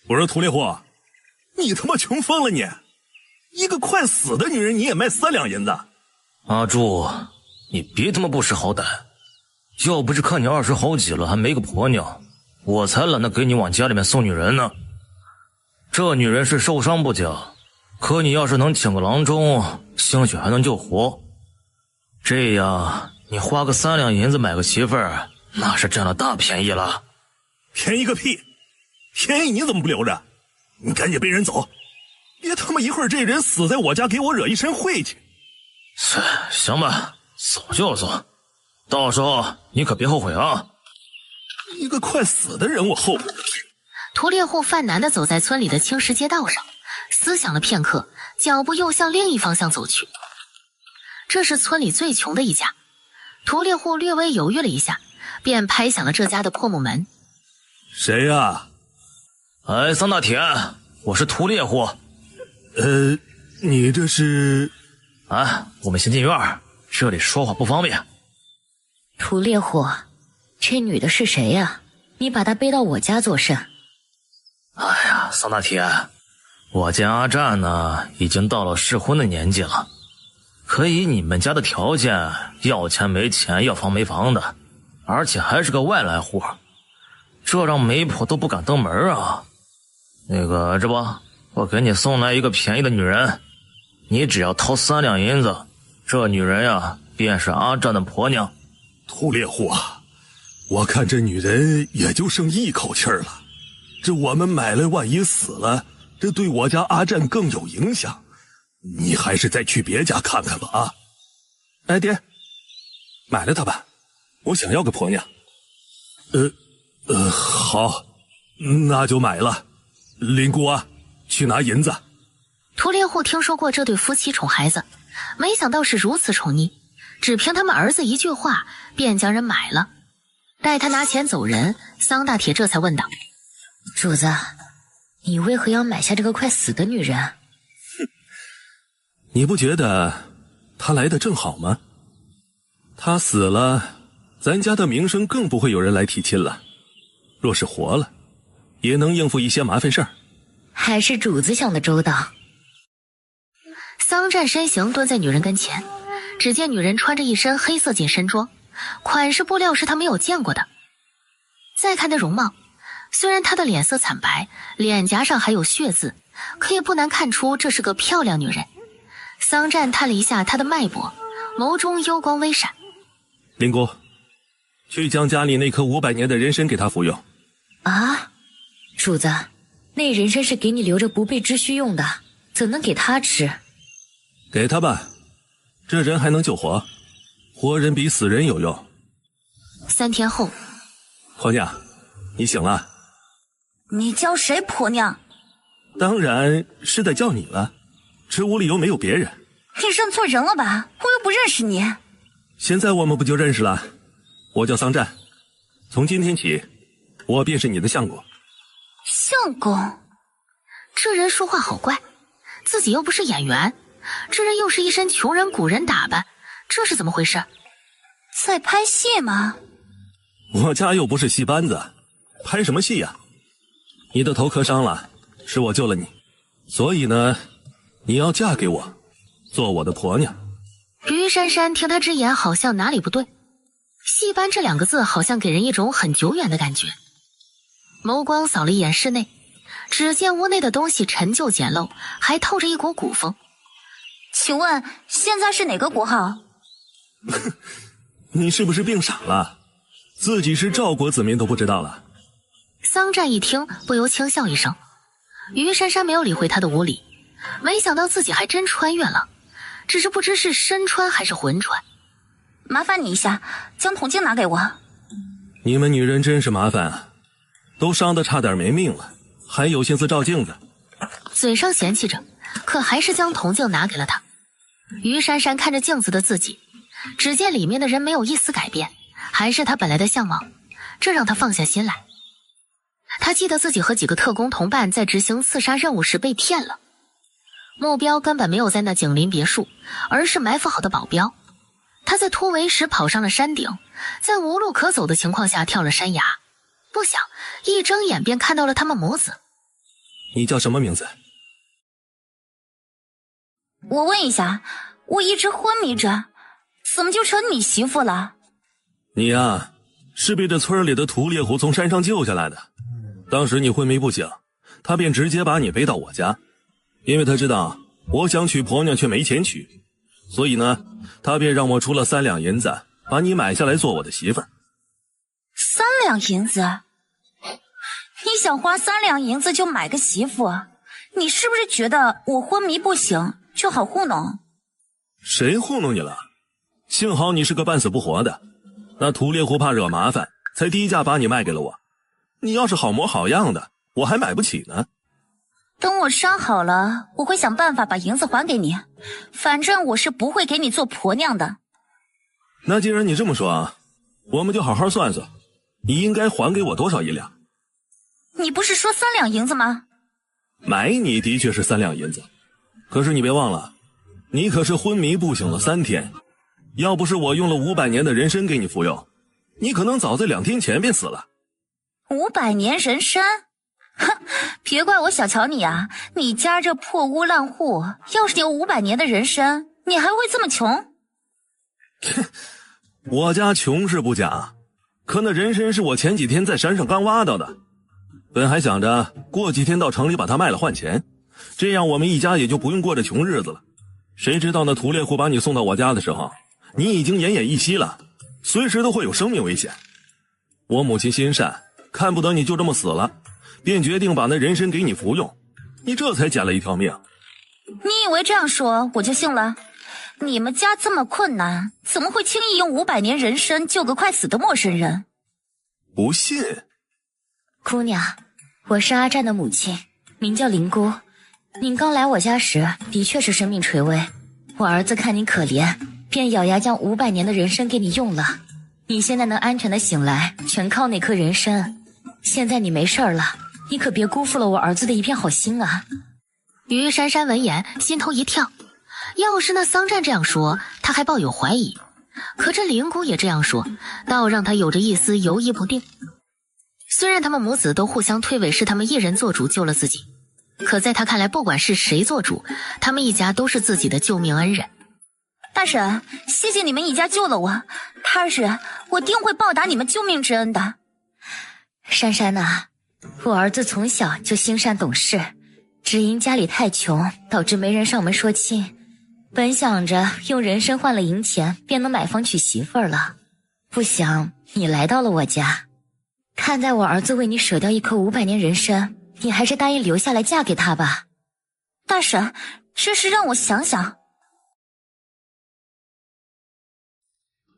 我说涂烈货，你他妈穷疯了你！一个快死的女人你也卖3两银子？阿柱，你别他妈不识好歹！要不是看你20好几了还没个婆娘，我才懒得给你往家里面送女人呢。这女人是受伤不假，可你要是能请个郎中，兴许还能救活。这样你花个3两银子买个媳妇儿，那是占了大便宜了。便宜个屁！便宜你怎么不留着？你赶紧背人走，别他妈一会儿这人死在我家给我惹一身晦气。行吧，走就走，到时候你可别后悔啊。一个快死的人我后悔。屠猎户犯难地走在村里的青石街道上，思想了片刻，脚步又向另一方向走去。这是村里最穷的一家。屠猎户略微犹豫了一下，便拍响了这家的破木门。谁呀？哎，桑大铁，我是屠猎户。你这是？我们先进院，这里说话不方便。屠猎户，这女的是谁呀？你把她背到我家做甚？哎呀，桑大铁，我见阿战呢，已经到了适婚的年纪了，可以你们家的条件，要钱没钱，要房没房的，而且还是个外来户，这让媒婆都不敢登门啊。这不，我给你送来一个便宜的女人，你只要掏3两银子，这女人呀，便是阿战的婆娘。屠猎户啊，我看这女人也就剩一口气儿了，这我们买了万一死了，这对我家阿战更有影响，你还是再去别家看看吧啊！哎爹，买了它吧，我想要个婆娘。好，那就买了。林姑啊，去拿银子。屠猎户听说过这对夫妻宠孩子，没想到是如此宠溺，只凭他们儿子一句话，便将人买了。待他拿钱走人，桑大铁这才问道：主子，你为何要买下这个快死的女人？你不觉得她来的正好吗？她死了，咱家的名声更不会有人来提亲了。若是活了，也能应付一些麻烦事儿。还是主子想的周到。桑战身形蹲在女人跟前，只见女人穿着一身黑色紧身装，款式布料是他没有见过的。再看她容貌，虽然她的脸色惨白，脸颊上还有血渍，可也不难看出这是个漂亮女人。桑战探了一下她的脉搏，眸中幽光微闪。林姑，去将家里那颗500年的人参给她服用。啊，主子，那人参是给你留着不备之需用的，怎能给她吃？给她吧，这人还能救活，活人比死人有用。3天后，婆娘，你醒了。你叫谁婆娘？当然是在叫你了，这屋里又没有别人。你认错人了吧？我又不认识你。现在我们不就认识了？我叫桑战，从今天起，我便是你的相公。相公？这人说话好怪，自己又不是演员，这人又是一身穷人古人打扮，这是怎么回事？在拍戏吗？我家又不是戏班子，拍什么戏呀？你的头磕伤了，是我救了你，所以呢，你要嫁给我，做我的婆娘。于珊珊听他之言好像哪里不对，戏班这2个字好像给人一种很久远的感觉。眸光扫了一眼室内，只见屋内的东西陈旧简陋，还透着一股古风。请问现在是哪个国号？你是不是病傻了？自己是赵国子民都不知道了？桑战一听不由轻笑一声。于珊珊没有理会他的无礼，没想到自己还真穿越了，只是不知是身穿还是魂穿。麻烦你一下，将铜镜拿给我。你们女人真是麻烦啊，都伤得差点没命了，还有心思照镜子。嘴上嫌弃着，可还是将铜镜拿给了他。于珊珊看着镜子的自己，只见里面的人没有一丝改变，还是他本来的相貌，这让他放下心来。他记得自己和几个特工同伴在执行刺杀任务时被骗了，目标根本没有在那景林别墅，而是埋伏好的保镖。他在突围时跑上了山顶，在无路可走的情况下跳了山崖，不想一睁眼便看到了他们母子。你叫什么名字？我问一下，我一直昏迷着，怎么就成你媳妇了？你呀，是被这村里的屠猎户从山上救下来的。当时你昏迷不醒，他便直接把你背到我家，因为他知道我想娶婆娘却没钱娶，所以呢，他便让我出了3两银子，把你买下来做我的媳妇儿。3两银子？你想花3两银子就买个媳妇？你是不是觉得我昏迷不醒就好糊弄？谁糊弄你了？幸好你是个半死不活的，那屠猎户怕惹麻烦，才低价把你卖给了我。你要是好模好样的，我还买不起呢。等我伤好了，我会想办法把银子还给你，反正我是不会给你做婆娘的。那既然你这么说啊，我们就好好算算，你应该还给我多少银两？你不是说3两银子吗？买你的确是3两银子，可是你别忘了，你可是昏迷不醒了3天，要不是我用了500年的人参给你服用，你可能早在2天前便死了。500年人参？哼，别怪我小瞧你啊！你家这破屋烂户，要是有500年的人参，你还会这么穷？我家穷是不假，可那人参是我前几天在山上刚挖到的，本还想着过几天到城里把它卖了换钱，这样我们一家也就不用过这穷日子了。谁知道那屠猎户把你送到我家的时候，你已经奄奄一息了，随时都会有生命危险。我母亲心善，看不得你就这么死了，便决定把那人参给你服用，你这才捡了一条命。你以为这样说我就信了？你们家这么困难，怎么会轻易用500年人参救个快死的陌生人？不信？姑娘，我是阿战的母亲，名叫林姑。您刚来我家时的确是生命垂危，我儿子看你可怜，便咬牙将500年的人参给你用了。你现在能安全的醒来，全靠那颗人参。现在你没事了，你可别辜负了我儿子的一片好心啊。于珊珊闻言心头一跳，要是那桑占这样说，他还抱有怀疑，可这灵姑也这样说，倒让他有着一丝犹疑不定。虽然他们母子都互相推诿是他们一人做主救了自己，可在他看来，不管是谁做主，他们一家都是自己的救命恩人。大婶，谢谢你们一家救了我，他日我定会报答你们救命之恩的。珊珊啊，我儿子从小就心善懂事，只因家里太穷，导致没人上门说亲。本想着用人参换了银钱，便能买房娶媳妇儿了，不想你来到了我家。看在我儿子为你舍掉一颗500年人参，你还是答应留下来嫁给他吧。大婶，这事让我想想。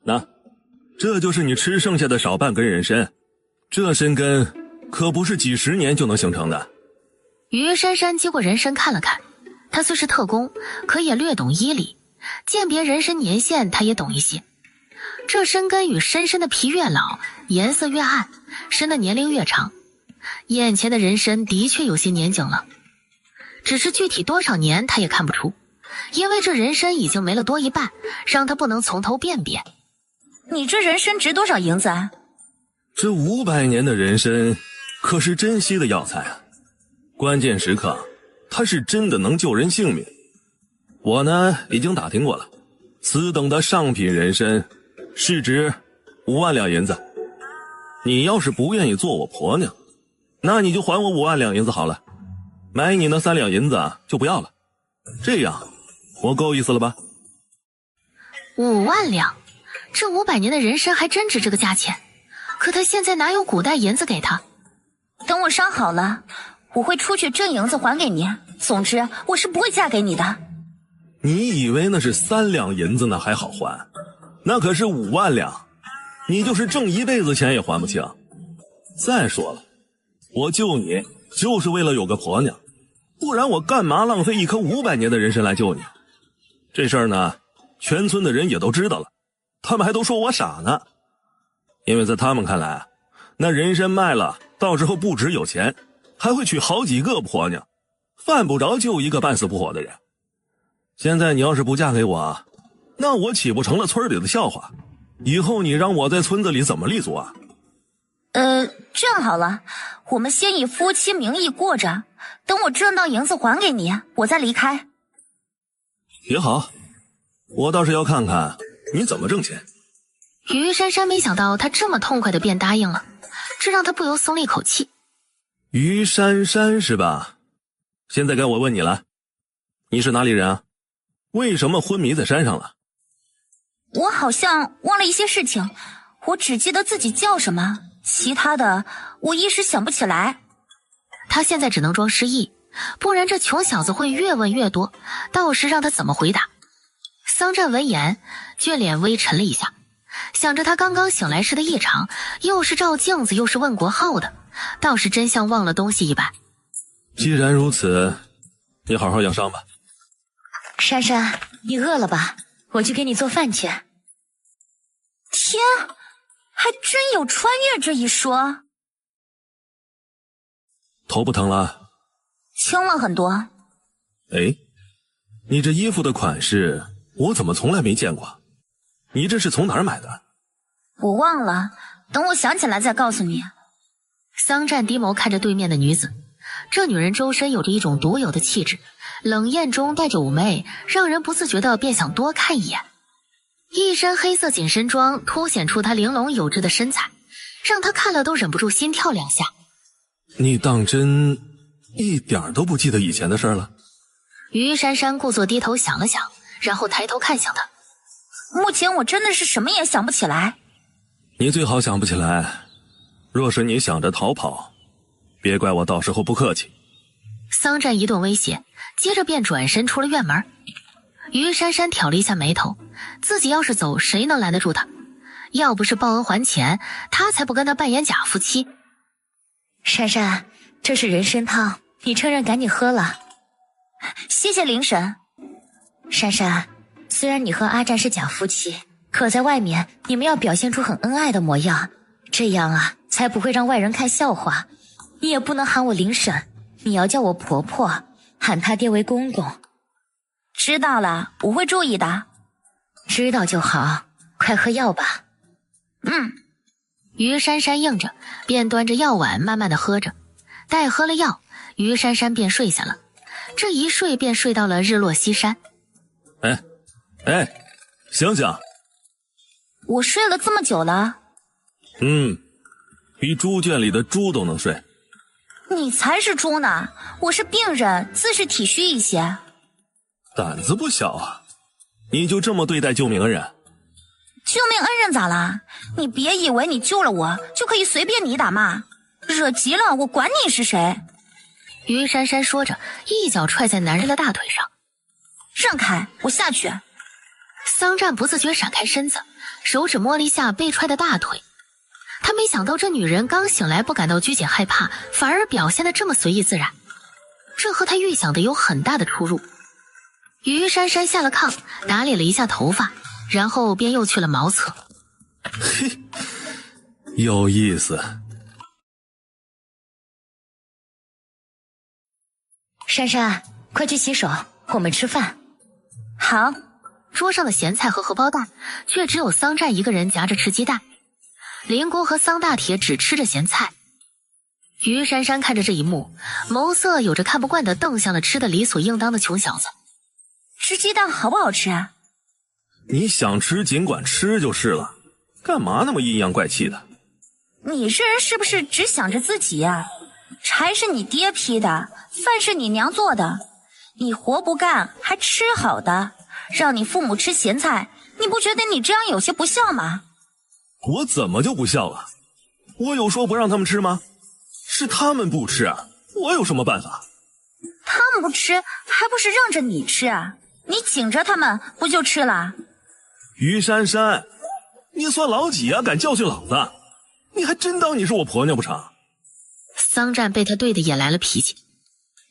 那，这就是你吃剩下的少半根人参，这参根可不是几10年就能形成的。于珊珊接过人参看了看，她虽是特工，可也略懂医理，鉴别人参年限她也懂一些。这参根与深深的皮越老，颜色越暗，使那年龄越长。眼前的人参的确有些年景了，只是具体多少年她也看不出，因为这人参已经没了多一半，让她不能从头辨别。你这人参值多少银子啊？这500年的人参可是珍稀的药材啊，关键时刻它是真的能救人性命。我呢已经打听过了，此等的上品人参市值5万两银子。你要是不愿意做我婆娘，那你就还我5万两银子好了，买你那3两银子就不要了，这样我够意思了吧？5万两，这500年的人参还真值这个价钱，可他现在哪有古代银子给他？等我伤好了，我会出去挣银子还给你。总之，我是不会嫁给你的。你以为那是3两银子呢还好还，那可是5万两，你就是挣一辈子钱也还不清。再说了，我救你就是为了有个婆娘，不然我干嘛浪费一颗500年的人参来救你？这事儿呢，全村的人也都知道了，他们还都说我傻呢。因为在他们看来，那人参卖了，到时候不只有钱，还会娶好几个婆娘，犯不着救一个半死不活的人。现在你要是不嫁给我，那我岂不成了村里的笑话？以后你让我在村子里怎么立足啊？这样好了，我们先以夫妻名义过着，等我挣到银子还给你，我再离开。也好，我倒是要看看你怎么挣钱。于珊珊没想到他这么痛快的便答应了，这让他不由松了一口气。于珊珊是吧？现在该我问你了，你是哪里人啊？为什么昏迷在山上了？我好像忘了一些事情，我只记得自己叫什么，其他的我一时想不起来。他现在只能装失忆，不然这穷小子会越问越多，到时让他怎么回答？桑占闻言，却脸微沉了一下，想着他刚刚醒来时的异常，又是照镜子又是问国号的，倒是真像忘了东西一般。既然如此，你好好养伤吧。珊珊，你饿了吧？我去给你做饭去。天，还真有穿越这一说。头不疼了？轻了很多。哎，你这衣服的款式我怎么从来没见过？你这是从哪儿买的？我忘了，等我想起来再告诉你。桑占低眸看着对面的女子，这女人周身有着一种独有的气质，冷艳中带着妩媚，让人不自觉的便想多看一眼。一身黑色紧身装凸显出她玲珑有致的身材，让他看了都忍不住心跳两下。你当真一点都不记得以前的事了？于珊珊故作低头想了想，然后抬头看向他。目前我真的是什么也想不起来。你最好想不起来，若是你想着逃跑，别怪我到时候不客气。桑占一顿威胁，接着便转身出了院门。于珊珊挑了一下眉头，自己要是走，谁能拦得住他？要不是报恩还钱，他才不跟他扮演假夫妻。珊珊，这是人参汤，你趁热赶紧喝了。谢谢林婶。珊珊，虽然你和阿占是假夫妻，可在外面你们要表现出很恩爱的模样，这样啊才不会让外人看笑话。你也不能喊我林婶，你要叫我婆婆，喊他爹为公公。知道了，我会注意的。知道就好，快喝药吧。于珊珊应着，便端着药碗慢慢的喝着。待喝了药，于珊珊便睡下了。这一睡便睡到了日落西山。哎，醒醒！我睡了这么久了。比猪圈里的猪都能睡。你才是猪呢，我是病人，自是体虚一些。胆子不小啊，你就这么对待救命恩人？救命恩人咋啦？你别以为你救了我就可以随便你打骂，惹急了我管你是谁。于珊珊说着，一脚踹在男人的大腿上。让开，我下去。桑占不自觉闪开身子，手指摸了一下被踹的大腿。他没想到这女人刚醒来不感到拘谨害怕，反而表现得这么随意自然，这和他预想的有很大的出入。于珊珊下了炕，打理了一下头发，然后便又去了茅厕。嘿，有意思。珊珊，快去洗手，我们吃饭。好。桌上的咸菜和荷包蛋，却只有桑占一个人夹着吃鸡蛋。林姑和桑大铁只吃着咸菜。于珊珊看着这一幕，眸色有着看不惯的瞪向了吃的理所应当的穷小子。吃鸡蛋好不好吃啊？你想吃尽管吃就是了，干嘛那么阴阳怪气的？你这人是不是只想着自己呀？柴是你爹劈的，饭是你娘做的，你活不干还吃好的，让你父母吃咸菜，你不觉得你这样有些不孝吗？我怎么就不孝了？我有说不让他们吃吗？是他们不吃啊，我有什么办法？他们不吃，还不是让着你吃啊？你请着他们不就吃了？于珊珊，你算老几啊？敢教训老子？你还真当你是我婆娘不成？桑占被他对的也来了脾气。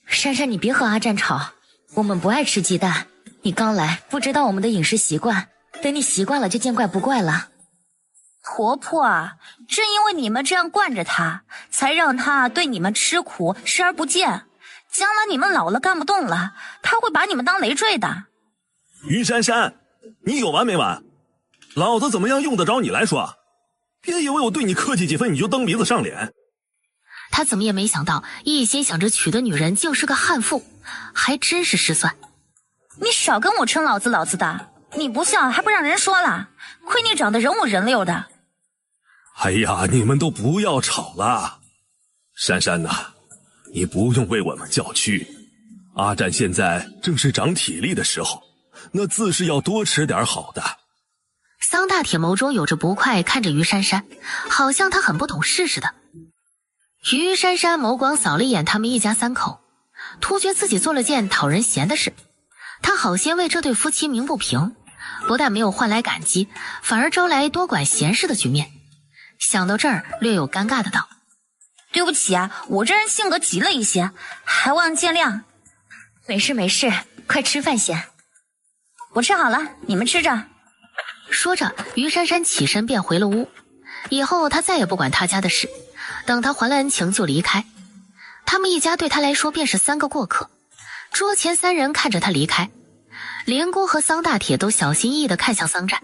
珊珊，你别和阿占吵，我们不爱吃鸡蛋，你刚来不知道我们的饮食习惯，等你习惯了就见怪不怪了。婆婆啊，正因为你们这样惯着他，才让他对你们吃苦视而不见，将来你们老了干不动了，他会把你们当累赘的。于珊珊，你有完没完？老子怎么样用得着你来说？别以为我对你客气几分你就蹬鼻子上脸。他怎么也没想到，一心想着娶的女人竟是个悍妇，还真是失算。你少跟我称老子老子的，你不笑还不让人说了，亏你长得人五人六的。哎呀，你们都不要吵了。珊珊呐，你不用为我们叫屈。阿战现在正是长体力的时候，那自是要多吃点好的。桑大铁眸中有着不快，看着于珊珊，好像他很不懂事似的。于珊珊眸光扫了一眼他们一家三口，突觉自己做了件讨人嫌的事。他好先为这对夫妻鸣不平，不但没有换来感激，反而招来多管闲事的局面。想到这儿，略有尴尬的道：对不起啊，我这人性格急了一些，还望见谅。没事没事，快吃饭先。我吃好了，你们吃着。说着，于珊珊起身便回了屋。以后他再也不管他家的事，等他还了恩情就离开。他们一家对他来说便是三个过客。桌前三人看着他离开，连姑和桑大铁都小心翼翼地看向桑战。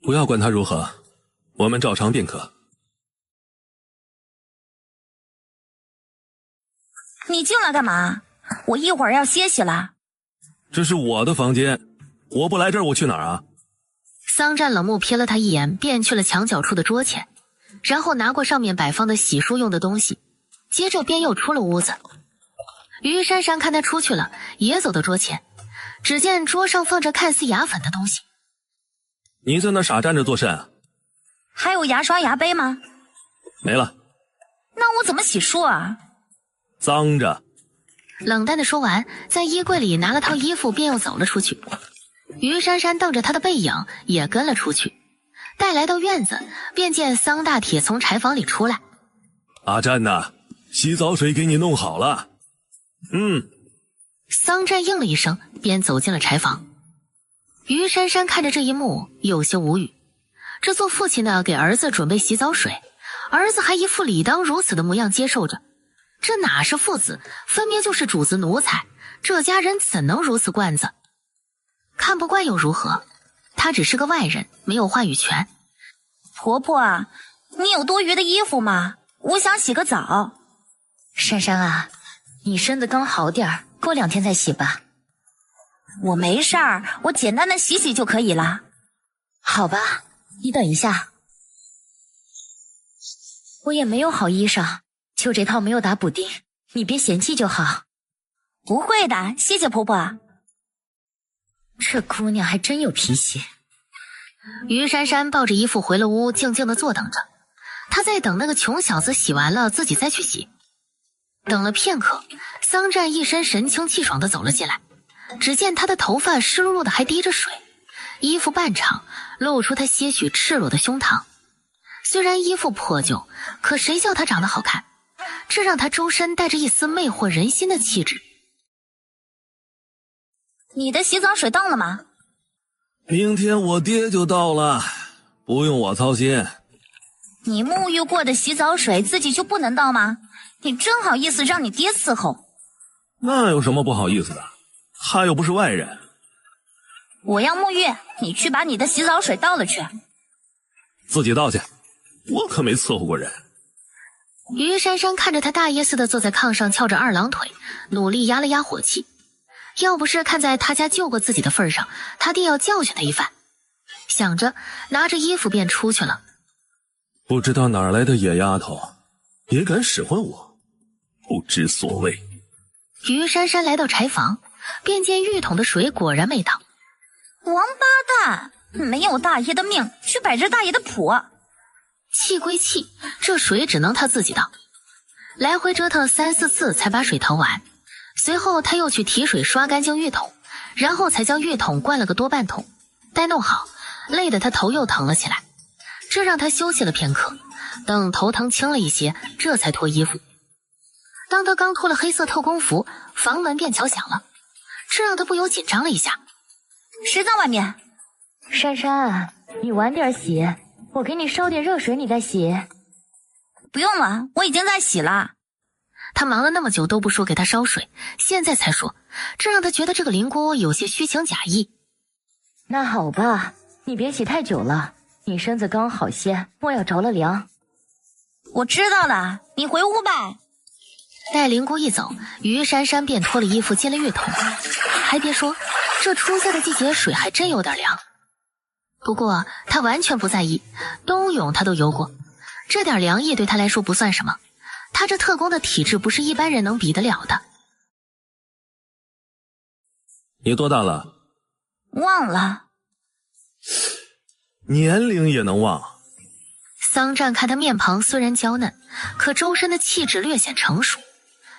不要管他如何，我们照常便可。你进来干嘛？我一会儿要歇息了。这是我的房间，我不来这儿我去哪儿啊？桑战冷目瞥了他一眼，便去了墙角处的桌前，然后拿过上面摆放的洗漱用的东西，接着便又出了屋子。于珊珊看他出去了，也走到桌前，只见桌上放着看似牙粉的东西。你在那傻站着做甚啊？还有牙刷牙杯吗？没了。那我怎么洗漱啊？脏着。冷淡的说完，在衣柜里拿了套衣服便又走了出去。于珊珊瞪着他的背影也跟了出去。待来到院子，便见桑大铁从柴房里出来。阿战呐，洗澡水给你弄好了。桑战应了一声，便走进了柴房。于珊珊看着这一幕，有些无语。这做父亲的给儿子准备洗澡水，儿子还一副理当如此的模样接受着，这哪是父子，分明就是主子奴才，这家人怎能如此惯子？看不惯又如何？他只是个外人，没有话语权。婆婆，你有多余的衣服吗？我想洗个澡。珊珊啊，你身子刚好点儿，过2天再洗吧。我没事儿，我简单的洗洗就可以了。好吧，你等一下。我也没有好衣裳，就这套没有打补丁，你别嫌弃就好。不会的，谢谢婆婆。这姑娘还真有脾气。于珊珊抱着衣服回了屋，静静地坐等着。她在等那个穷小子洗完了，自己再去洗。等了片刻，桑战一身神清气爽地走了进来。只见他的头发湿漉漉的，还滴着水，衣服半敞，露出他些许赤裸的胸膛。虽然衣服破旧，可谁叫他长得好看？这让他周身带着一丝魅惑人心的气质。你的洗澡水到了吗？明天我爹就到了，不用我操心。你沐浴过的洗澡水自己就不能倒吗？你真好意思让你爹伺候？那有什么不好意思的？他又不是外人。我要沐浴，你去把你的洗澡水倒了去。自己倒去，我可没伺候过人。于珊珊看着他大爷似的坐在炕上翘着二郎腿，努力压了压火气。要不是看在他家救过自己的份上，他定要教训他一番。想着，拿着衣服便出去了。不知道哪儿来的野丫头，也敢使唤我，不知所谓。于珊珊来到柴房，便见浴桶的水果然没倒。王八蛋，没有大爷的命，去摆着大爷的谱。气归气，这水只能他自己倒。来回折腾3、4次才把水淘完。随后他又去提水刷干净浴桶，然后才将浴桶灌了个多半桶。待弄好，累得他头又疼了起来，这让他休息了片刻。等头疼轻了一些，这才脱衣服。当他刚脱了黑色特工服，房门便敲响了，这让他不由紧张了一下。谁在外面？珊珊，你晚点洗，我给你烧点热水，你再洗。不用了，我已经在洗了。他忙了那么久都不说给他烧水，现在才说，这让他觉得这个林姑有些虚情假意。那好吧，你别洗太久了，你身子刚好些，莫要着了凉。我知道了，你回屋吧。待灵姑一走，于珊珊便脱了衣服进了浴桶。还别说，这初夏的季节水还真有点凉。不过她完全不在意，冬泳她都游过，这点凉意对她来说不算什么。她这特工的体质不是一般人能比得了的。你多大了？忘了。年龄也能忘？桑占看他面庞虽然娇嫩，可周身的气质略显成熟，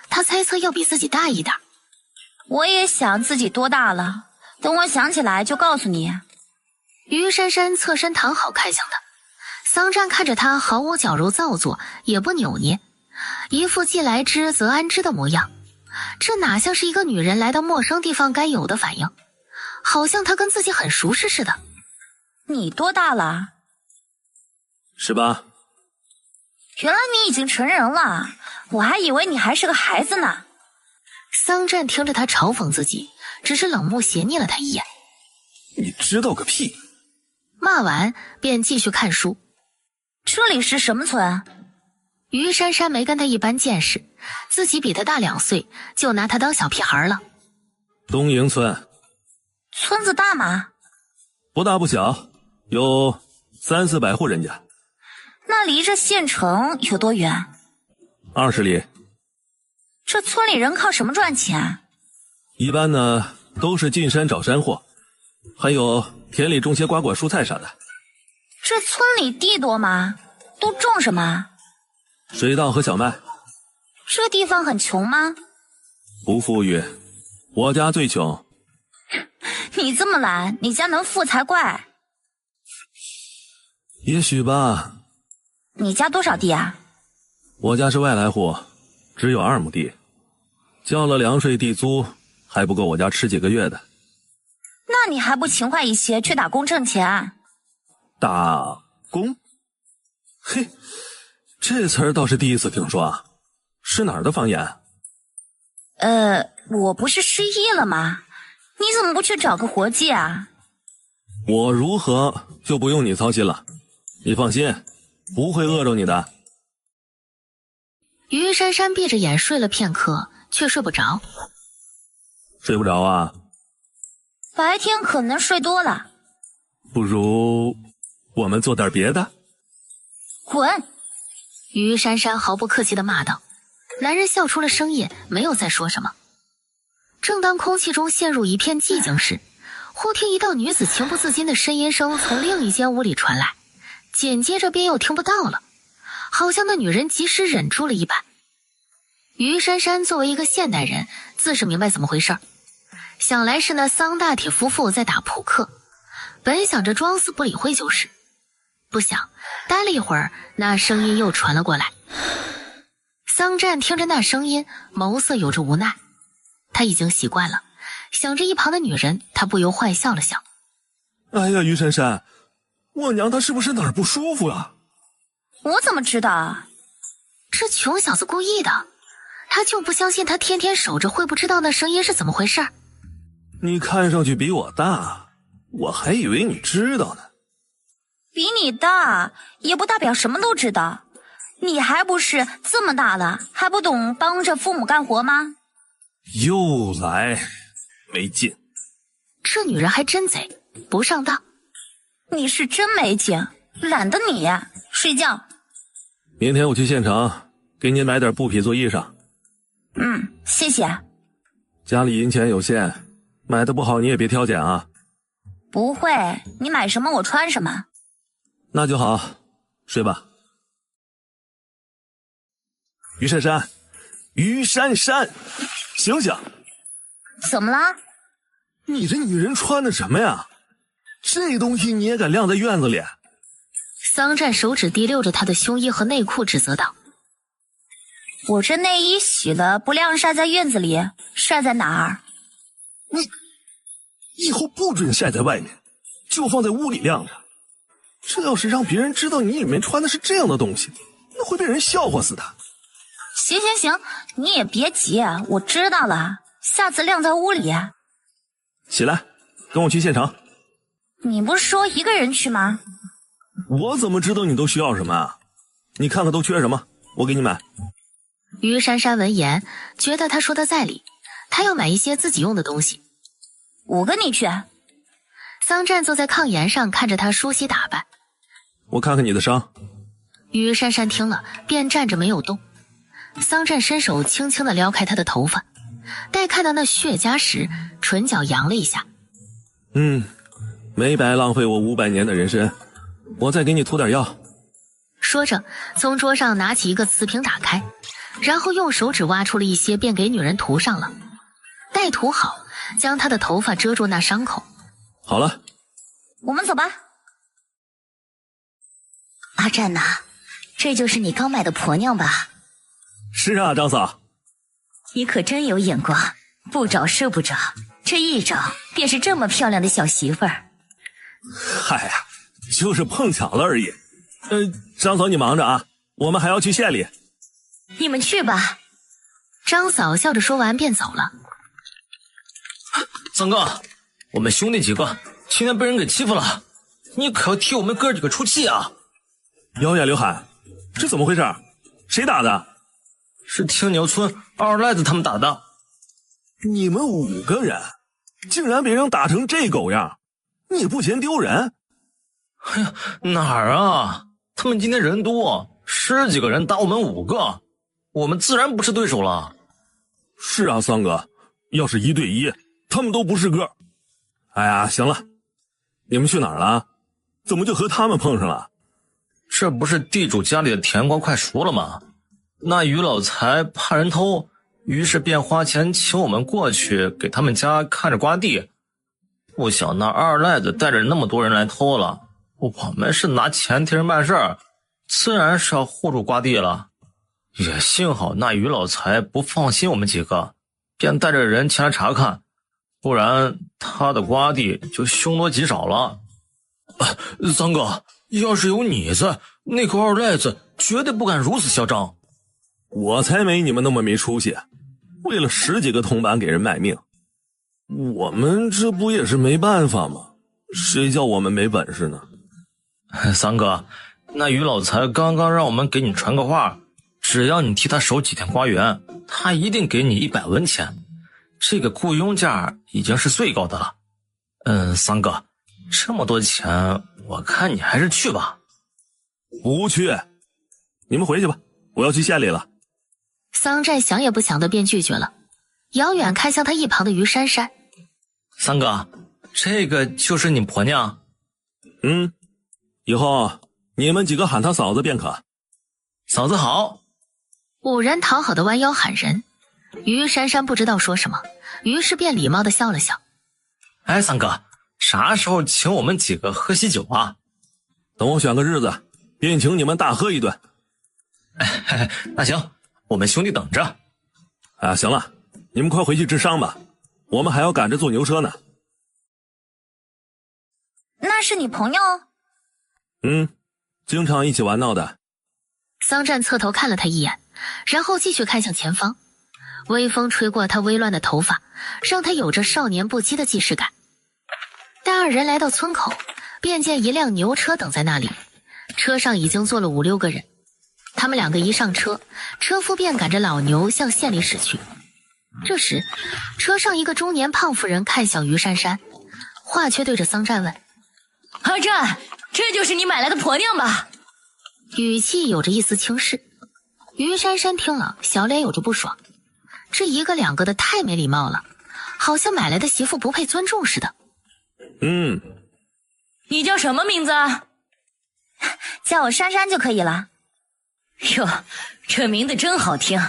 他猜测要比自己大一点。我也想自己多大了，等我想起来就告诉你。于珊珊侧身躺好看向他，桑占看着他毫无矫揉造作，也不扭捏，一副既来之则安之的模样。这哪像是一个女人来到陌生地方该有的反应，好像她跟自己很熟识似的。你多大了？18。原来你已经成人了，我还以为你还是个孩子呢。桑占听着他嘲讽自己，只是冷漠斜睨了他一眼。你知道个屁！骂完便继续看书。这里是什么村？于珊珊没跟他一般见识，自己比他大2岁，就拿他当小屁孩了。东营村。村子大吗？不大不小，有300-400户人家。那离这县城有多远？20里。这村里人靠什么赚钱？一般呢都是进山找山货，还有田里种些瓜果蔬菜啥的。这村里地多吗？都种什么？水稻和小麦。这地方很穷吗？不富裕，我家最穷。你这么懒，你家能富才怪。也许吧。你家多少地啊？我家是外来户，只有2亩地，交了粮税地租，还不够我家吃几个月的。那你还不勤快一些，去打工挣钱？打工？嘿，这词儿倒是第一次听说啊，是哪儿的方言？我不是失忆了吗？你怎么不去找个活计啊？我如何就不用你操心了，你放心，不会饿着你的。于珊珊闭着眼睡了片刻，却睡不着。睡不着啊？白天可能睡多了。不如我们做点别的？滚！于珊珊毫不客气地骂道。男人笑出了声音，没有再说什么。正当空气中陷入一片寂静时，忽听一道女子情不自禁的呻吟声从另一间屋里传来，紧接着便又听不到了，好像那女人及时忍住了一般。于珊珊作为一个现代人，自是明白怎么回事，想来是那桑大铁夫妇在打扑克，本想着装死不理会就是，不想待了一会儿，那声音又传了过来。桑占听着那声音，眸色有着无奈，他已经习惯了，想着一旁的女人，他不由坏笑了笑。哎呀，于珊珊，我娘她是不是哪儿不舒服啊？我怎么知道？这穷小子故意的，他就不相信他天天守着会不知道那声音是怎么回事。你看上去比我大，我还以为你知道呢。比你大也不代表什么都知道，你还不是这么大了还不懂帮着父母干活吗？又来，没劲。这女人还真贼，不上当。你是真没劲，懒得你呀，睡觉。明天我去县城给你买点布匹做衣裳。谢谢。家里银钱有限，买的不好你也别挑拣啊。不会，你买什么我穿什么。那就好，睡吧。于珊珊，于珊珊，醒醒！怎么了？你这女人穿的什么呀？这东西你也敢晾在院子里？桑占手指滴溜着他的胸衣和内裤，指责道：我这内衣洗了不晾晒在院子里，晒在哪儿？你以后不准晒在外面，就放在屋里晾着。这要是让别人知道你里面穿的是这样的东西，那会被人笑话死的。行，你也别急，我知道了，下次晾在屋里。起来，跟我去县城。你不是说一个人去吗？我怎么知道你都需要什么啊？你看看都缺什么，我给你买。于珊珊闻言，觉得他说的在理，他要买一些自己用的东西。我跟你去。桑占坐在炕沿上，看着他梳洗打扮。我看看你的伤。于珊珊听了，便站着没有动。桑占伸手轻轻地撩开他的头发，待看到那血痂时，唇角扬了一下。没白浪费我500年的人参，我再给你涂点药。说着，从桌上拿起一个瓷瓶打开，然后用手指挖出了一些，便给女人涂上了。待涂好，将她的头发遮住那伤口。好了，我们走吧。阿占呐，这就是你刚买的婆娘吧？是啊，张嫂。你可真有眼光，不找是不找，这一找便是这么漂亮的小媳妇儿。嗨呀，就是碰巧了而已。张嫂你忙着啊，我们还要去县里。你们去吧。张嫂笑着说完便走了。三哥，我们兄弟几个今天被人给欺负了，你可要替我们哥几个出气啊！姚远、刘海，这怎么回事？谁打的？是青牛村二赖子他们打的。你们5个人竟然被人打成这狗样，你不嫌丢人？哎呀，哪儿啊，他们今天人多，10几个人打我们5个，我们自然不是对手了。是啊，桑哥，要是1对1，他们都不是个。哎呀，行了，你们去哪儿了？怎么就和他们碰上了？这不是地主家里的甜瓜快熟了吗？那于老财怕人偷，于是便花钱请我们过去给他们家看着瓜地。不想那二赖子带着那么多人来偷了，我们是拿钱替人办事儿，自然是要护住瓜地了。也幸好那于老财不放心我们几个，便带着人前来查看，不然他的瓜地就凶多吉少了。三哥，要是有你在，那个二赖子绝对不敢如此嚣张。我才没你们那么没出息，为了10几个铜板给人卖命。我们这不也是没办法吗？谁叫我们没本事呢？三哥，那于老财刚刚让我们给你传个话，只要你替他守几天瓜园，他一定给你100文钱。这个雇佣价已经是最高的了。三哥，这么多钱，我看你还是去吧。不去，你们回去吧，我要去县里了。桑占想也不想的便拒绝了，遥远看向他一旁的于珊珊。三哥，这个就是你婆娘？以后你们几个喊她嫂子便可。嫂子好。5人讨好的弯腰喊人，于珊珊不知道说什么，于是便礼貌的笑了笑。哎，三哥，啥时候请我们几个喝喜酒啊？等我选个日子，便请你们大喝一顿。那行，我们兄弟等着。行了，你们快回去治伤吧，我们还要赶着坐牛车呢。那是你朋友？经常一起玩闹的。桑占侧头看了他一眼，然后继续看向前方。微风吹过他微乱的头发，让他有着少年不羁的既视感。待2人来到村口，便见一辆牛车等在那里，车上已经坐了5、6个人。他们2个一上车，车夫便赶着老牛向县里驶去。这时，车上一个中年胖妇人看向于珊珊，话却对着桑占问：“阿占，这就是你买来的婆娘吧？”语气有着一丝轻视。于珊珊听了，小脸有着不爽，这1个2个的太没礼貌了，好像买来的媳妇不配尊重似的。你叫什么名字啊？叫我珊珊就可以了。哟，这名字真好听。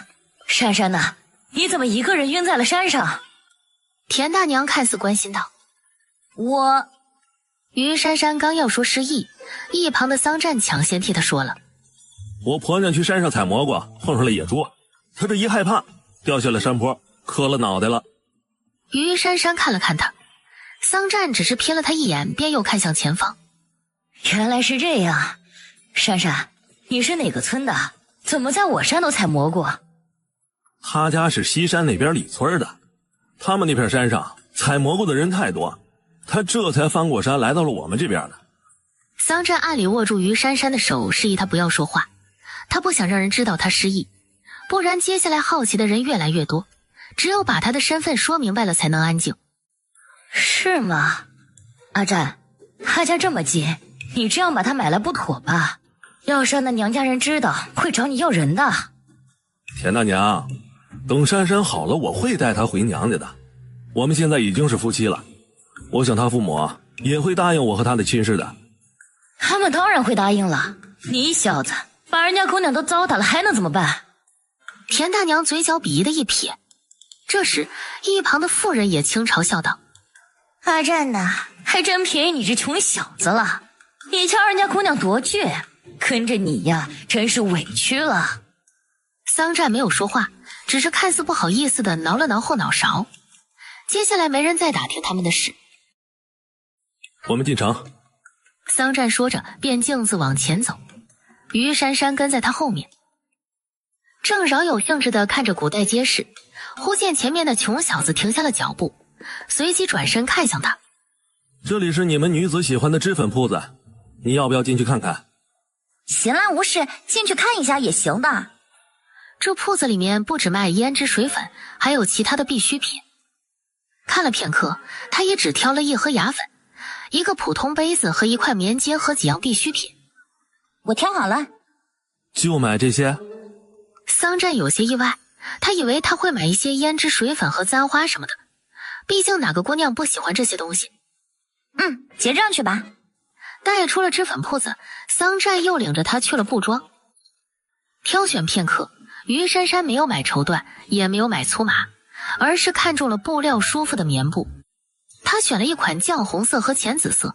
珊珊呐，你怎么一个人晕在了山上？田大娘看似关心道。于珊珊刚要说失忆，一旁的桑占抢先替她说了。我婆娘去山上采蘑菇，碰上了野猪，她这一害怕，掉下了山坡，磕了脑袋了。于珊珊看了看他，桑占只是瞥了他一眼，便又看向前方。原来是这样。珊珊，你是哪个村的？怎么在我山头采蘑菇？他家是西山那边李村的，他们那片山上采蘑菇的人太多，他这才翻过山来到了我们这边的。桑占暗里握住于珊珊的手，示意她不要说话。他不想让人知道他失忆，不然接下来好奇的人越来越多，只有把他的身份说明白了才能安静。是吗？阿占，他家这么近，你这样把他买来不妥吧？要是让那娘家人知道，会找你要人的。田大娘，等珊珊好了，我会带她回娘家的。我们现在已经是夫妻了，我想她父母也会答应我和她的亲事的。他们当然会答应了，你小子把人家姑娘都糟蹋了，还能怎么办？田大娘嘴角鄙夷的一撇，这时一旁的妇人也轻嘲笑道：阿占呐，还真便宜你这穷小子了。你瞧人家姑娘多倔，跟着你呀，真是委屈了。桑占没有说话，只是看似不好意思的挠了挠后脑勺。接下来没人再打听他们的事。我们进城。桑占说着便径自往前走，于珊珊跟在他后面，正饶有兴致地看着古代街市，忽见前面的穷小子停下了脚步，随即转身看向他。这里是你们女子喜欢的脂粉铺子，你要不要进去看看？闲来无事进去看一下也行的。这铺子里面不止卖胭脂水粉，还有其他的必需品。看了片刻，他也只挑了一盒牙粉，一个普通杯子和一块棉巾和几样必需品。我挑好了。就买这些？桑占有些意外，他以为他会买一些胭脂水粉和簪花什么的，毕竟哪个姑娘不喜欢这些东西。结账去吧。带出了脂粉铺子，桑占又领着他去了布庄。挑选片刻，于珊珊没有买绸缎，也没有买粗麻，而是看中了布料舒服的棉布。他选了一款绛红色和浅紫色，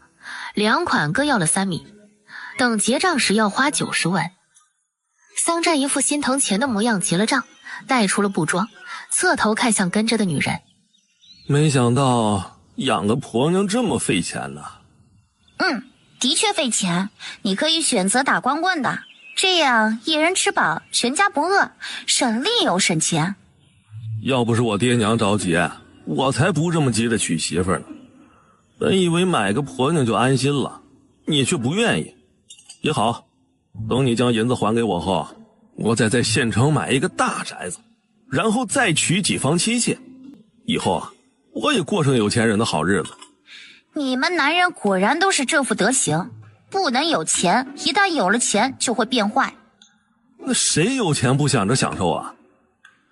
两款各要了3米，等结账时要花90文。桑占一副心疼钱的模样结了账，带出了布庄，侧头看向跟着的女人。没想到养个婆娘这么费钱呢。的确费钱，你可以选择打光棍的，这样一人吃饱全家不饿，省力又省钱。要不是我爹娘着急，我才不这么急着娶媳妇呢。本以为买个婆娘就安心了，你却不愿意。也好，等你将银子还给我后，我再在县城买一个大宅子，然后再娶几房妻妾，以后我也过上有钱人的好日子。你们男人果然都是这副德行，不能有钱，一旦有了钱就会变坏。那谁有钱不想着享受啊？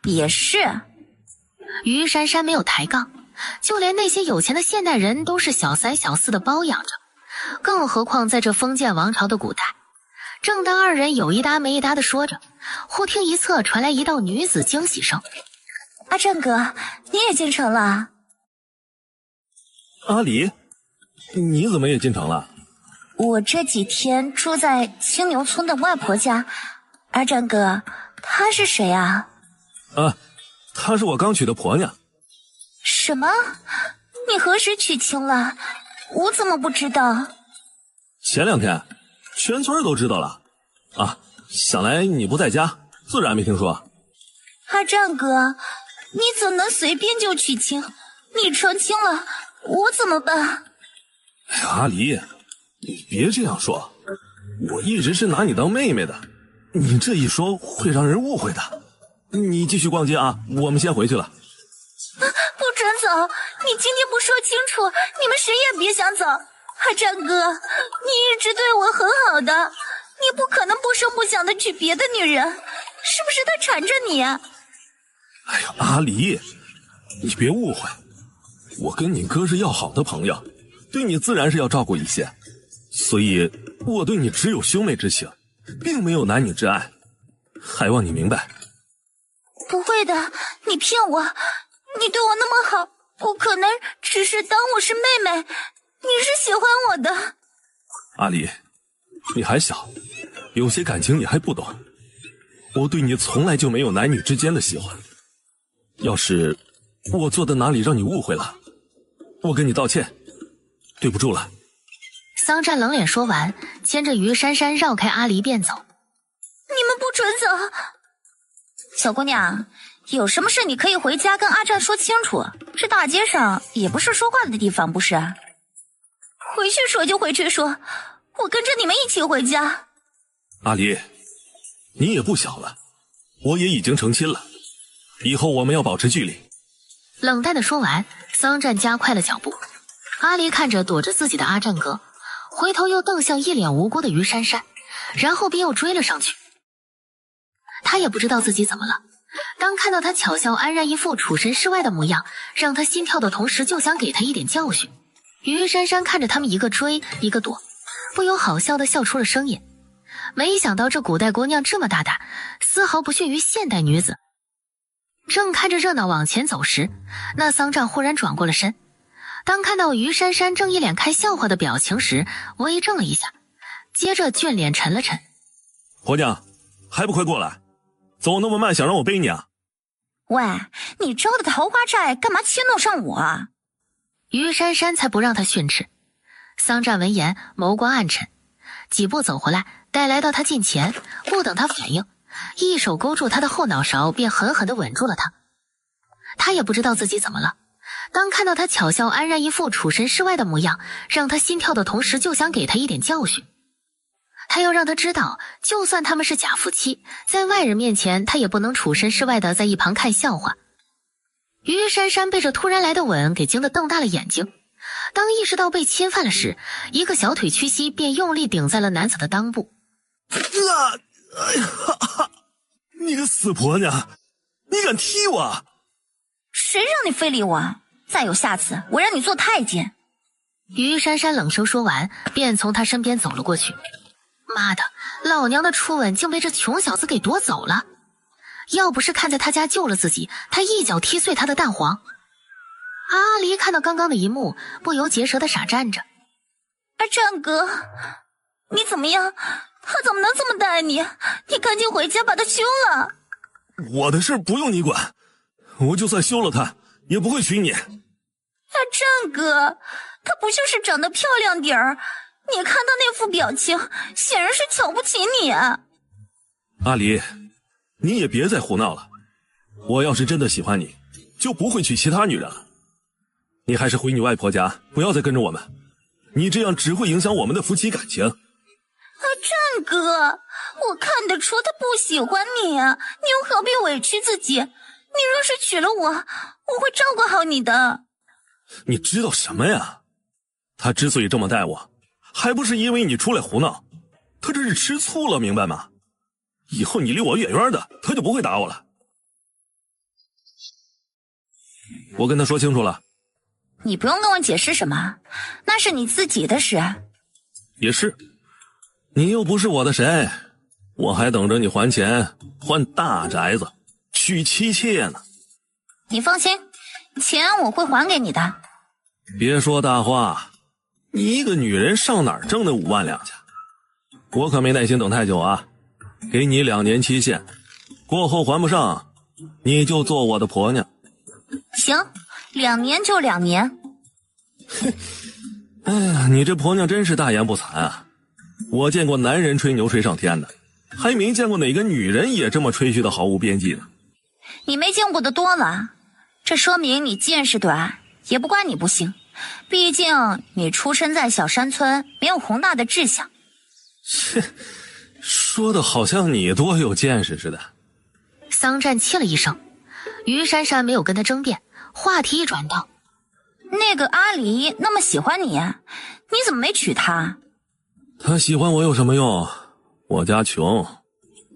也是。于珊珊没有抬杠，就连那些有钱的现代人都是小三小四的包养着，更何况在这封建王朝的古代。正当二人有一搭没一搭的说着，忽听一侧传来一道女子惊喜声：阿占哥，你也进城了？阿离，你怎么也进城了？我这几天住在青牛村的外婆家。阿占哥，她是谁啊？她是我刚娶的婆娘。什么？你何时娶亲了？我怎么不知道？前2天，全村都知道了。想来你不在家，自然没听说。阿占哥，你怎能随便就娶亲？你成亲了，我怎么办？哎呀，阿离，你别这样说，我一直是拿你当妹妹的，你这一说会让人误会的。你继续逛街啊，我们先回去了。不准走！你今天不说清楚，你们谁也别想走。阿占哥，你一直对我很好的，你不可能不声不响的娶别的女人，是不是他缠着你？哎呀，阿离，你别误会，我跟你哥是要好的朋友，对你自然是要照顾一些，所以我对你只有兄妹之情，并没有男女之爱，还望你明白。不会的，你骗我，你对我那么好，不可能只是当我是妹妹，你是喜欢我的。阿离，你还小，有些感情你还不懂，我对你从来就没有男女之间的喜欢，要是我做的哪里让你误会了，我跟你道歉，对不住了。桑占冷脸说完，牵着于珊珊绕开阿离便走。你们不准走！小姑娘，有什么事你可以回家跟阿占说清楚，这大街上也不是说话的地方，不是？回去说就回去说，我跟着你们一起回家。阿离，你也不小了，我也已经成亲了，以后我们要保持距离。冷淡的说完，桑占加快了脚步。阿离看着躲着自己的阿占哥，回头又瞪向一脸无辜的于珊珊，然后便又追了上去。他也不知道自己怎么了，当看到他巧笑安然一副处身事外的模样，让他心跳的同时就想给他一点教训。于珊珊看着他们一个追一个躲，不由好笑的笑出了声音。没想到这古代姑娘这么大胆，丝毫不逊于现代女子。正看着热闹往前走时，那桑占忽然转过了身，当看到于珊珊正一脸开笑话的表情时，微怔了一下，接着眷脸沉了沉。婆娘，还不快过来，走那么慢想让我背你啊？喂，你招的桃花债干嘛迁怒上我啊？于珊珊才不让他训斥。桑占闻言眸光暗沉，几步走回来，待来到他近前，不等他反应，一手勾住他的后脑勺，便狠狠地吻住了他。他也不知道自己怎么了，当看到他巧笑安然一副处身事外的模样，让他心跳的同时就想给他一点教训。他要让他知道，就算他们是假夫妻，在外人面前他也不能处身事外的在一旁看笑话。于珊珊被这突然来的吻给惊得瞪大了眼睛，当意识到被侵犯了时，一个小腿屈膝，便用力顶在了男子的裆部。哎呀，你个死婆娘，你敢踢我？谁让你非礼我？再有下次，我让你做太监。于珊珊冷声说完，便从他身边走了过去。妈的，老娘的初吻竟被这穷小子给夺走了！要不是看在他家救了自己，他一脚踢碎他的蛋黄。阿离看到刚刚的一幕，不由结舌的傻站着。阿占哥，你怎么样？他怎么能这么待你？你赶紧回家把他休了。我的事不用你管，我就算休了他，也不会娶你。阿占哥，他不就是长得漂亮点儿？你看他那副表情，显然是瞧不起你啊。阿离，你也别再胡闹了。我要是真的喜欢你，就不会娶其他女人了。你还是回你外婆家，不要再跟着我们，你这样只会影响我们的夫妻感情。阿占哥，我看得出他不喜欢你啊，你又何必委屈自己？你若是娶了我，我会照顾好你的。你知道什么呀？他之所以这么待我，还不是因为你出来胡闹，他这是吃醋了，明白吗？以后你离我远远的，他就不会打我了。我跟他说清楚了。你不用跟我解释什么，那是你自己的事。也是，你又不是我的谁，我还等着你还钱，换大宅子，娶妻妾呢。你放心，钱我会还给你的。别说大话，你一个女人上哪儿挣那5万两去？我可没耐心等太久啊，给你2年期限，过后还不上，你就做我的婆娘。行，2年就2年。哎呀，你这婆娘真是大言不惭啊！我见过男人吹牛吹上天的，还没见过哪个女人也这么吹嘘的毫无边际呢。你没见过的多了，这说明你见识短，也不怪你不行。毕竟你出身在小山村，没有宏大的志向。切，说的好像你多有见识似的。桑占气了一声，于珊珊没有跟他争辩，话题一转道：那个阿离那么喜欢你，你怎么没娶她？他喜欢我有什么用？我家穷，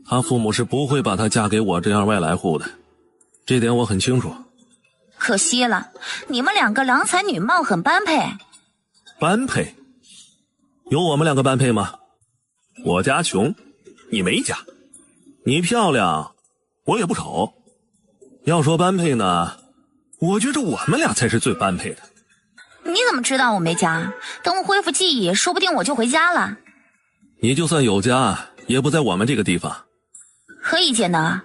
他父母是不会把她嫁给我这样外来户的，这点我很清楚。可惜了，你们2个郎才女貌，很般配。般配？有我们2个般配吗？我家穷，你没家。你漂亮，我也不丑。要说般配呢，我觉着我们俩才是最般配的。你怎么知道我没家？等我恢复记忆，说不定我就回家了。你就算有家，也不在我们这个地方。何以见得？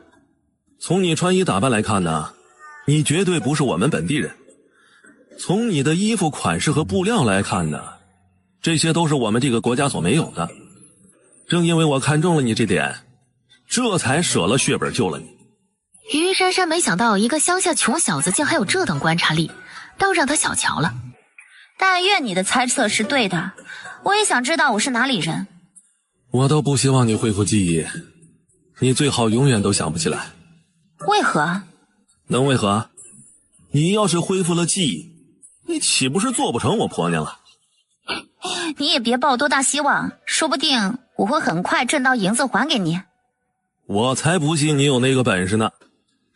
从你穿衣打扮来看呢，你绝对不是我们本地人。从你的衣服款式和布料来看呢，这些都是我们这个国家所没有的。正因为我看中了你这点，这才舍了血本救了你。于珊珊没想到一个乡下穷小子竟还有这等观察力，倒让他小瞧了。但愿你的猜测是对的，我也想知道我是哪里人。我都不希望你恢复记忆，你最好永远都想不起来。为何？能为何？你要是恢复了记忆，你岂不是做不成我婆娘了？你也别抱多大希望，说不定我会很快挣到银子还给你。我才不信你有那个本事呢！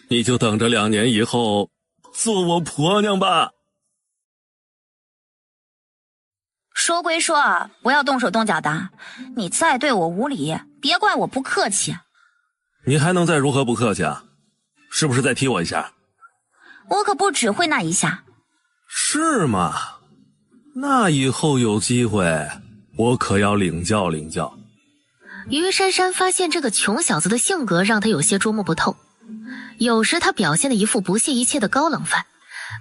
你就等着2年以后做我婆娘吧。说归说，不要动手动脚的。你再对我无礼，别怪我不客气。你还能再如何不客气啊？是不是再踢我一下？我可不只会那一下。是吗？那以后有机会，我可要领教领教。于珊珊发现这个穷小子的性格让她有些捉摸不透，有时他表现的一副不屑一切的高冷范，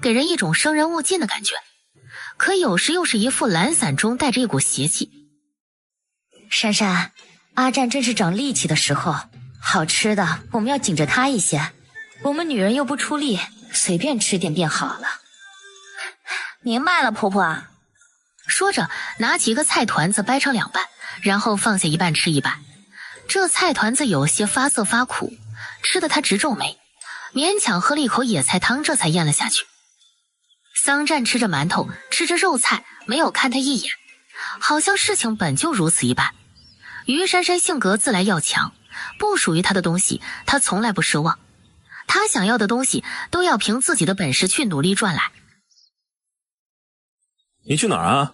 给人一种生人勿近的感觉，可有时又是一副懒散中带着一股邪气。珊珊，阿战正是长力气的时候，好吃的我们要紧着他一些，我们女人又不出力，随便吃点便好了。明白了，婆婆。说着拿起一个菜团子掰成2半，然后放下一半吃一半。这菜团子有些发涩发苦，吃得他直皱眉，勉强喝了一口野菜汤，这才咽了下去。桑占吃着馒头，吃着肉菜，没有看他一眼，好像事情本就如此一般。于珊珊性格自来要强，不属于她的东西她从来不奢望，她想要的东西都要凭自己的本事去努力赚来。你去哪儿啊？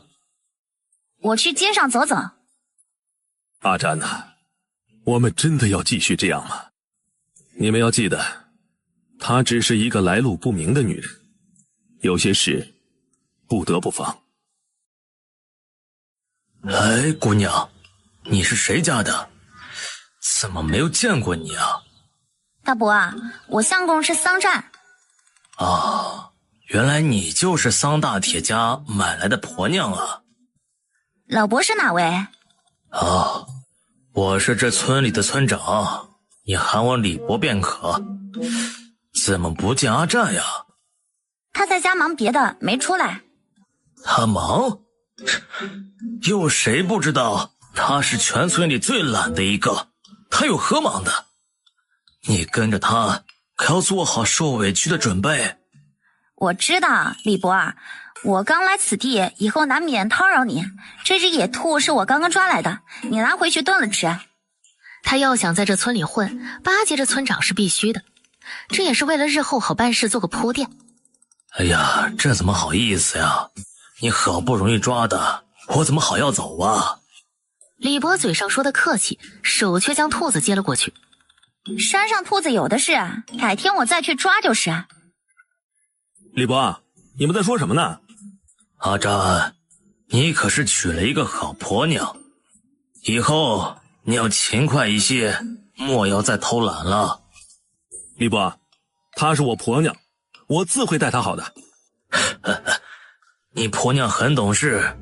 我去街上走走。阿占呐，我们真的要继续这样吗？你们要记得，她只是一个来路不明的女人，有些事不得不防。哎，姑娘，你是谁家的？怎么没有见过你啊？大伯啊，我相公是桑占。哦，原来你就是桑大铁家买来的婆娘啊。老伯是哪位？哦，我是这村里的村长，你喊我李伯便可。怎么不见阿占呀？他在家忙别的，没出来。他忙？有谁不知道他是全村里最懒的一个，他有何忙的？你跟着他可要做好受委屈的准备。我知道，李伯啊，我刚来此地，以后难免叨扰你。这只野兔是我刚刚抓来的，你拿回去炖了吃。他要想在这村里混，巴结着村长是必须的，这也是为了日后好办事做个铺垫。哎呀，这怎么好意思呀？你好不容易抓的，我怎么好要走啊？李伯嘴上说的客气，手却将兔子接了过去。山上兔子有的是，改天我再去抓就是。李伯，你们在说什么呢？阿占，你可是娶了一个好婆娘，以后你要勤快一些，莫要再偷懒了。李伯，她是我婆娘，我自会待她好的。你婆娘很懂事，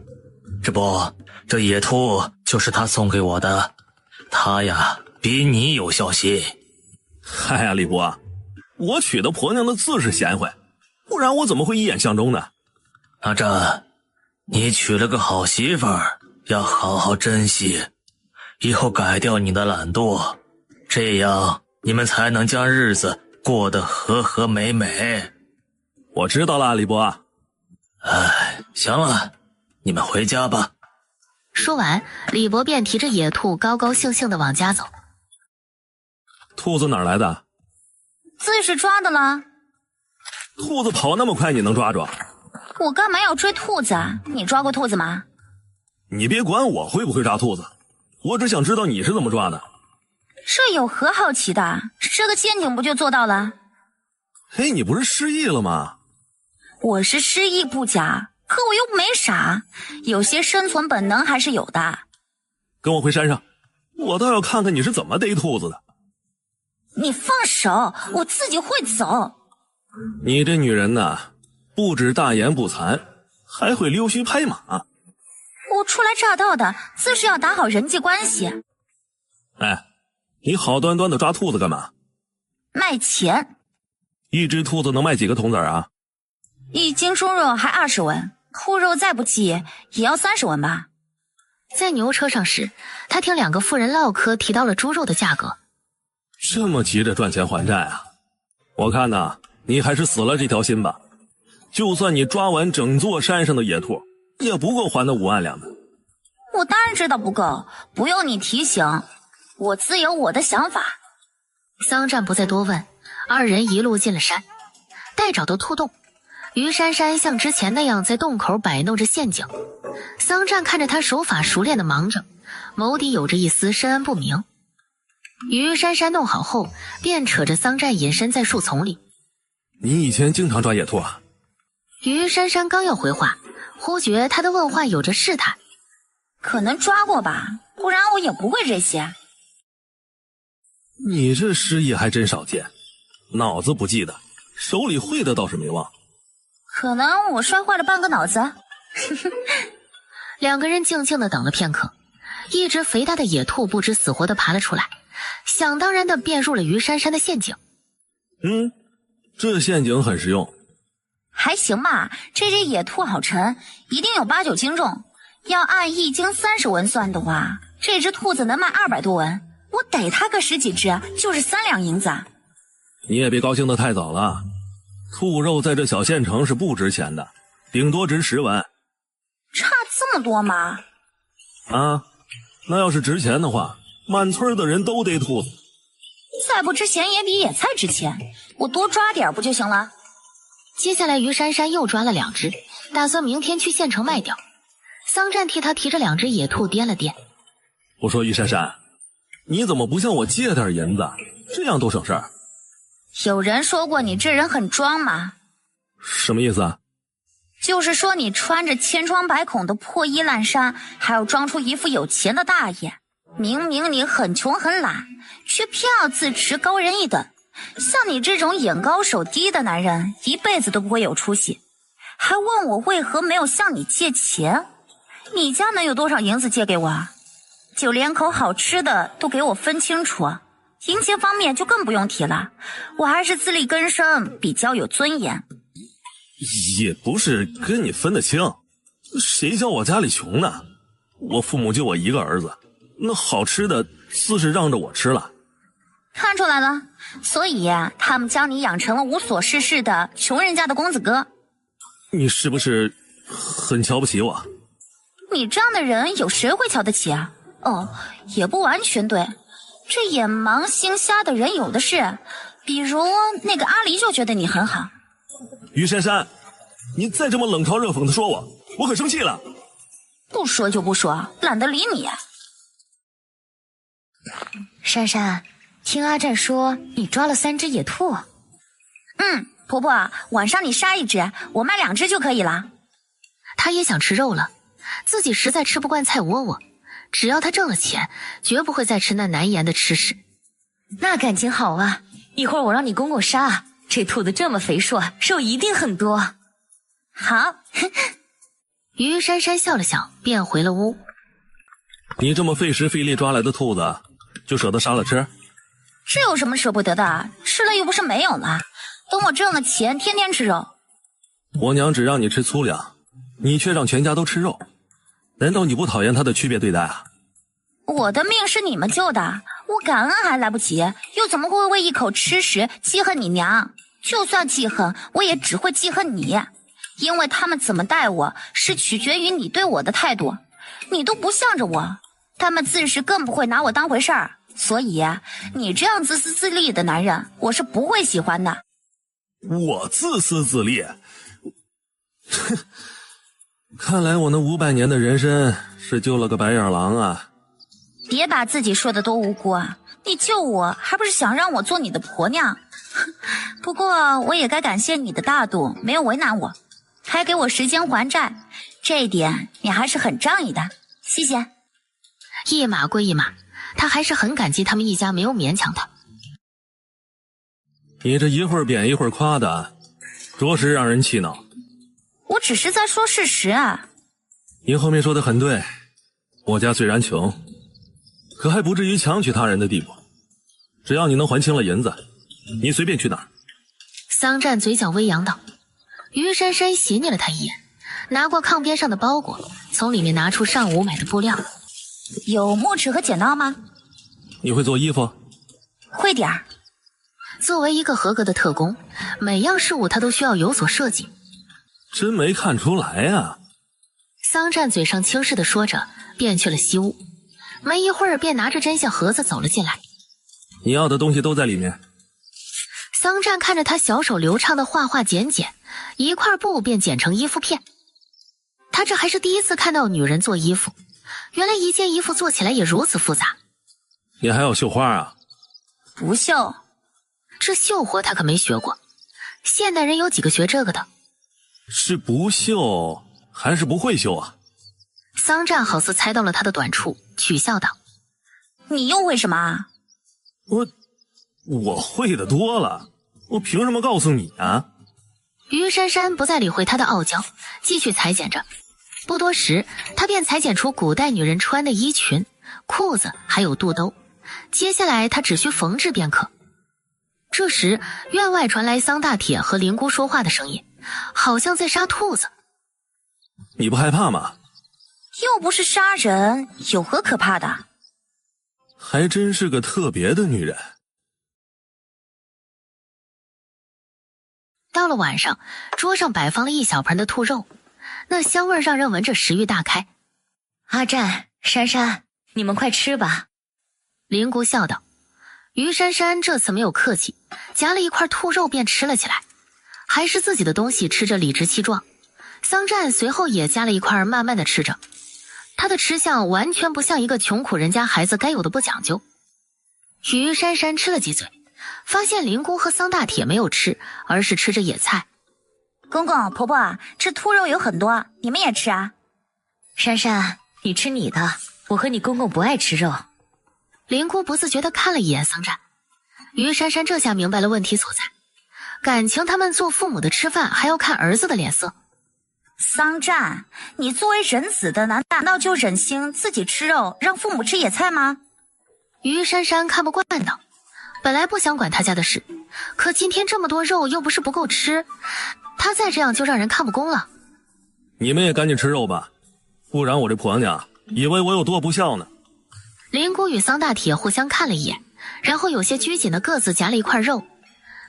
这不，这野兔就是她送给我的，她呀比你有孝心。嗨呀，李伯，我娶的婆娘的自是贤惠，不然我怎么会一眼相中呢？阿占，你娶了个好媳妇儿，要好好珍惜，以后改掉你的懒惰，这样你们才能将日子过得和和美美。我知道了，李伯。哎，行了，你们回家吧。说完，李伯便提着野兔高高兴兴地往家走。兔子哪儿来的？自是抓的了。兔子跑那么快，你能抓住？我干嘛要追兔子啊？你抓过兔子吗？你别管我会不会抓兔子，我只想知道你是怎么抓的。这有何好奇的？设个陷阱不就做到了？嘿，你不是失忆了吗？我是失忆不假，可我又没傻，有些生存本能还是有的。跟我回山上，我倒要看看你是怎么逮兔子的。你放手，我自己会走。你这女人呐，不止大言不惭，还会溜须拍马。我初来乍到的，自是要打好人际关系。哎，你好端端的抓兔子干嘛？卖钱。一只兔子能卖几个铜子啊？1斤猪肉还20文，兔肉再不济也要30文吧。在牛车上时，他听2个妇人唠嗑，提到了猪肉的价格。这么急着赚钱还债啊？我看呐，你还是死了这条心吧。就算你抓完整座山上的野兔，也不够还那5万两的。我当然知道不够，不用你提醒，我自有我的想法。桑占不再多问，二人一路进了山。待找到兔洞，于珊珊像之前那样在洞口摆弄着陷阱。桑占看着他手法熟练的忙着，眸底有着一丝深谙不明。于珊珊弄好后，便扯着桑占隐身在树丛里。你以前经常抓野兔啊？于珊珊刚要回话，忽觉他的问话有着试探。可能抓过吧，不然我也不会这些。你这失忆还真少见，脑子不记得，手里会的倒是没忘。可能我摔坏了半个脑子。两个人静静地等了片刻，一只肥大的野兔不知死活地爬了出来，想当然地便入了于珊珊的陷阱。这陷阱很实用。还行吧，这只野兔好沉，一定有8、9斤重。要按1斤30文算的话，这只兔子能卖200多文，我逮它个10几只就是3两银子。你也别高兴得太早了，兔肉在这小县城是不值钱的，顶多值10文。差这么多吗？啊，那要是值钱的话，满村的人都逮兔子。再不值钱也比野菜值钱，我多抓点不就行了？接下来于珊珊又抓了2只，打算明天去县城卖掉。桑占替他提着2只野兔掂了掂。我说于珊珊，你怎么不向我借点银子，这样多省事儿？有人说过你这人很装吗？什么意思啊？就是说你穿着千疮百孔的破衣烂衫，还要装出一副有钱的大爷。明明你很穷很懒，却偏要自持高人一等。像你这种眼高手低的男人，一辈子都不会有出息。还问我为何没有向你借钱？你家能有多少银子借给我？就连口好吃的都给我分清楚。银钱方面就更不用提了，我还是自力更生，比较有尊严。也不是跟你分得清，谁叫我家里穷呢？我父母就我一个儿子，那好吃的自是让着我吃了。看出来了，所以他们将你养成了无所事事的穷人家的公子哥。你是不是很瞧不起我？你这样的人有谁会瞧得起啊？哦，也不完全对，这眼盲心瞎的人有的是，比如那个阿离就觉得你很好。于珊珊，你再这么冷嘲热讽的说我可生气了。不说就不说，懒得理你。珊珊，听阿占说你抓了3只野兔。婆婆，晚上你杀1只，我卖2只就可以了。他也想吃肉了，自己实在吃不惯菜窝窝，只要他挣了钱，绝不会再吃那难言的吃食。那感情好啊，一会儿我让你公公杀，这兔子这么肥硕，肉一定很多。好。于珊珊笑了笑，便回了屋。你这么费时费力抓来的兔子，就舍得杀了吃？这有什么舍不得的？吃了又不是没有了。等我挣了钱，天天吃肉。我娘只让你吃粗粮，你却让全家都吃肉，难道你不讨厌她的区别对待啊？我的命是你们救的，我感恩还来不及，又怎么会为一口吃食记恨你娘？就算记恨，我也只会记恨你，因为他们怎么待我，是取决于你对我的态度。你都不向着我，他们自是更不会拿我当回事儿。所以，你这样自私自利的男人，我是不会喜欢的。我自私自利？看来我那500年的人参是救了个白眼狼啊！别把自己说的多无辜啊！你救我还不是想让我做你的婆娘？不过我也该感谢你的大度，没有为难我，还给我时间还债，这一点你还是很仗义的，谢谢。一码归一码，他还是很感激他们一家没有勉强他。你这一会儿贬一会儿夸的，着实让人气恼。我只是在说事实啊。你后面说的很对，我家虽然穷，可还不至于强取他人的地步。只要你能还清了银子，你随便去哪儿。桑占嘴角微扬道。于珊珊斜睨了他一眼，拿过炕边上的包裹，从里面拿出上午买的布料。有木尺和剪刀吗？你会做衣服？快点儿。作为一个合格的特工，每样事物他都需要有所设计。真没看出来啊。桑占嘴上轻视地说着，便去了西屋。没一会儿便拿着针线盒子走了进来。你要的东西都在里面。桑占看着他小手流畅的画画剪剪，一块布便剪成衣服片。他这还是第一次看到女人做衣服，原来一件衣服做起来也如此复杂。你还要绣花啊？不绣。这绣活他可没学过，现代人有几个学这个的？是不绣还是不会绣啊？桑占好似猜到了他的短处，取笑道：你又会什么啊？我会的多了，我凭什么告诉你啊？于珊珊不再理会他的傲娇，继续裁剪着。不多时，他便裁剪出古代女人穿的衣裙、裤子还有肚兜。接下来他只需缝制便可。这时院外传来桑大铁和灵姑说话的声音，好像在杀兔子。你不害怕吗？又不是杀人，有何可怕的？还真是个特别的女人。到了晚上，桌上摆放了一小盆的兔肉，那香味让人闻着食欲大开。阿占、珊珊，你们快吃吧。灵姑笑道。于珊珊这次没有客气，夹了一块兔肉便吃了起来，还是自己的东西，吃着理直气壮。桑占随后也夹了一块，慢慢的吃着。他的吃相完全不像一个穷苦人家孩子该有的不讲究。于珊珊吃了几嘴，发现灵姑和桑大铁没有吃，而是吃着野菜。公公婆婆，这兔肉有很多，你们也吃啊。珊珊，你吃你的，我和你公公不爱吃肉。灵姑不自觉地看了一眼桑占，于珊珊这下明白了问题所在。感情他们做父母的吃饭还要看儿子的脸色。桑占，你作为人子的，难道就忍心自己吃肉，让父母吃野菜吗？于珊珊看不惯道，本来不想管他家的事，可今天这么多肉又不是不够吃，他再这样就让人看不公了。你们也赶紧吃肉吧，不然我这婆娘以为我有多不孝呢。灵姑与桑大铁互相看了一眼，然后有些拘谨的各自夹了一块肉。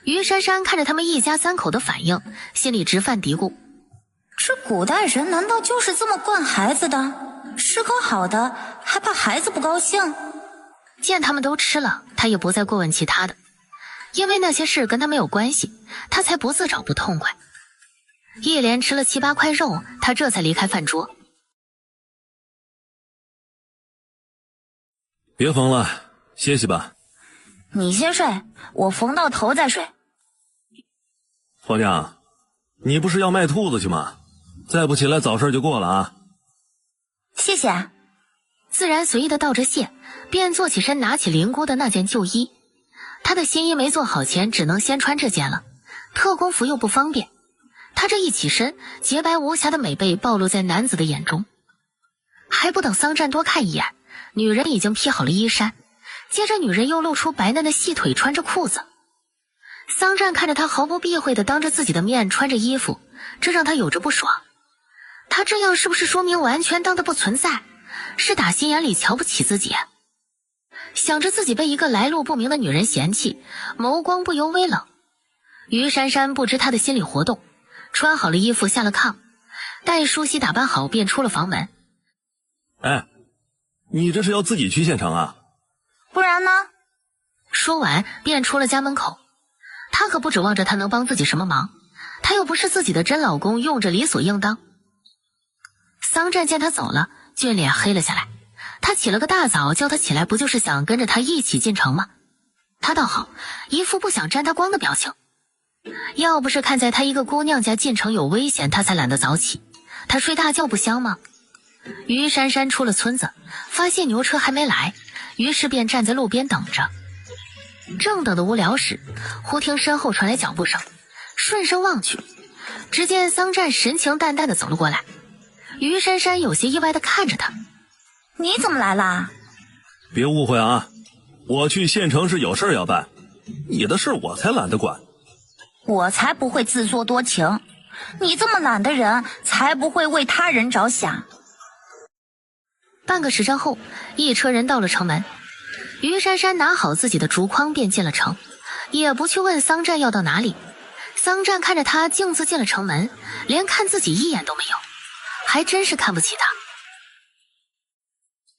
于珊珊看着他们一家三口的反应，心里直犯嘀咕：这古代人难道就是这么惯孩子的？吃口好的还怕孩子不高兴？见他们都吃了，他也不再过问其他的，因为那些事跟他没有关系，他才不自找不痛快。一连吃了7、8块肉，他这才离开饭桌。别缝了，歇息吧。你先睡，我缝到头再睡。婆娘，你不是要卖兔子去吗？再不起来早事就过了啊。谢谢。自然随意的道着谢，便坐起身拿起灵姑的那件旧衣。他的新衣没做好前，只能先穿这件了，特工服又不方便。他这一起身，洁白无瑕的美背暴露在男子的眼中。还不等桑占多看一眼，女人已经披好了衣衫，接着女人又露出白嫩的细腿，穿着裤子。桑占看着她毫不避讳地当着自己的面穿着衣服，这让他有着不爽。他这样是不是说明完全当他不存在，是打心眼里瞧不起自己？想着自己被一个来路不明的女人嫌弃，眸光不由微冷。于珊珊不知他的心理活动，穿好了衣服下了炕，待梳洗打扮好便出了房门。哎，你这是要自己去县城啊？不然呢？说完便出了家门口。他可不指望着他能帮自己什么忙，他又不是自己的真老公，用着理所应当。桑占见他走了，俊脸黑了下来。他起了个大早，叫他起来不就是想跟着他一起进城吗？他倒好，一副不想沾他光的表情。要不是看在他一个姑娘家进城有危险，他才懒得早起。他睡大觉不香吗？于珊珊出了村子，发现牛车还没来，于是便站在路边等着。正等的无聊时，忽听身后传来脚步声，顺声望去，只见桑占神情淡淡的走了过来。于珊珊有些意外的看着他：你怎么来啦？别误会啊，我去县城是有事要办，你的事我才懒得管。我才不会自作多情，你这么懒的人才不会为他人着想。半个时辰后，一车人到了城门。于珊珊拿好自己的竹筐便进了城，也不去问桑占要到哪里。桑占看着他径自进了城门，连看自己一眼都没有，还真是看不起他。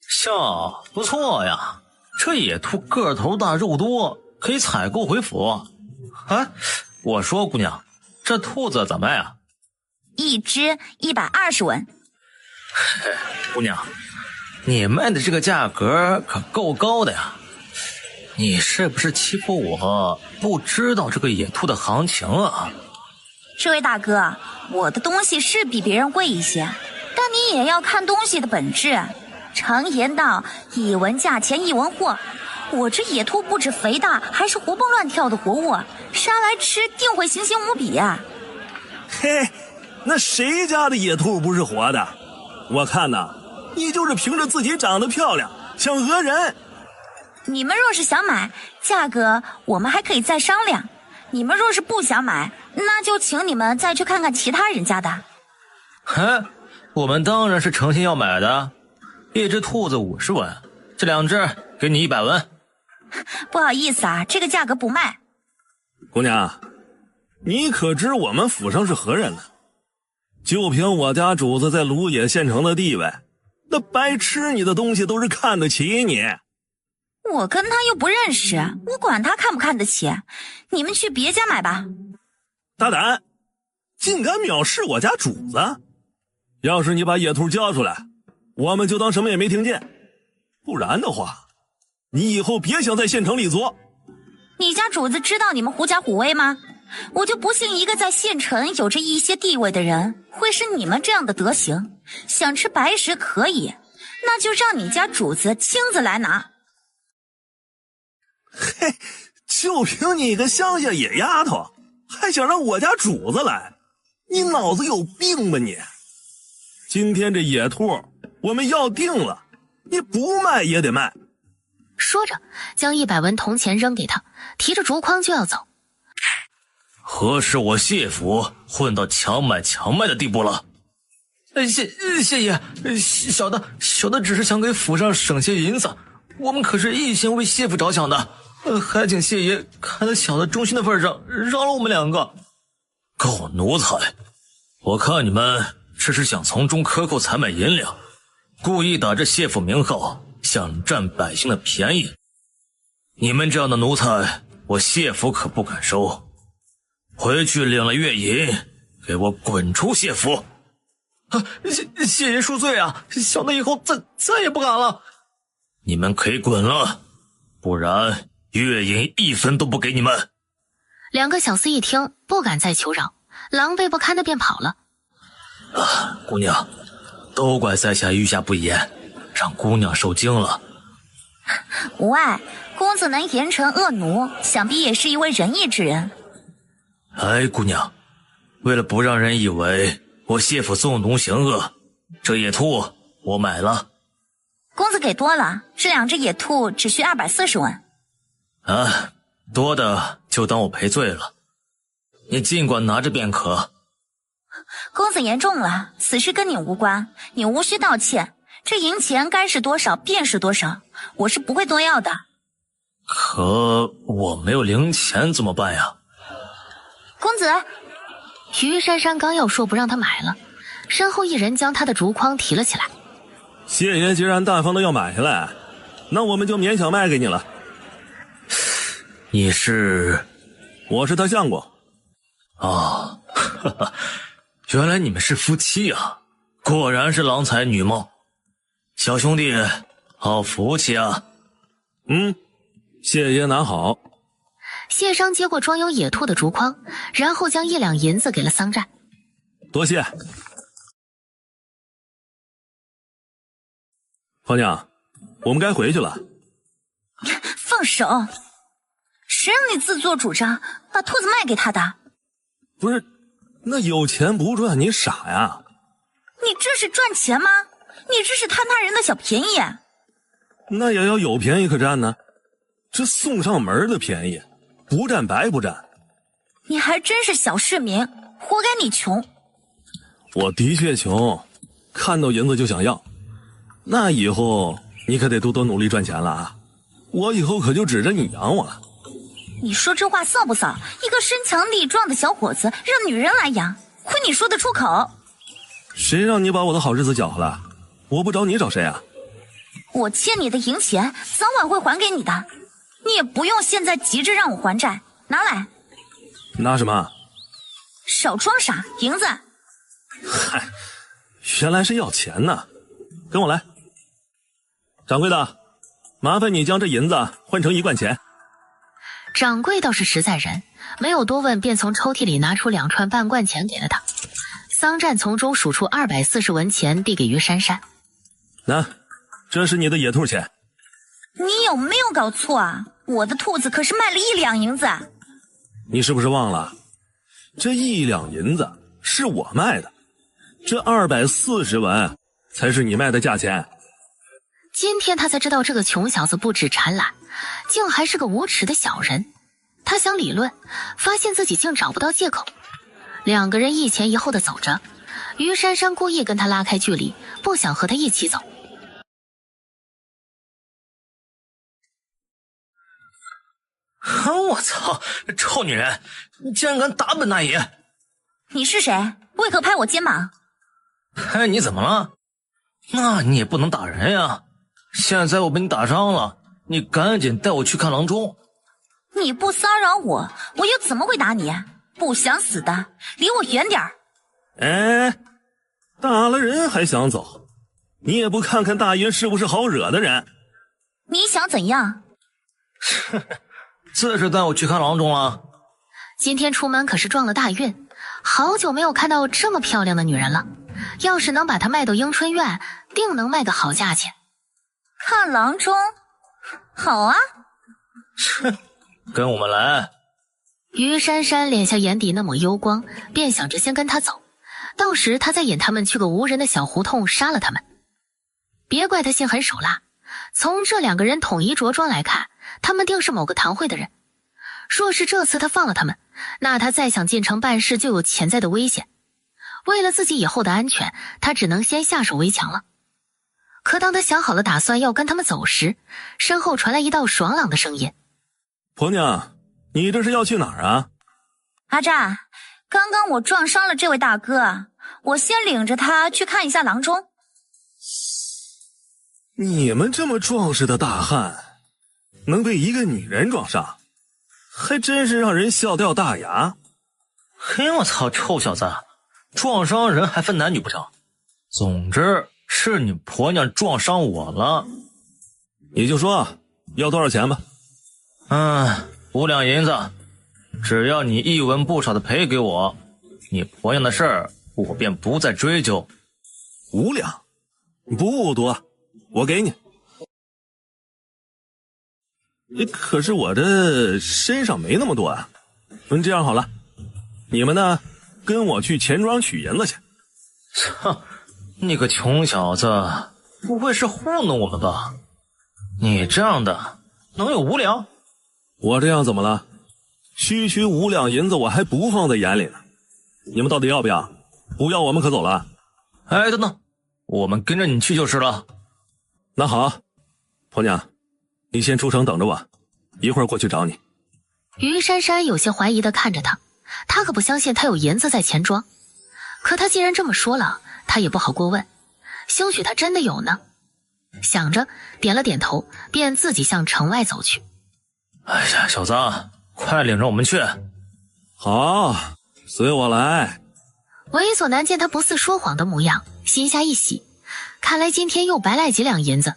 笑，不错呀，这野兔个头大肉多，可以采购回府。哎，我说姑娘，这兔子咋卖啊？一只120文。姑娘，你卖的这个价格可够高的呀！你是不是欺负我不知道这个野兔的行情啊？这位大哥，我的东西是比别人贵一些，但你也要看东西的本质。常言道，一文价钱一文货。我这野兔不止肥大，还是活蹦乱跳的活物，杀来吃定会形形无比啊！嘿，那谁家的野兔不是活的？我看呐，你就是凭着自己长得漂亮，想讹人。你们若是想买，价格我们还可以再商量。你们若是不想买，那就请你们再去看看其他人家的。嘿，我们当然是诚心要买的。一只兔子50文，这2只给你100文。不好意思啊，这个价格不卖。姑娘，你可知我们府上是何人呢？就凭我家主子在鲁野县城的地位，那白吃你的东西都是看得起你。我跟他又不认识，我管他看不看得起。你们去别家买吧。大胆，竟敢藐视我家主子！要是你把野兔交出来，我们就当什么也没听见。不然的话，你以后别想在县城里做。你家主子知道你们狐假虎威吗？我就不信一个在县城有着一些地位的人会是你们这样的德行。想吃白食可以，那就让你家主子亲自来拿。嘿，就凭你一个乡下野丫头，还想让我家主子来？你脑子有病吧你！今天这野兔我们要定了，你不卖也得卖。说着将100文铜钱扔给他，提着竹筐就要走。何时我谢府混到强买强卖的地步了？谢爷，小的只是想给府上省些银子，我们可是一心为谢府着想的。还请谢爷看在小的忠心的份上，饶了我们2个。狗奴才，我看你们这是想从中克扣采买银两，故意打着谢府名号，想占百姓的便宜。你们这样的奴才，我谢府可不敢收。回去领了月银，给我滚出谢府！谢爷恕罪啊，小的以后再也不敢了。你们可以滚了，不然月银1分都不给你们。2个小厮一听，不敢再求饶，狼狈不堪的便跑了。姑娘，都怪在下御下不严，让姑娘受惊了。无碍，公子能严惩恶奴，想必也是一位仁义之人。哎，姑娘，为了不让人以为我谢府纵奴行恶，这野兔我买了。公子给多了，这2只野兔只需240文。啊，多的就当我赔罪了，你尽管拿着便可。公子言重了，此事跟你无关，你无需道歉。这银钱该是多少便是多少，我是不会多要的。可我没有零钱怎么办呀？公子，于珊珊刚要说不让他买了，身后一人将他的竹筐提了起来。谢爷既然大方的要买下来，那我们就勉强卖给你了。你是？我是他相公。哦，原来你们是夫妻啊，果然是郎才女貌。小兄弟，好福气啊。谢爷拿好。谢商接过装有野兔的竹筐，然后将1两银子给了桑占。多谢。方娘，我们该回去了。放手！谁让你自作主张把兔子卖给他的？不是，那有钱不赚你傻呀？你这是赚钱吗？你这是贪他人的小便宜。那也要有便宜可占呢，这送上门的便宜，不占白不占。你还真是小市民，活该你穷。我的确穷，看到银子就想要。那以后你可得多多努力赚钱了啊！我以后可就指着你养我了。你说这话臊不臊？一个身强力壮的小伙子让女人来养，亏你说得出口。谁让你把我的好日子搅和了？我不找你找谁啊？我欠你的银钱早晚会还给你的，你也不用现在急着让我还债，拿来。拿什么？少装傻，银子。嗨，原来是要钱呢。跟我来。掌柜的，麻烦你将这银子换成1贯钱。掌柜倒是实在人，没有多问，便从抽屉里拿出2串半贯钱给了他。桑占从中数出240文钱，递给于珊珊。那，这是你的野兔钱。你有没有搞错啊？我的兔子可是卖了1两银子。你是不是忘了？这1两银子是我卖的，这240文才是你卖的价钱。今天他才知道这个穷小子不止馋懒，竟还是个无耻的小人。他想理论，发现自己竟找不到借口。2个人一前一后的走着，于珊珊故意跟他拉开距离，不想和他一起走。我操，臭女人，你竟然敢打本大爷！你是谁？为何拍我肩膀？拍你怎么了？那你也不能打人呀！现在我被你打伤了，你赶紧带我去看郎中。你不骚扰我，我又怎么会打你？不想死的，离我远点儿。哎，打了人还想走？你也不看看大爷是不是好惹的人？你想怎样？这是带我去看郎中了。今天出门可是撞了大运，好久没有看到这么漂亮的女人了。要是能把她卖到迎春院，定能卖个好价钱。看郎中，好啊。跟我们来。于珊珊脸下眼底那抹幽光，便想着先跟他走，到时他再引他们去个无人的小胡同杀了他们。别怪他心狠手辣，从这2个人统一着装来看，他们定是某个堂会的人。若是这次他放了他们，那他再想进城办事就有潜在的危险。为了自己以后的安全，他只能先下手为强了。可当他想好了打算要跟他们走时，身后传来一道爽朗的声音：婆娘，你这是要去哪儿啊？阿占，刚刚我撞伤了这位大哥，我先领着他去看一下郎中。你们这么壮实的大汉，能被一个女人撞伤，还真是让人笑掉大牙。嘿，我操，臭小子，撞伤人还分男女不成？总之是你婆娘撞伤我了。你就说要多少钱吧。5两银子，只要你1文不少的赔给我，你婆娘的事儿我便不再追究。5两，不多，我给你。可是我这身上没那么多啊。这样好了，你们呢，跟我去钱庄取银子去。操，你个穷小子，不会是糊弄我们吧？你这样的能有5两？我这样怎么了？区区5两银子我还不放在眼里呢。你们到底要不要？不要我们可走了。哎，等等，我们跟着你去就是了。那好，婆娘，你先出城等着我，一会儿过去找你。于珊珊有些怀疑地看着他，他可不相信他有银子在钱庄。可他既然这么说了，他也不好过问，兴许他真的有呢。想着点了点头，便自己向城外走去。哎呀，小子，快领着我们去。好，随我来。猥琐男见他不似说谎的模样，心下一喜，看来今天又白来几两银子。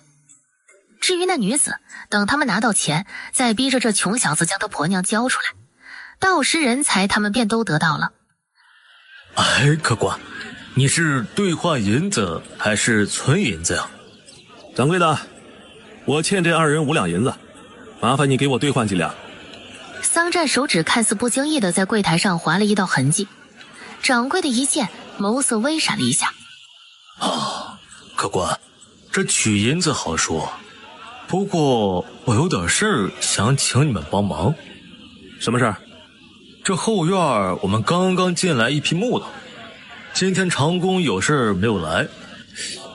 至于那女子，等他们拿到钱，再逼着这穷小子将他婆娘交出来，到时人财他们便都得到了。哎，客官，你是兑换银子还是存银子呀？掌柜的，我欠这2人5两银子，麻烦你给我兑换几两。桑占手指看似不经意地在柜台上划了一道痕迹，掌柜的一见，眸色微闪了一下。客官，这取银子好说，不过我有点事想请你们帮忙。什么事儿？这后院我们刚刚进来一批木头，今天长工有事没有来，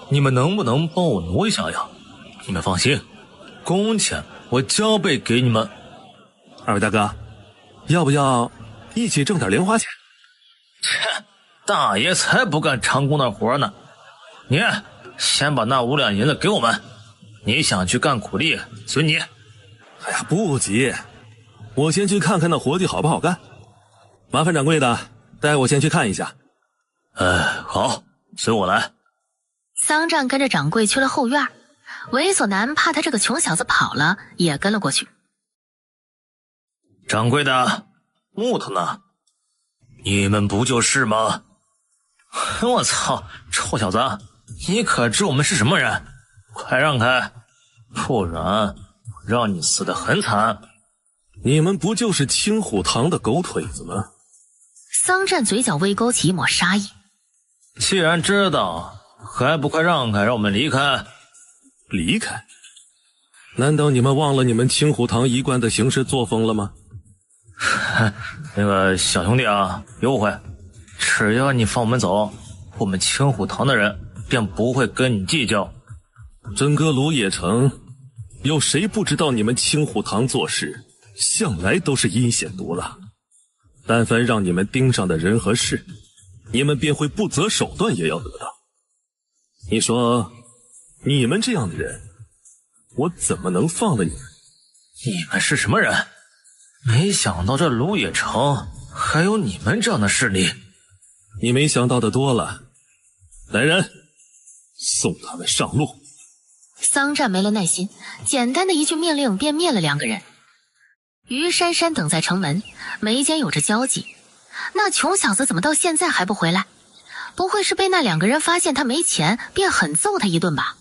你们能不能帮我挪一下呀？你们放心，工钱我交倍给你们。二位大哥，要不要一起挣点零花钱？切，大爷才不干长工的活呢。你先把那5两银子给我们，你想去干苦力随你。哎呀，不急，我先去看看那活计好不好干。麻烦掌柜的带我先去看一下。好，随我来。桑占跟着掌柜去了后院，猥琐男怕他这个穷小子跑了，也跟了过去。掌柜的，木头呢？你们不就是吗？我操，臭小子，你可知我们是什么人？快让开，不然让你死得很惨。你们不就是青虎堂的狗腿子吗？桑占嘴角微勾起一抹杀意。既然知道，还不快让开，让我们离开？离开？难道你们忘了你们青虎堂一贯的行事作风了吗？那个小兄弟啊，别误会，只要你放我们走，我们青虎堂的人便不会跟你计较。整个芦野城，有谁不知道你们青虎堂做事向来都是阴险毒辣？但凡让你们盯上的人和事，你们便会不择手段也要得到。你说，你们这样的人，我怎么能放了你们？你们是什么人？没想到这芦野城还有你们这样的势力。你没想到的多了。来人，送他们上路。桑占没了耐心，简单的一句命令便灭了2个人。于珊珊等在城门，眉间有着焦急。那穷小子怎么到现在还不回来？不会是被那2个人发现他没钱，便狠揍他一顿吧？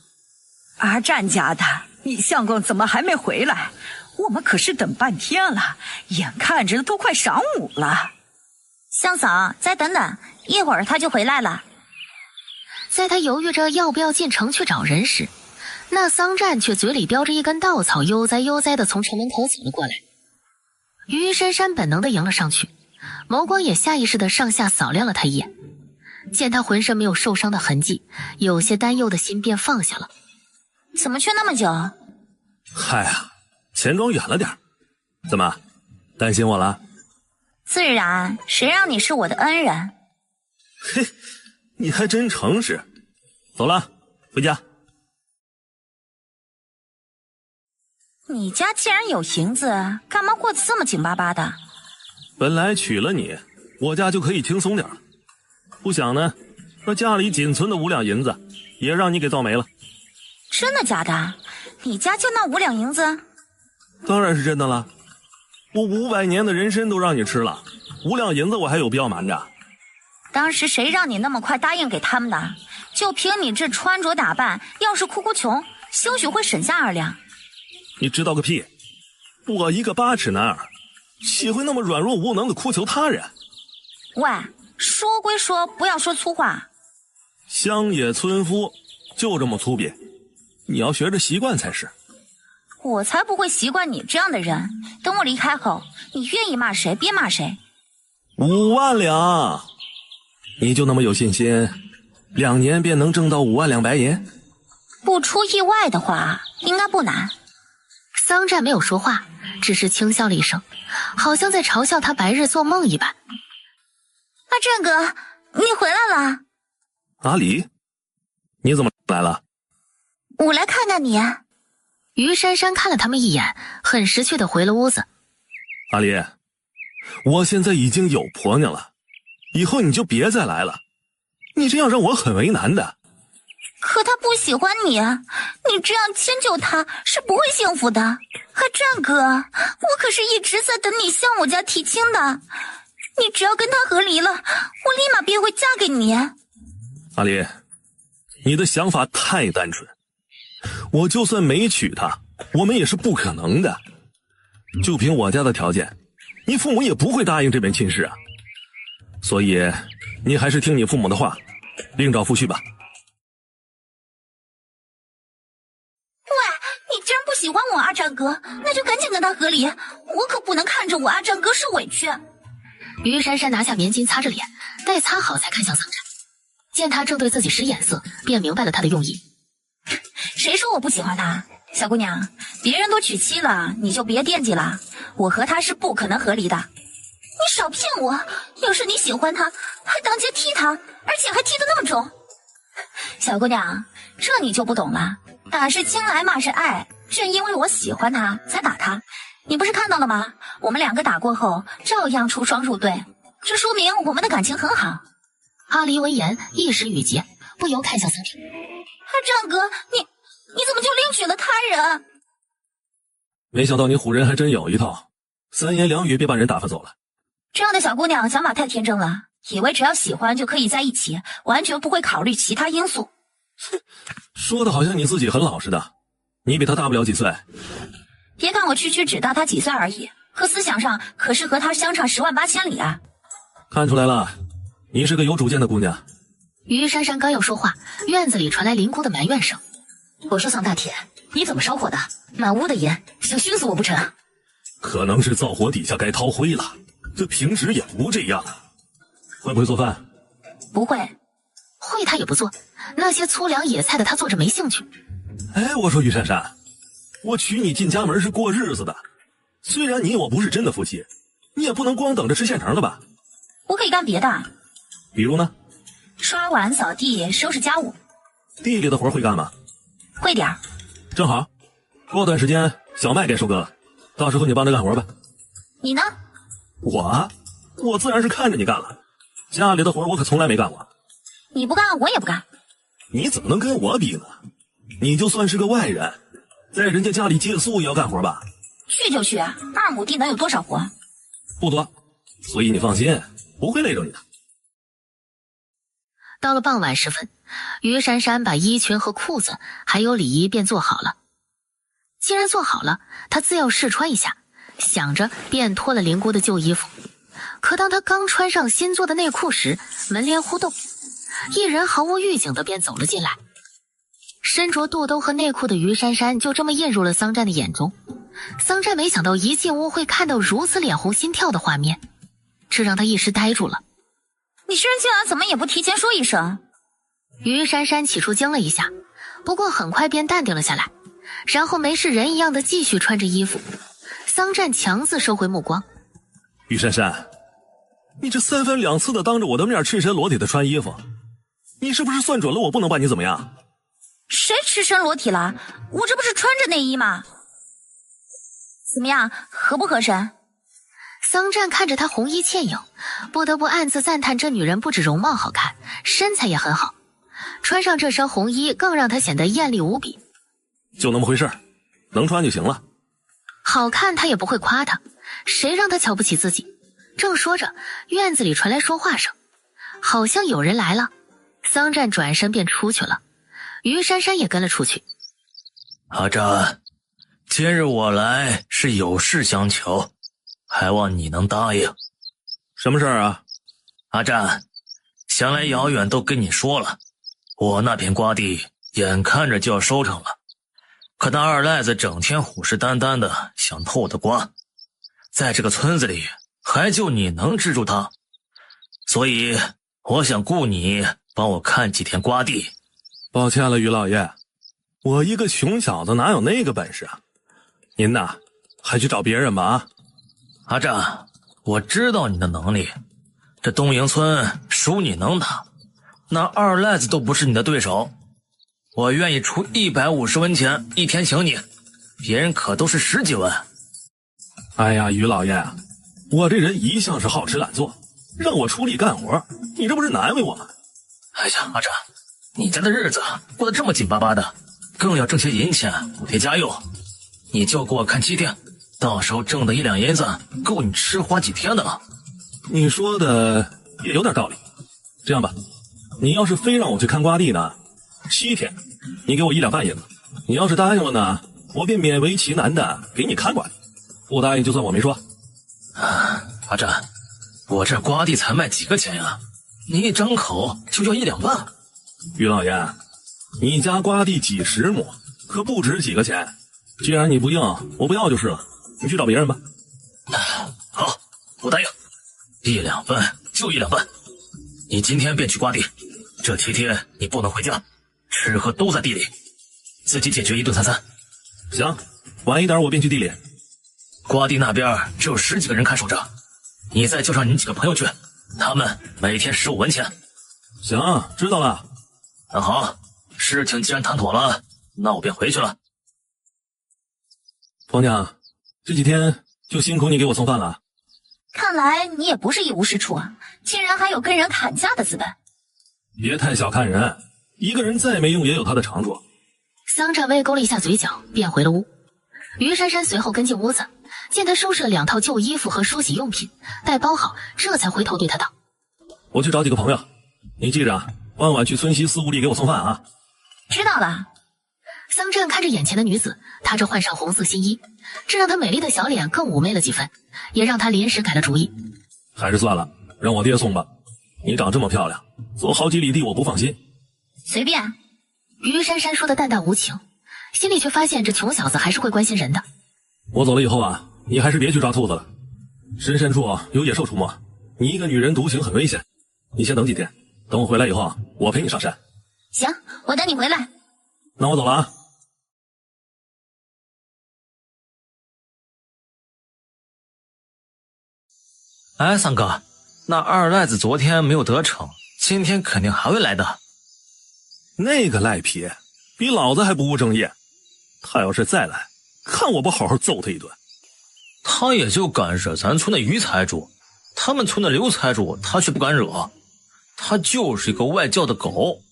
阿占家的，你相公怎么还没回来？我们可是等半天了，眼看着都快晌午了。香嫂，再等等，一会儿他就回来了。在他犹豫着要不要进城去找人时，那桑占却嘴里叼着一根稻草，悠哉悠哉地从城门口走了过来。于珊珊本能地迎了上去，眸光也下意识地上下扫亮了他一眼。见他浑身没有受伤的痕迹，有些担忧的心便放下了。怎么去那么久？嗨呀，钱庄远了点。怎么，担心我了？自然，谁让你是我的恩人？嘿，你还真诚实。走了，回家。你家既然有银子，干嘛过得这么紧巴巴的？本来娶了你，我家就可以轻松点了。不想呢，这家里仅存的5两银子，也让你给造没了。真的假的？你家就那5两银子？当然是真的了。我500年的人参都让你吃了，5两银子我还有必要瞒着？当时谁让你那么快答应给他们的？就凭你这穿着打扮，要是哭穷，兴许会省下2两。你知道个屁！我一个8尺男儿，岂会那么软弱无能的哭求他人？喂，说归说，不要说粗话。乡野村夫就这么粗鄙，你要学着习惯才是。我才不会习惯你这样的人。等我离开后，你愿意骂谁别骂谁。5万两，你就那么有信心，2年便能挣到5万两白银？不出意外的话，应该不难。桑占没有说话，只是轻笑了一声，好像在嘲笑他白日做梦一般。阿占哥，你回来了。阿离，你怎么来了？我来看看你。于珊珊看了他们一眼，很识趣的回了屋子。阿离，我现在已经有婆娘了，以后你就别再来了，你这样让我很为难的。可他不喜欢你，你这样迁就他是不会幸福的。阿占哥，我可是一直在等你向我家提亲的，你只要跟他和离了，我立马便会嫁给你。阿离，你的想法太单纯，我就算没娶她，我们也是不可能的。就凭我家的条件，你父母也不会答应这门亲事啊。所以你还是听你父母的话，另找夫婿吧。你既然不喜欢我阿占哥，那就赶紧跟他和离，我可不能看着我阿占哥受委屈。于珊珊拿下棉巾擦着脸，待擦好才看向桑占，见他正对自己使眼色，便明白了他的用意。谁说我不喜欢他？小姑娘，别人都娶妻了，你就别惦记了。我和他是不可能和离的。你少骗我！要是你喜欢他，还当街踢他，而且还踢得那么重。小姑娘，这你就不懂了。打是亲来，骂是爱。正因为我喜欢他，才打他。你不是看到了吗？我们2个打过后，照样出双入对，这说明我们的感情很好。阿离闻言一时语结，不由看向桑栀。阿战哥，你怎么就另娶了他人？没想到你唬人还真有一套，3言2语便把人打发走了。这样的小姑娘想法太天真了，以为只要喜欢就可以在一起，完全不会考虑其他因素。说的好像你自己很老似的，你比他大不了几岁。别看我区区只大他几岁而已，可思想上可是和他相差10万8千里啊！看出来了，你是个有主见的姑娘。于珊珊刚要说话，院子里传来林姑的埋怨声。我说桑大铁，你怎么烧火的？满屋的烟，想熏死我不成？可能是灶火底下该掏灰了，这平时也不这样。会不会做饭？不会。会他也不做，那些粗粮野菜的他做着没兴趣。哎，我说于珊珊，我娶你进家门是过日子的，虽然你我不是真的夫妻，你也不能光等着吃现成的吧？我可以干别的。比如呢？刷碗、扫地、收拾家务。地里的活会干吗？会点儿。正好，过段时间小麦该收割了，到时候你帮着干活吧。你呢？我自然是看着你干了，家里的活我可从来没干过。你不干，我也不干。你怎么能跟我比呢？你就算是个外人，在人家家里借宿也要干活吧？去就去，2亩地能有多少活？不多，所以你放心，不会累着你的。到了傍晚时分，于珊珊把衣裙和裤子还有礼仪便做好了。既然做好了，她自要试穿一下，想着便脱了林姑的旧衣服。可当她刚穿上新做的内裤时，门帘忽动，一人毫无预警的便走了进来。身着肚兜和内裤的于珊珊就这么映入了桑占的眼中。桑占没想到一进屋会看到如此脸红心跳的画面，这让他一时呆住了。你生气了，怎么也不提前说一声？于珊珊起初惊了一下，不过很快便淡定了下来，然后没事人一样的继续穿着衣服。桑占强自收回目光。于珊珊，你这3番2次的当着我的面赤身裸体的穿衣服，你是不是算准了我不能把你怎么样？谁赤身裸体了？我这不是穿着内衣吗？怎么样，合不合身？桑占看着她红衣倩影，不得不暗自赞叹这女人不止容貌好看，身材也很好。穿上这身红衣更让她显得艳丽无比。就那么回事，能穿就行了。好看她也不会夸她，谁让她瞧不起自己。正说着，院子里传来说话声，好像有人来了。桑占转身便出去了，于珊珊也跟了出去。阿占，今日我来是有事相求，还望你能答应。什么事儿啊？阿占，想来遥远都跟你说了，我那片瓜地眼看着就要收成了，可那二赖子整天虎视眈眈的想偷我的瓜，在这个村子里还就你能治住他，所以我想雇你帮我看几天瓜地。抱歉了，于老爷，我一个穷小子哪有那个本事啊？您呐，还去找别人吧啊！阿占，我知道你的能力，这东营村属你能打，那二赖子都不是你的对手。我愿意出150文钱一天请你，别人可都是10几文。哎呀，于老爷，我这人一向是好吃懒做，让我出力干活，你这不是难为我吗？哎呀，阿占，你家的日子过得这么紧巴巴的，更要挣些银钱补贴家用，你就给我看7天，到时候挣的1两银子够你吃花几天的了。你说的也有点道理。这样吧，你要是非让我去看瓜地呢，7天，你给我1两半银子。你要是答应了呢，我便勉为其难的给你看瓜地。不答应就算我没说。阿占，我这瓜地才卖几个钱呀？你一张口就要1两半。于老爷，你家瓜地几十亩，可不值几个钱。既然你不应，我不要就是了。你去找别人吧。好，我答应。1两半就1两半。你今天便去瓜地，这7天你不能回家，吃喝都在地里，自己解决1顿3餐。行，晚一点我便去地里。瓜地那边只有10几个人看守着，你再叫上你几个朋友去，他们每天15文钱。行，知道了。那好，事情既然谈妥了，那我便回去了。婆娘，这几天就辛苦你给我送饭了。看来你也不是一无是处啊，竟然还有跟人砍价的资本。别太小看人，一个人再没用也有他的长处。桑占微勾了一下嘴角，便回了屋。于珊珊随后跟进屋子，见他收拾了2套旧衣服和梳洗用品，待包好，这才回头对他道：我去找几个朋友，你记着，傍晚去村西四屋里给我送饭啊。知道了。桑占看着眼前的女子，她这换上红色新衣，这让她美丽的小脸更妩媚了几分，也让她临时改了主意。还是算了，让我爹送吧。你长这么漂亮，走好几里地我不放心。随便。于珊珊说的淡淡无情，心里却发现这穷小子还是会关心人的。我走了以后啊，你还是别去抓兔子了。深处有野兽出没，你一个女人独行很危险。你先等几天，等我回来以后，我陪你上山。行，我等你回来。那我走了啊。哎，三哥，那二赖子昨天没有得逞，今天肯定还会来的。那个赖皮比老子还不务正业，他要是再来，看我不好好揍他一顿。他也就敢惹咱村的于财主，他们村的刘财主他却不敢惹，他就是一个外教的狗。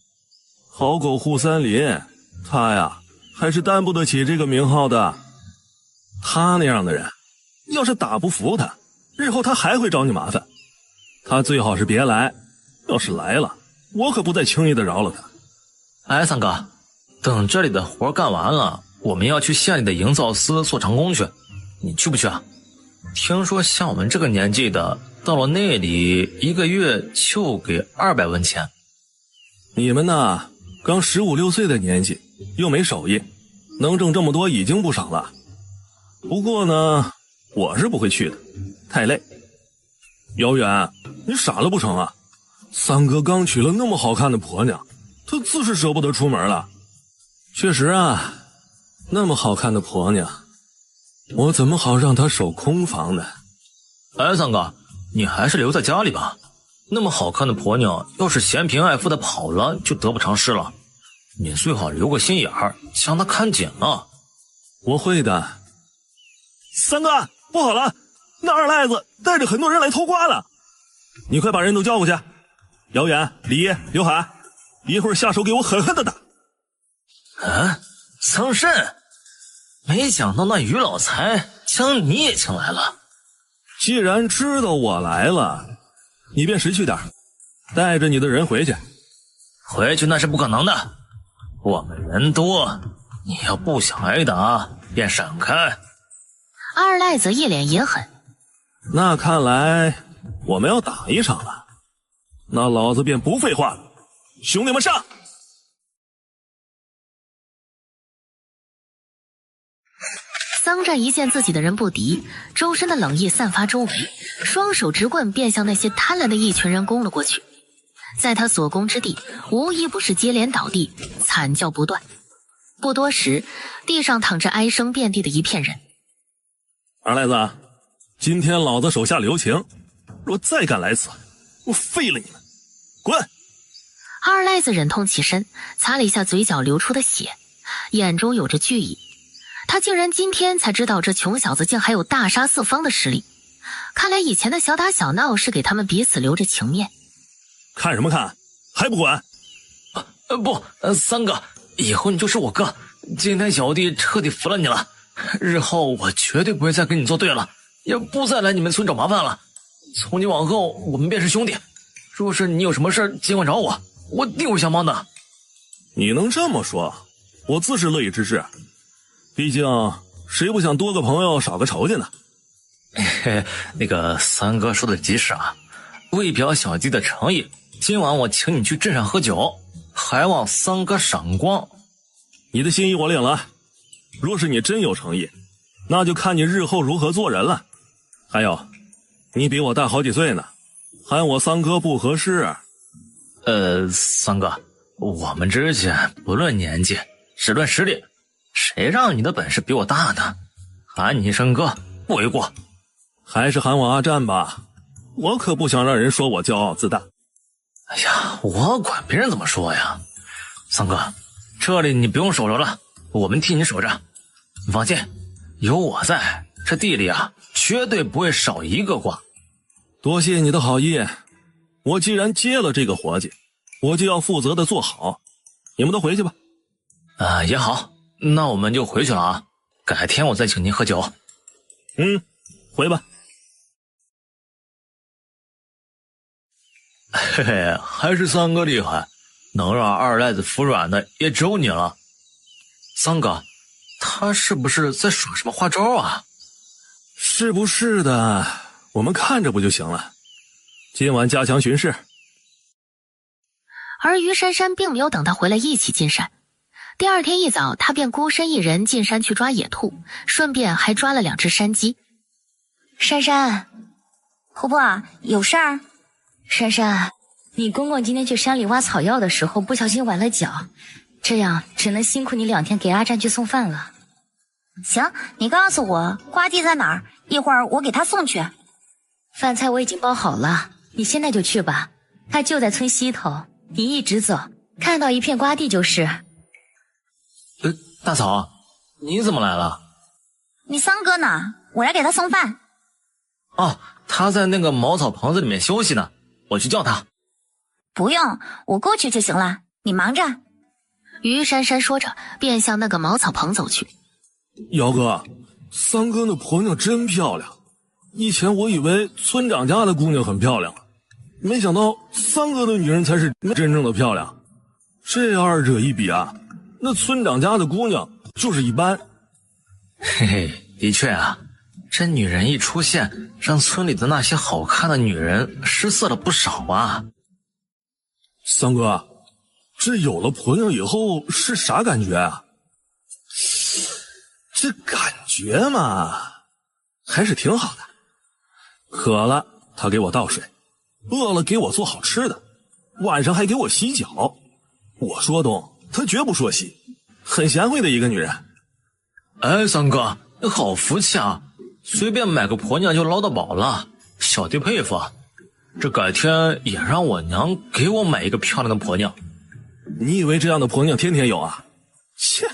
好狗护森林，他呀还是担不得起这个名号的。他那样的人，要是打不服他，日后他还会找你麻烦。他最好是别来，要是来了，我可不再轻易的饶了他。哎，三哥，等这里的活干完了，我们要去县里的营造司做长工去，你去不去啊？听说像我们这个年纪的，到了那里1个月就给200文钱。你们呐，刚15、16岁的年纪，又没手艺，能挣这么多已经不少了。不过呢，我是不会去的，太累。姚远，你傻了不成啊？三哥刚娶了那么好看的婆娘，他自是舍不得出门了。确实啊，那么好看的婆娘，我怎么好让她守空房呢？哎，三哥，你还是留在家里吧。那么好看的婆娘，要是嫌贫爱富的跑了，就得不偿失了。你最好留个心眼儿，将她看紧了。我会的。三哥，不好了，那二赖子带着很多人来偷瓜了，你快把人都叫过去。姚远、李烨、刘海，一会儿下手给我狠狠的打。啊，桑葚，没想到那于老财将你也请来了。既然知道我来了，你便识趣点，带着你的人回去。回去那是不可能的，我们人多，你要不想挨打，便闪开。二赖子一脸阴狠，那看来我们要打一场了，那老子便不废话了，兄弟们上！桑占一见自己的人不敌，周身的冷意散发周围，双手执棍便向那些贪婪的一群人攻了过去。在他所攻之地，无一不是接连倒地，惨叫不断。不多时，地上躺着哀声遍地的一片人。二赖子，今天老子手下留情，若再敢来此，我废了你们！滚！二赖子忍痛起身，擦了一下嘴角流出的血，眼中有着惧意。他竟然今天才知道这穷小子竟还有大杀四方的实力，看来以前的小打小闹是给他们彼此留着情面。看什么看，还不滚？不，三哥，以后你就是我哥，今天小弟彻底服了你了，日后我绝对不会再跟你作对了，也不再来你们村找麻烦了。从今往后我们便是兄弟，若是你有什么事尽管找我，我定会相帮的。你能这么说，我自是乐意之至。毕竟谁不想多个朋友少个仇家呢？嘿，那个三哥说的极是啊，为表小弟的诚意，今晚我请你去镇上喝酒，还望三哥赏光。你的心意我领了，若是你真有诚意，那就看你日后如何做人了。还有，你比我大好几岁呢，喊我三哥不合适。三哥，我们之间不论年纪，只论实力，谁让你的本事比我大呢？喊你一声哥，不为过。还是喊我阿战吧，我可不想让人说我骄傲自大。哎呀，我管别人怎么说呀。三哥，这里你不用守着了，我们替你守着。你放心，有我在，这地里啊，绝对不会少一个瓜。多谢你的好意，我既然接了这个活计，我就要负责的做好。你们都回去吧。也好，那我们就回去了啊。改天我再请您喝酒。回吧。嘿嘿，还是三哥厉害，能让二赖子服软的也只有你了。三哥，他是不是在耍什么花招啊？是不是的，我们看着不就行了？今晚加强巡视。而于珊珊并没有等他回来一起进山，第二天一早，他便孤身一人进山去抓野兔，顺便还抓了2只山鸡。珊珊，婆婆有事儿？珊珊，你公公今天去山里挖草药的时候不小心崴了脚，这样只能辛苦你2天给阿战去送饭了。行，你告诉我瓜地在哪儿，一会儿我给他送去。饭菜我已经包好了，你现在就去吧，他就在村西头，你一直走，看到一片瓜地就是。大嫂，你怎么来了？你三哥呢？我来给他送饭。哦，他在那个茅草棚子里面休息呢，我去叫他。不用，我过去就行了，你忙着。于珊珊说着，便向那个茅草棚走去。姚哥，三哥那婆娘真漂亮，以前我以为村长家的姑娘很漂亮，没想到三哥的女人才是真正的漂亮。这二者一比啊，那村长家的姑娘就是一般。嘿嘿，的确啊，这女人一出现，让村里的那些好看的女人失色了不少啊。三哥，这有了婆娘以后是啥感觉啊？这感觉嘛，还是挺好的。渴了他给我倒水，饿了给我做好吃的，晚上还给我洗脚。我说东，他绝不说西，很贤惠的一个女人。哎，三哥，你好福气啊，随便买个婆娘就捞得饱了，小弟佩服。这改天也让我娘给我买一个漂亮的婆娘。你以为这样的婆娘天天有啊？切！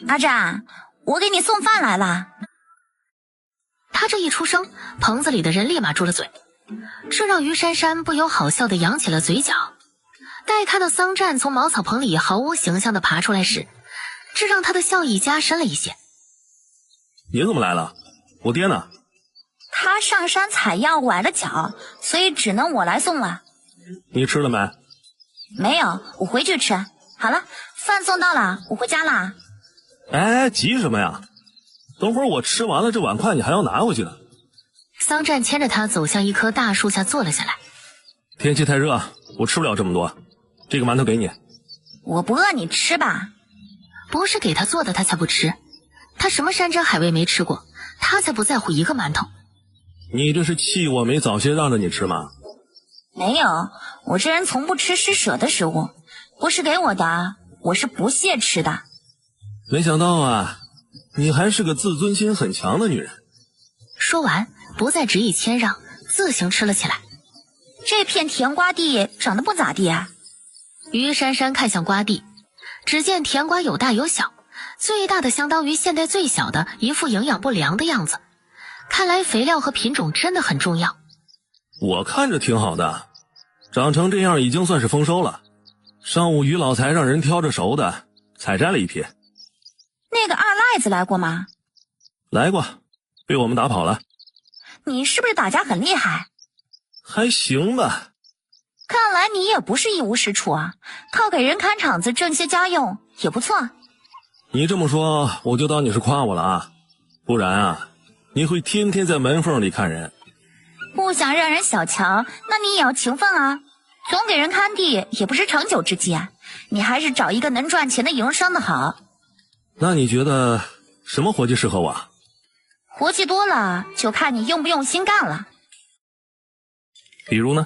阿战，我给你送饭来了。他这一出声，棚子里的人立马住了嘴，这让于珊珊不由好笑地扬起了嘴角。待看到桑战从茅草棚里毫无形象地爬出来时，这让他的笑意加深了一些。你怎么来了？我爹呢？他上山采药崴了脚，所以只能我来送了。你吃了没？没有，我回去吃。好了，饭送到了，我回家啦。哎，急什么呀？等会儿我吃完了这碗筷，你还要拿回去呢。桑战牵着他走向一棵大树下坐了下来。天气太热，我吃不了这么多，这个馒头给你。我不饿，你吃吧。不是给他做的他才不吃，他什么山珍海味没吃过，他才不在乎一个馒头。你这是气我没早些让着你吃吗？没有，我这人从不吃施舍的食物，不是给我的，我是不屑吃的。没想到啊，你还是个自尊心很强的女人。说完，不再执意谦让，自行吃了起来。这片甜瓜地长得不咋地啊。于珊珊看向瓜地，只见甜瓜有大有小，最大的相当于现在最小的，一副营养不良的样子。看来肥料和品种真的很重要。我看着挺好的，长成这样已经算是丰收了。上午于老财让人挑着熟的，采摘了一批。那个二赖子来过吗？来过，被我们打跑了。你是不是打架很厉害？还行吧。看来你也不是一无是处啊，靠给人看场子挣些家用也不错。你这么说，我就当你是夸我了啊，不然啊，你会天天在门缝里看人。不想让人小瞧，那你也要勤奋啊，总给人看地也不是长久之计啊，你还是找一个能赚钱的营生的好。那你觉得什么活计适合我？活计多了，就看你用不用心干了。比如呢？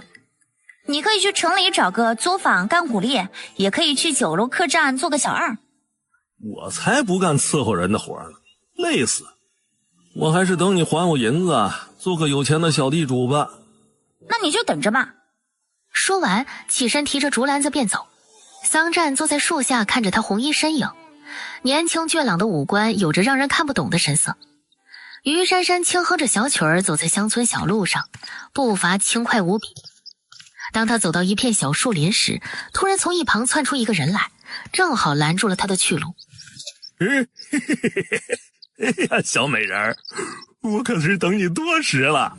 你可以去城里找个作坊干苦力，也可以去酒楼客栈做个小二。我才不干伺候人的活呢，累死。我还是等你还我银子，做个有钱的小地主吧。那你就等着吧。说完，起身提着竹篮子便走。桑占坐在树下看着他红衣身影，年轻俊朗的五官有着让人看不懂的神色。于珊珊轻哼着小曲儿走在乡村小路上，步伐轻快无比。当他走到一片小树林时，突然从一旁窜出一个人来，正好拦住了他的去路。哎呀，小美人儿，我可是等你多时了。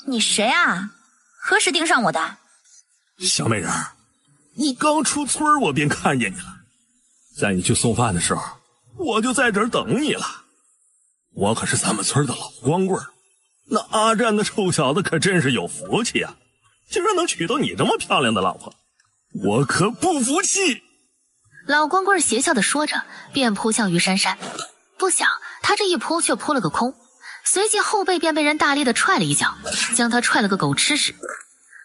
你谁啊？何时盯上我的？小美人儿，你刚出村我便看见你了，在你去送饭的时候，我就在这儿等你了。我可是咱们村的老光棍，那阿占的臭小子可真是有福气啊，竟然能娶到你这么漂亮的老婆，我可不服气。老光棍邪笑地说着，便扑向于珊珊。不想他这一扑却扑了个空，随即后背便被人大力地踹了一脚，将他踹了个狗吃屎。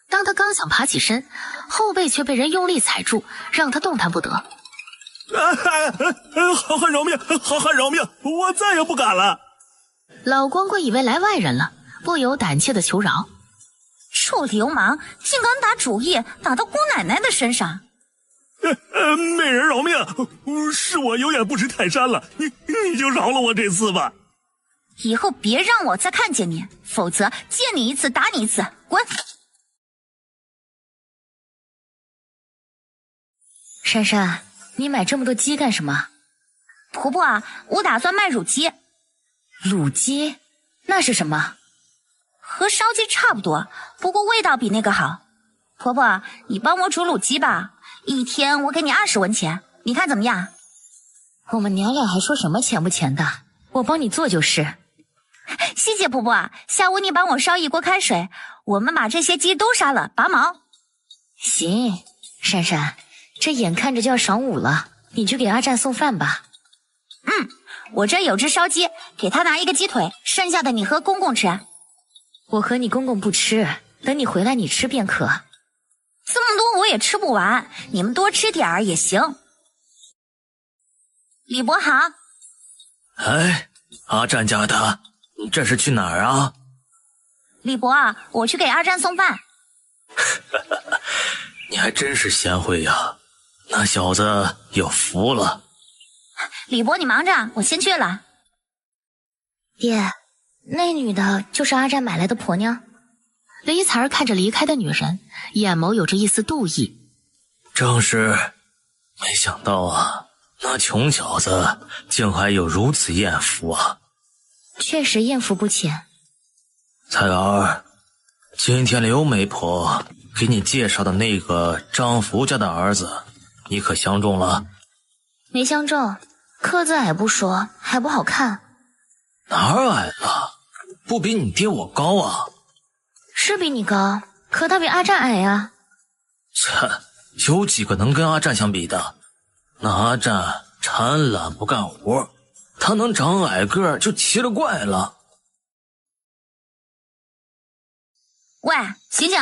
当他刚想爬起身，后背却被人用力踩住，让他动弹不得。好汉饶命，好汉饶命，我再也不敢了。老光棍以为来外人了，不由胆怯地求饶。臭流氓，竟敢打主意打到姑奶奶的身上。美人饶命，是我有眼不识泰山了，你就饶了我这次吧。以后别让我再看见你，否则见你一次打你一次，滚！珊珊，你买这么多鸡干什么？婆婆啊，我打算卖乳鸡。卤鸡？那是什么？和烧鸡差不多，不过味道比那个好。婆婆，你帮我煮卤鸡吧，一天我给你20文钱，你看怎么样？我们娘俩还说什么钱不钱的，我帮你做就是。谢谢婆婆，下午你帮我烧一锅开水，我们把这些鸡都杀了，拔毛。行，珊珊，这眼看着就要晌午了，你去给阿占送饭吧。我这有只烧鸡，给他拿一个鸡腿，剩下的你和公公吃。我和你公公不吃，等你回来你吃便可。这么多我也吃不完，你们多吃点儿也行。李伯好。哎，阿占家的，你这是去哪儿啊？李伯啊，我去给阿占送饭。你还真是贤惠呀，那小子有福了。李伯你忙着，我先去了。爹，那女的就是阿占买来的婆娘。李彩儿看着离开的女人，眼眸有着一丝妒意。正是，没想到啊，那穷小子竟还有如此艳福啊。确实艳福不浅。彩儿，今天刘媒婆给你介绍的那个张福家的儿子，你可相中了？没相中，个子矮不说，还不好看。哪儿矮了？不比你爹我高啊。是比你高，可他比阿占矮啊。切，有几个能跟阿占相比的？那阿占馋懒不干活，他能长矮个就奇了怪了。喂，醒醒！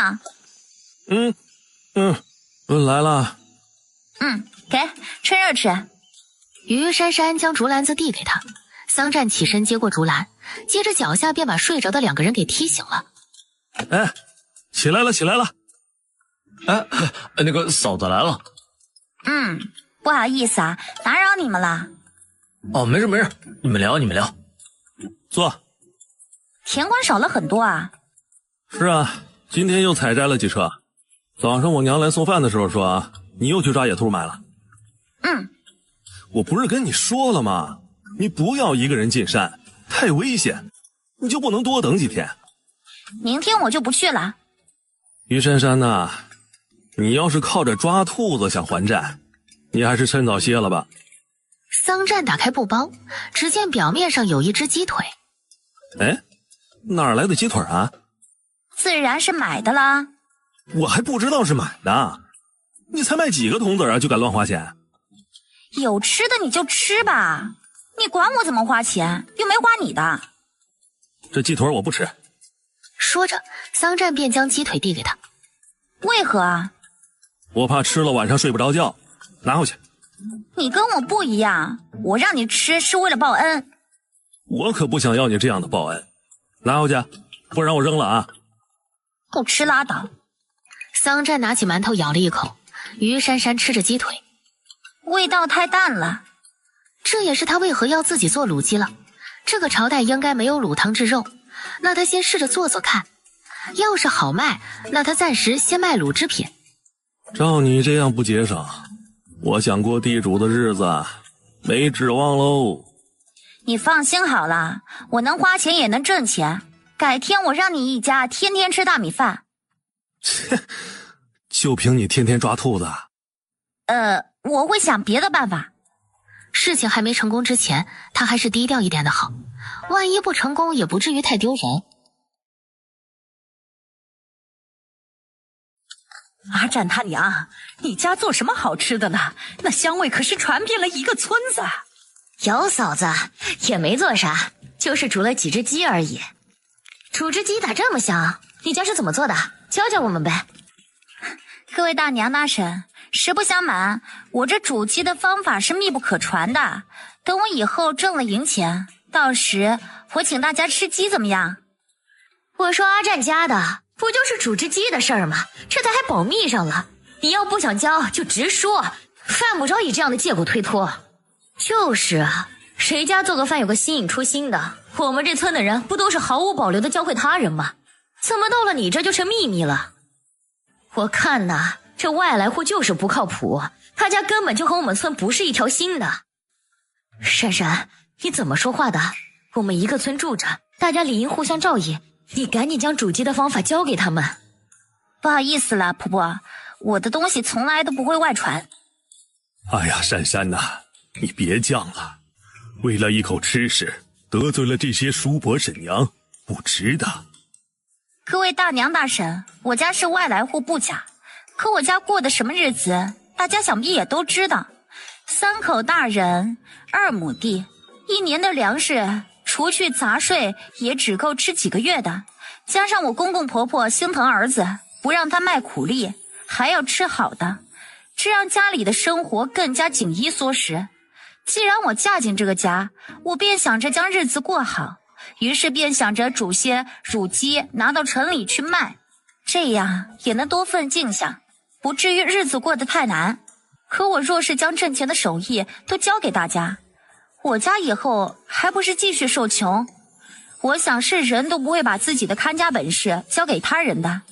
来了。给，趁热吃。于珊珊将竹篮子递给他，桑占起身接过竹篮，接着脚下便把睡着的2个人给踢醒了。哎，起来了，起来了！哎，那个嫂子来了。不好意思啊，打扰你们了。哦，没事没事，你们聊你们聊。坐。田官少了很多啊。是啊，今天又采摘了几车。早上我娘来送饭的时候说啊，你又去抓野兔买了。我不是跟你说了吗？你不要一个人进山，太危险，你就不能多等几天。明天我就不去了。于珊珊呐，你要是靠着抓兔子想还债，你还是趁早歇了吧。桑占打开布包，只见表面上有一只鸡腿。哎，哪儿来的鸡腿啊？自然是买的啦。我还不知道是买的，你才卖几个铜子啊，就敢乱花钱？有吃的你就吃吧，你管我怎么花钱，又没花你的。这鸡腿我不吃。说着，桑占便将鸡腿递给他。为何啊？我怕吃了晚上睡不着觉，拿回去，你跟我不一样，我让你吃是为了报恩。我可不想要你这样的报恩，拿回去，不然我扔了啊！不吃拉倒。桑占拿起馒头咬了一口，于珊珊吃着鸡腿，味道太淡了。这也是他为何要自己做卤鸡了。这个朝代应该没有卤汤制肉，那他先试着做做看，要是好卖，那他暂时先卖卤制品。照你这样不节省，我想过地主的日子没指望喽。你放心好了，我能花钱也能挣钱。改天我让你一家天天吃大米饭。切，就凭你天天抓兔子？我会想别的办法。事情还没成功之前，他还是低调一点的好，万一不成功也不至于太丢人。阿占他娘，你家做什么好吃的呢？那香味可是传遍了一个村子。姚嫂子也没做啥，就是煮了几只鸡而已。煮只鸡咋这么香？你家是怎么做的？教教我们呗。各位大娘大婶，实不相瞒，我这煮鸡的方法是秘不可传的。等我以后挣了银钱，到时我请大家吃鸡怎么样？我说阿占家的不就是煮只鸡的事儿吗？这才还保密上了。你要不想教就直说，犯不着以这样的借口推脱。就是啊，谁家做个饭有个新颖出新的，我们这村的人不都是毫无保留的教会他人吗？怎么到了你这就成秘密了？我看呐，这外来户就是不靠谱，他家根本就和我们村不是一条心的。珊珊，你怎么说话的？我们一个村住着，大家理应互相照应，你赶紧将煮鸡的方法教给他们。不好意思了，婆婆，我的东西从来都不会外传。哎呀，珊珊呐，你别犟了，为了一口吃食得罪了这些叔伯婶娘，不值得。各位大娘大婶，我家是外来户不假，可我家过的什么日子，大家想必也都知道。3口大人，2亩地，1年的粮食除去杂税也只够吃几个月的，加上我公公婆婆心疼儿子，不让他卖苦力，还要吃好的，这让家里的生活更加紧衣缩食。既然我嫁进这个家，我便想着将日子过好，于是便想着煮些乳鸡拿到城里去卖，这样也能多份进项，不至于日子过得太难。可我若是将挣钱的手艺都交给大家，我家以后还不是继续受穷？我想是人都不会把自己的看家本事交给他人的，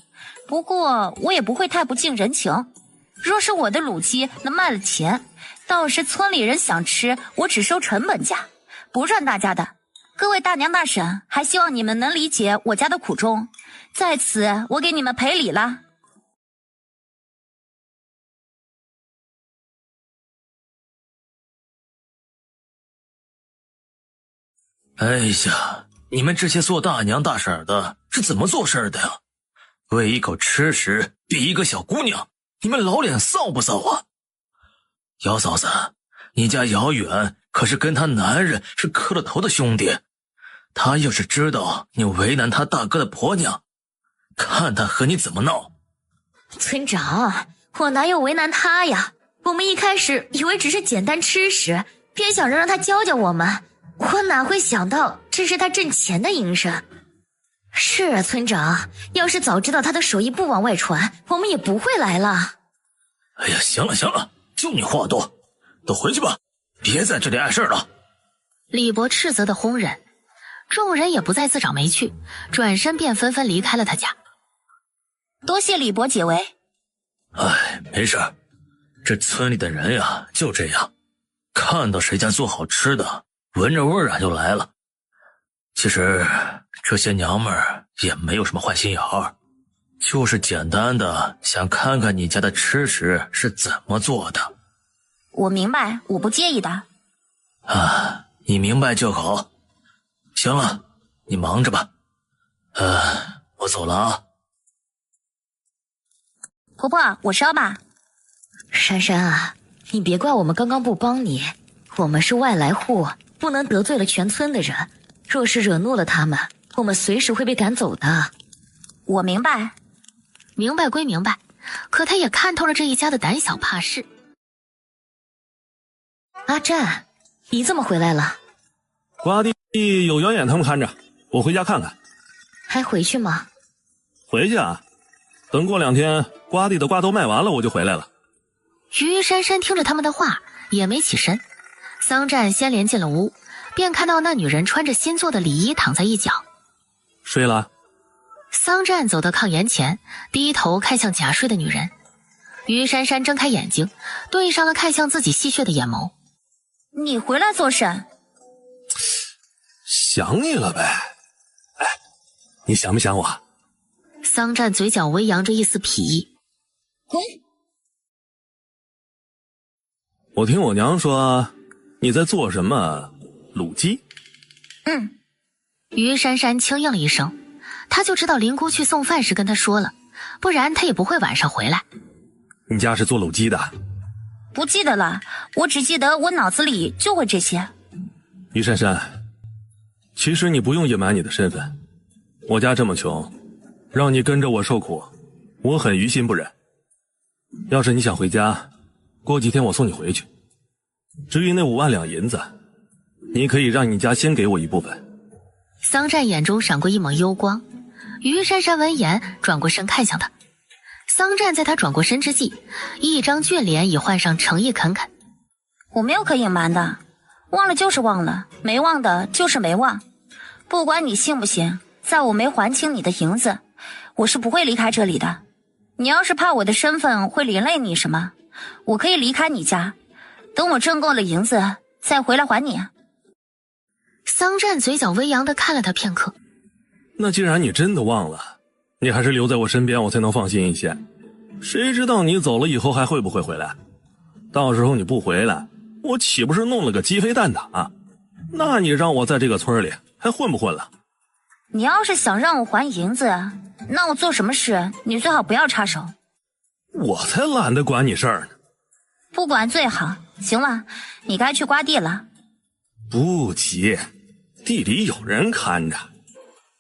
不过我也不会太不近人情。若是我的卤鸡能卖了钱，到时村里人想吃，我只收成本价，不赚大家的。各位大娘大婶，还希望你们能理解我家的苦衷，在此我给你们赔礼了。哎呀，你们这些做大娘大婶的是怎么做事的呀？为一口吃食比一个小姑娘，你们老脸臊不臊啊？姚嫂子，你家姚远可是跟他男人是磕了头的兄弟，他要是知道你为难他大哥的婆娘，看他和你怎么闹。村长，我哪有为难他呀？我们一开始以为只是简单吃食，便想着让他教教我们，我哪会想到这是他挣钱的营生。是啊，村长，要是早知道他的手艺不往外传，我们也不会来了。哎呀，行了行了，就你话多，都回去吧，别在这里碍事了。李伯斥责的轰人，众人也不再自找没趣，转身便纷纷离开了他家。多谢李伯解围。哎，没事，这村里的人呀就这样，看到谁家做好吃的，闻着味儿就来了。其实这些娘们儿也没有什么坏心眼儿，就是简单的想看看你家的吃食是怎么做的。我明白，我不介意的。啊，你明白就好。行了，你忙着吧。我走了啊。婆婆，我烧吧。珊珊啊，你别怪我们刚刚不帮你，我们是外来户，不能得罪了全村的人，若是惹怒了他们，我们随时会被赶走的。我明白。明白归明白，可他也看透了这一家的胆小怕事。阿战，你怎么回来了？瓜地有袁远他们看着，我回家看看。还回去吗？回去啊，等过2天瓜地的瓜都卖完了，我就回来了。于珊珊听着他们的话，也没起身。桑战先连进了屋，便看到那女人穿着新做的礼衣躺在一角。睡了？桑战走到炕沿前，低头看向假睡的女人。于珊珊睁开眼睛，对上了看向自己戏谑的眼眸。你回来做甚？想你了呗。哎，你想不想我？桑战嘴角微扬着一丝痞意。我听我娘说你在做什么卤鸡？于珊珊轻应了一声，她就知道林姑去送饭时跟她说了，不然她也不会晚上回来。你家是做卤鸡的？不记得了，我只记得我脑子里就会这些。于珊珊，其实你不用隐瞒你的身份，我家这么穷，让你跟着我受苦，我很于心不忍。要是你想回家，过几天我送你回去。至于那5万两银子，你可以让你家先给我一部分。桑战眼中闪过一抹幽光，于珊珊闻言转过身看向他。桑战在他转过身之际，一张俊脸已换上诚意恳恳。我没有可隐瞒的，忘了就是忘了，没忘的就是没忘。不管你信不信，在我没还清你的银子，我是不会离开这里的。你要是怕我的身份会连累你什么，我可以离开你家，等我挣够了银子再回来还你。桑战嘴角微扬地看了他片刻。那既然你真的忘了，你还是留在我身边，我才能放心一些。谁知道你走了以后还会不会回来？到时候你不回来，我岂不是弄了个鸡飞蛋打？那你让我在这个村里还混不混了？你要是想让我还银子，那我做什么事你最好不要插手。我才懒得管你事儿呢。不管最好。行了，你该去刮地了。不急，地里有人看着。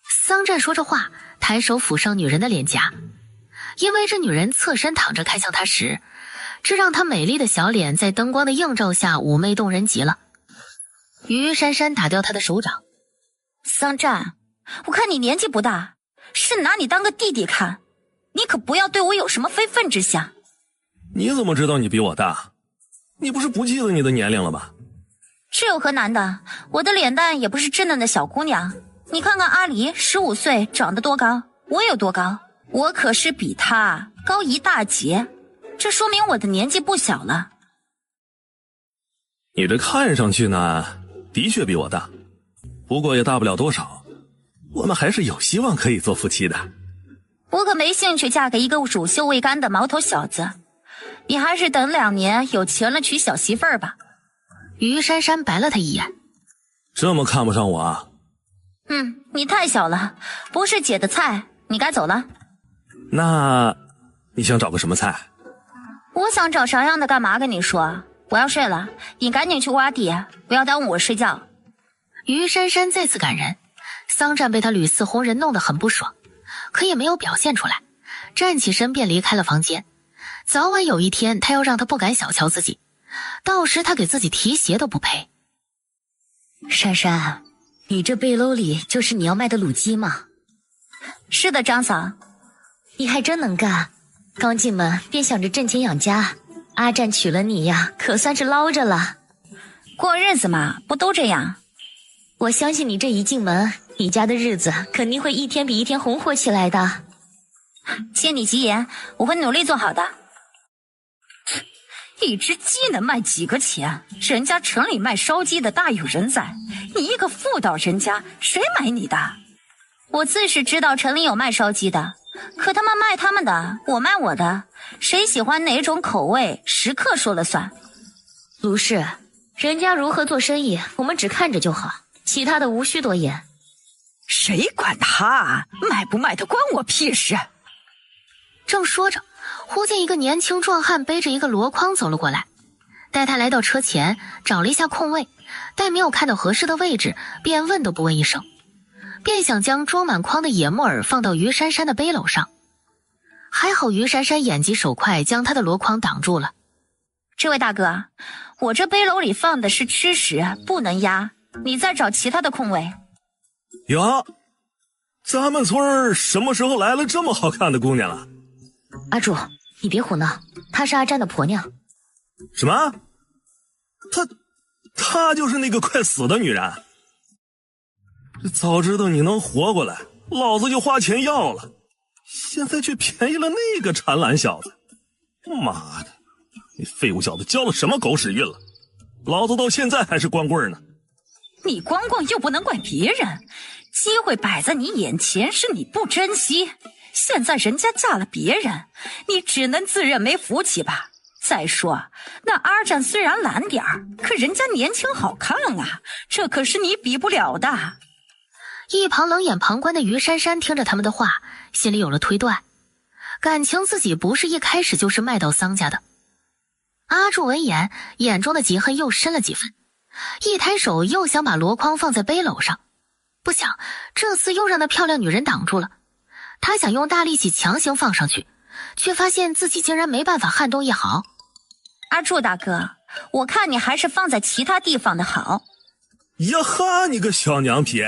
桑战说着话，抬手抚上女人的脸颊，因为这女人侧身躺着看向他时，这让她美丽的小脸在灯光的映照下妩媚动人极了。于珊珊打掉他的手掌。桑战，我看你年纪不大，是拿你当个弟弟看，你可不要对我有什么非分之想。你怎么知道你比我大？你不是不记得你的年龄了吗？这有何难的？我的脸蛋也不是稚嫩的小姑娘。你看看阿离15岁长得多高，我有多高？我可是比她高一大截，这说明我的年纪不小了。你这看上去呢，的确比我大，不过也大不了多少，我们还是有希望可以做夫妻的。我可没兴趣嫁给一个乳臭未干的毛头小子，你还是等2年有钱了娶小媳妇儿吧。于珊珊白了他一眼。这么看不上我啊？你太小了，不是姐的菜，你该走了。那你想找个什么菜？我想找啥样的干嘛跟你说？我要睡了，你赶紧去挖地，不要耽误我睡觉。于珊珊再次感人，桑战被他屡次哄人弄得很不爽，可也没有表现出来，站起身便离开了房间。早晚有一天他要让他不敢小瞧自己，到时他给自己提鞋都不配。珊珊，你这背篓里就是你要卖的卤鸡吗？是的，张嫂。你还真能干，刚进门便想着挣钱养家，阿战娶了你呀，可算是捞着了。过日子嘛，不都这样？我相信你这一进门，你家的日子肯定会一天比一天红火起来的。借你吉言，我会努力做好的。一只鸡能卖几个钱？人家城里卖烧鸡的大有人在，你一个妇道人家，谁买你的？我自是知道城里有卖烧鸡的，可他们卖他们的，我卖我的，谁喜欢哪种口味，时刻说了算。卢氏，人家如何做生意，我们只看着就好，其他的无需多言。谁管他卖不卖的，关我屁事。正说着，忽见一个年轻壮汉背着一个箩筐走了过来，待他来到车前，找了一下空位，待没有看到合适的位置，便问都不问一声，便想将装满筐的野木耳放到于珊珊的背篓上。还好于珊珊眼疾手快，将他的箩筐挡住了。这位大哥，我这背篓里放的是吃食，不能压，你再找其他的空位。哟，咱们村儿什么时候来了这么好看的姑娘了？阿柱，你别胡闹，她是阿占的婆娘。什么？她就是那个快死的女人？早知道你能活过来，老子就花钱要了，现在却便宜了那个缠兰小子。妈的，你废物小子交了什么狗屎运了？老子到现在还是光棍呢。你光棍又不能怪别人，机会摆在你眼前，是你不珍惜。现在人家嫁了别人，你只能自认没福气吧。再说，那阿占虽然懒点儿，可人家年轻好看啊，这可是你比不了的。一旁冷眼旁观的于珊珊听着他们的话，心里有了推断，感情自己不是一开始就是卖到桑家的。阿柱闻言，眼中的嫉恨又深了几分，一抬手又想把箩筐放在背篓上，不想这次又让那漂亮女人挡住了。他想用大力气强行放上去，却发现自己竟然没办法撼动一毫。阿柱大哥，我看你还是放在其他地方的好。呀哈，你个小娘皮，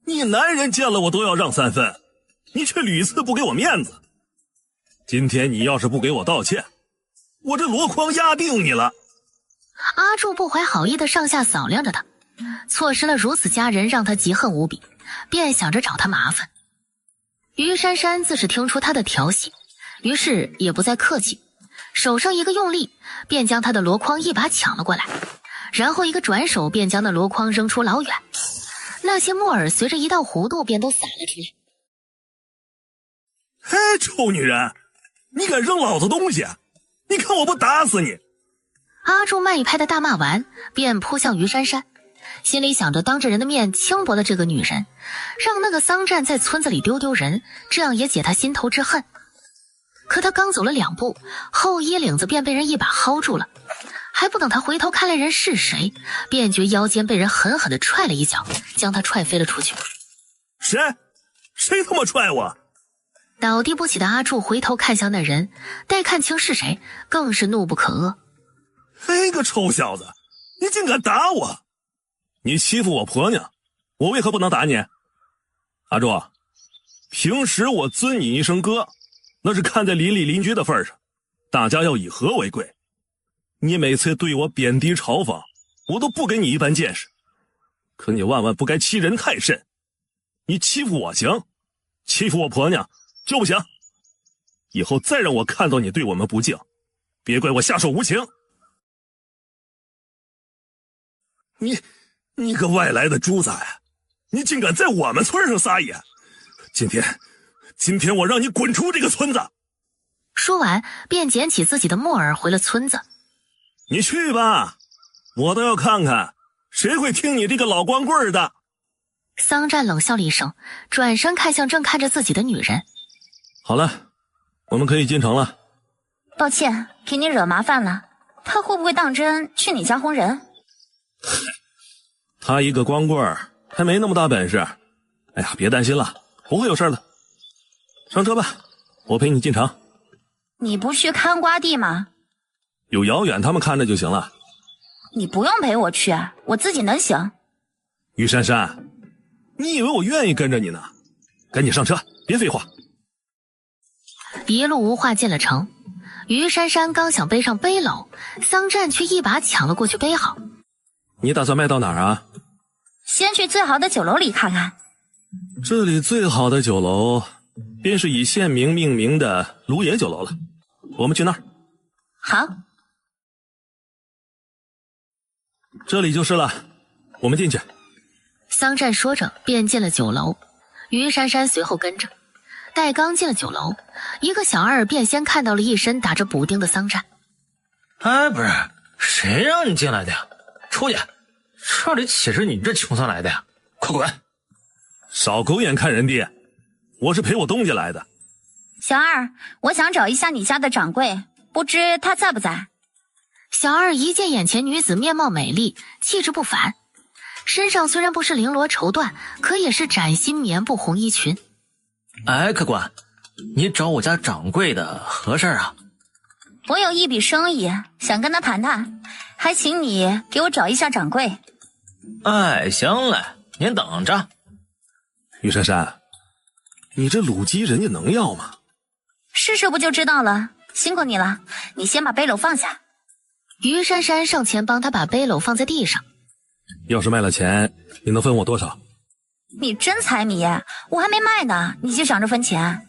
你男人见了我都要让3分，你却屡次不给我面子。今天你要是不给我道歉，我这箩筐压定你了。阿柱不怀好意的上下扫量着他，错失了如此佳人，让他嫉恨无比，便想着找他麻烦。于珊珊自是听出他的调戏，于是也不再客气，手上一个用力，便将他的箩筐一把抢了过来，然后一个转手便将那箩筐扔出老远，那些木耳随着一道弧度便都洒了出来。嘿，臭女人，你敢扔老子东西？你看我不打死你！阿柱慢一拍的大骂完，便扑向于珊珊，心里想着当着人的面轻薄了这个女人，让那个桑占在村子里丢丢人，这样也解他心头之恨。可他刚走了2步，后衣领子便被人一把薅住了，还不等他回头看来人是谁，便觉腰间被人狠狠地踹了一脚，将他踹飞了出去。谁他妈踹我？倒地不起的阿柱回头看向那人，待看清是谁，更是怒不可遏。嘿个臭小子，你竟敢打我！你欺负我婆娘，我为何不能打你？阿柱，平时我尊你一声哥，那是看在邻里邻居的份上，大家要以和为贵。你每次对我贬低嘲讽，我都不给你一般见识。可你万万不该欺人太甚，你欺负我行，欺负我婆娘就不行。以后再让我看到你对我们不敬，别怪我下手无情。你个外来的猪崽，你竟敢在我们村上撒野！今天我让你滚出这个村子！说完便捡起自己的木耳回了村子。你去吧，我倒要看看谁会听你这个老光棍的。桑占冷笑了一声，转身看向正看着自己的女人。好了，我们可以进城了。抱歉，给你惹麻烦了。他会不会当真去你家轰人？他一个光棍还没那么大本事。哎呀，别担心了，不会有事的。上车吧，我陪你进城。你不去看瓜地吗？有遥远他们看着就行了。你不用陪我去，我自己能行。于珊珊，你以为我愿意跟着你呢？赶紧上车，别废话。一路无话进了城，于珊珊刚想背上背篓，桑占却一把抢了过去背好。你打算卖到哪儿啊？先去最好的酒楼里看看。这里最好的酒楼便是以县名命名的卢野酒楼了，我们去那儿。好，这里就是了，我们进去。桑占说着便进了酒楼，于珊珊随后跟着。待刚进了酒楼，一个小二便先看到了一身打着补丁的桑占。哎，不是，谁让你进来的呀？出去！这里岂是你这穷酸来的呀？快滚！少狗眼看人低，我是陪我东家来的。小二，我想找一下你家的掌柜，不知他在不在？小二一见眼前女子面貌美丽，气质不凡，身上虽然不是绫罗绸缎，可也是崭新棉布红衣裙。哎，客官，你找我家掌柜的何事啊？我有一笔生意，想跟他谈谈，还请你给我找一下掌柜。哎，行嘞，您等着。于珊珊，你这卤鸡人家能要吗？试试不就知道了。辛苦你了，你先把背篓放下。于珊珊上前帮他把背篓放在地上。要是卖了钱，你能分我多少？你真财迷，我还没卖呢，你就想着分钱？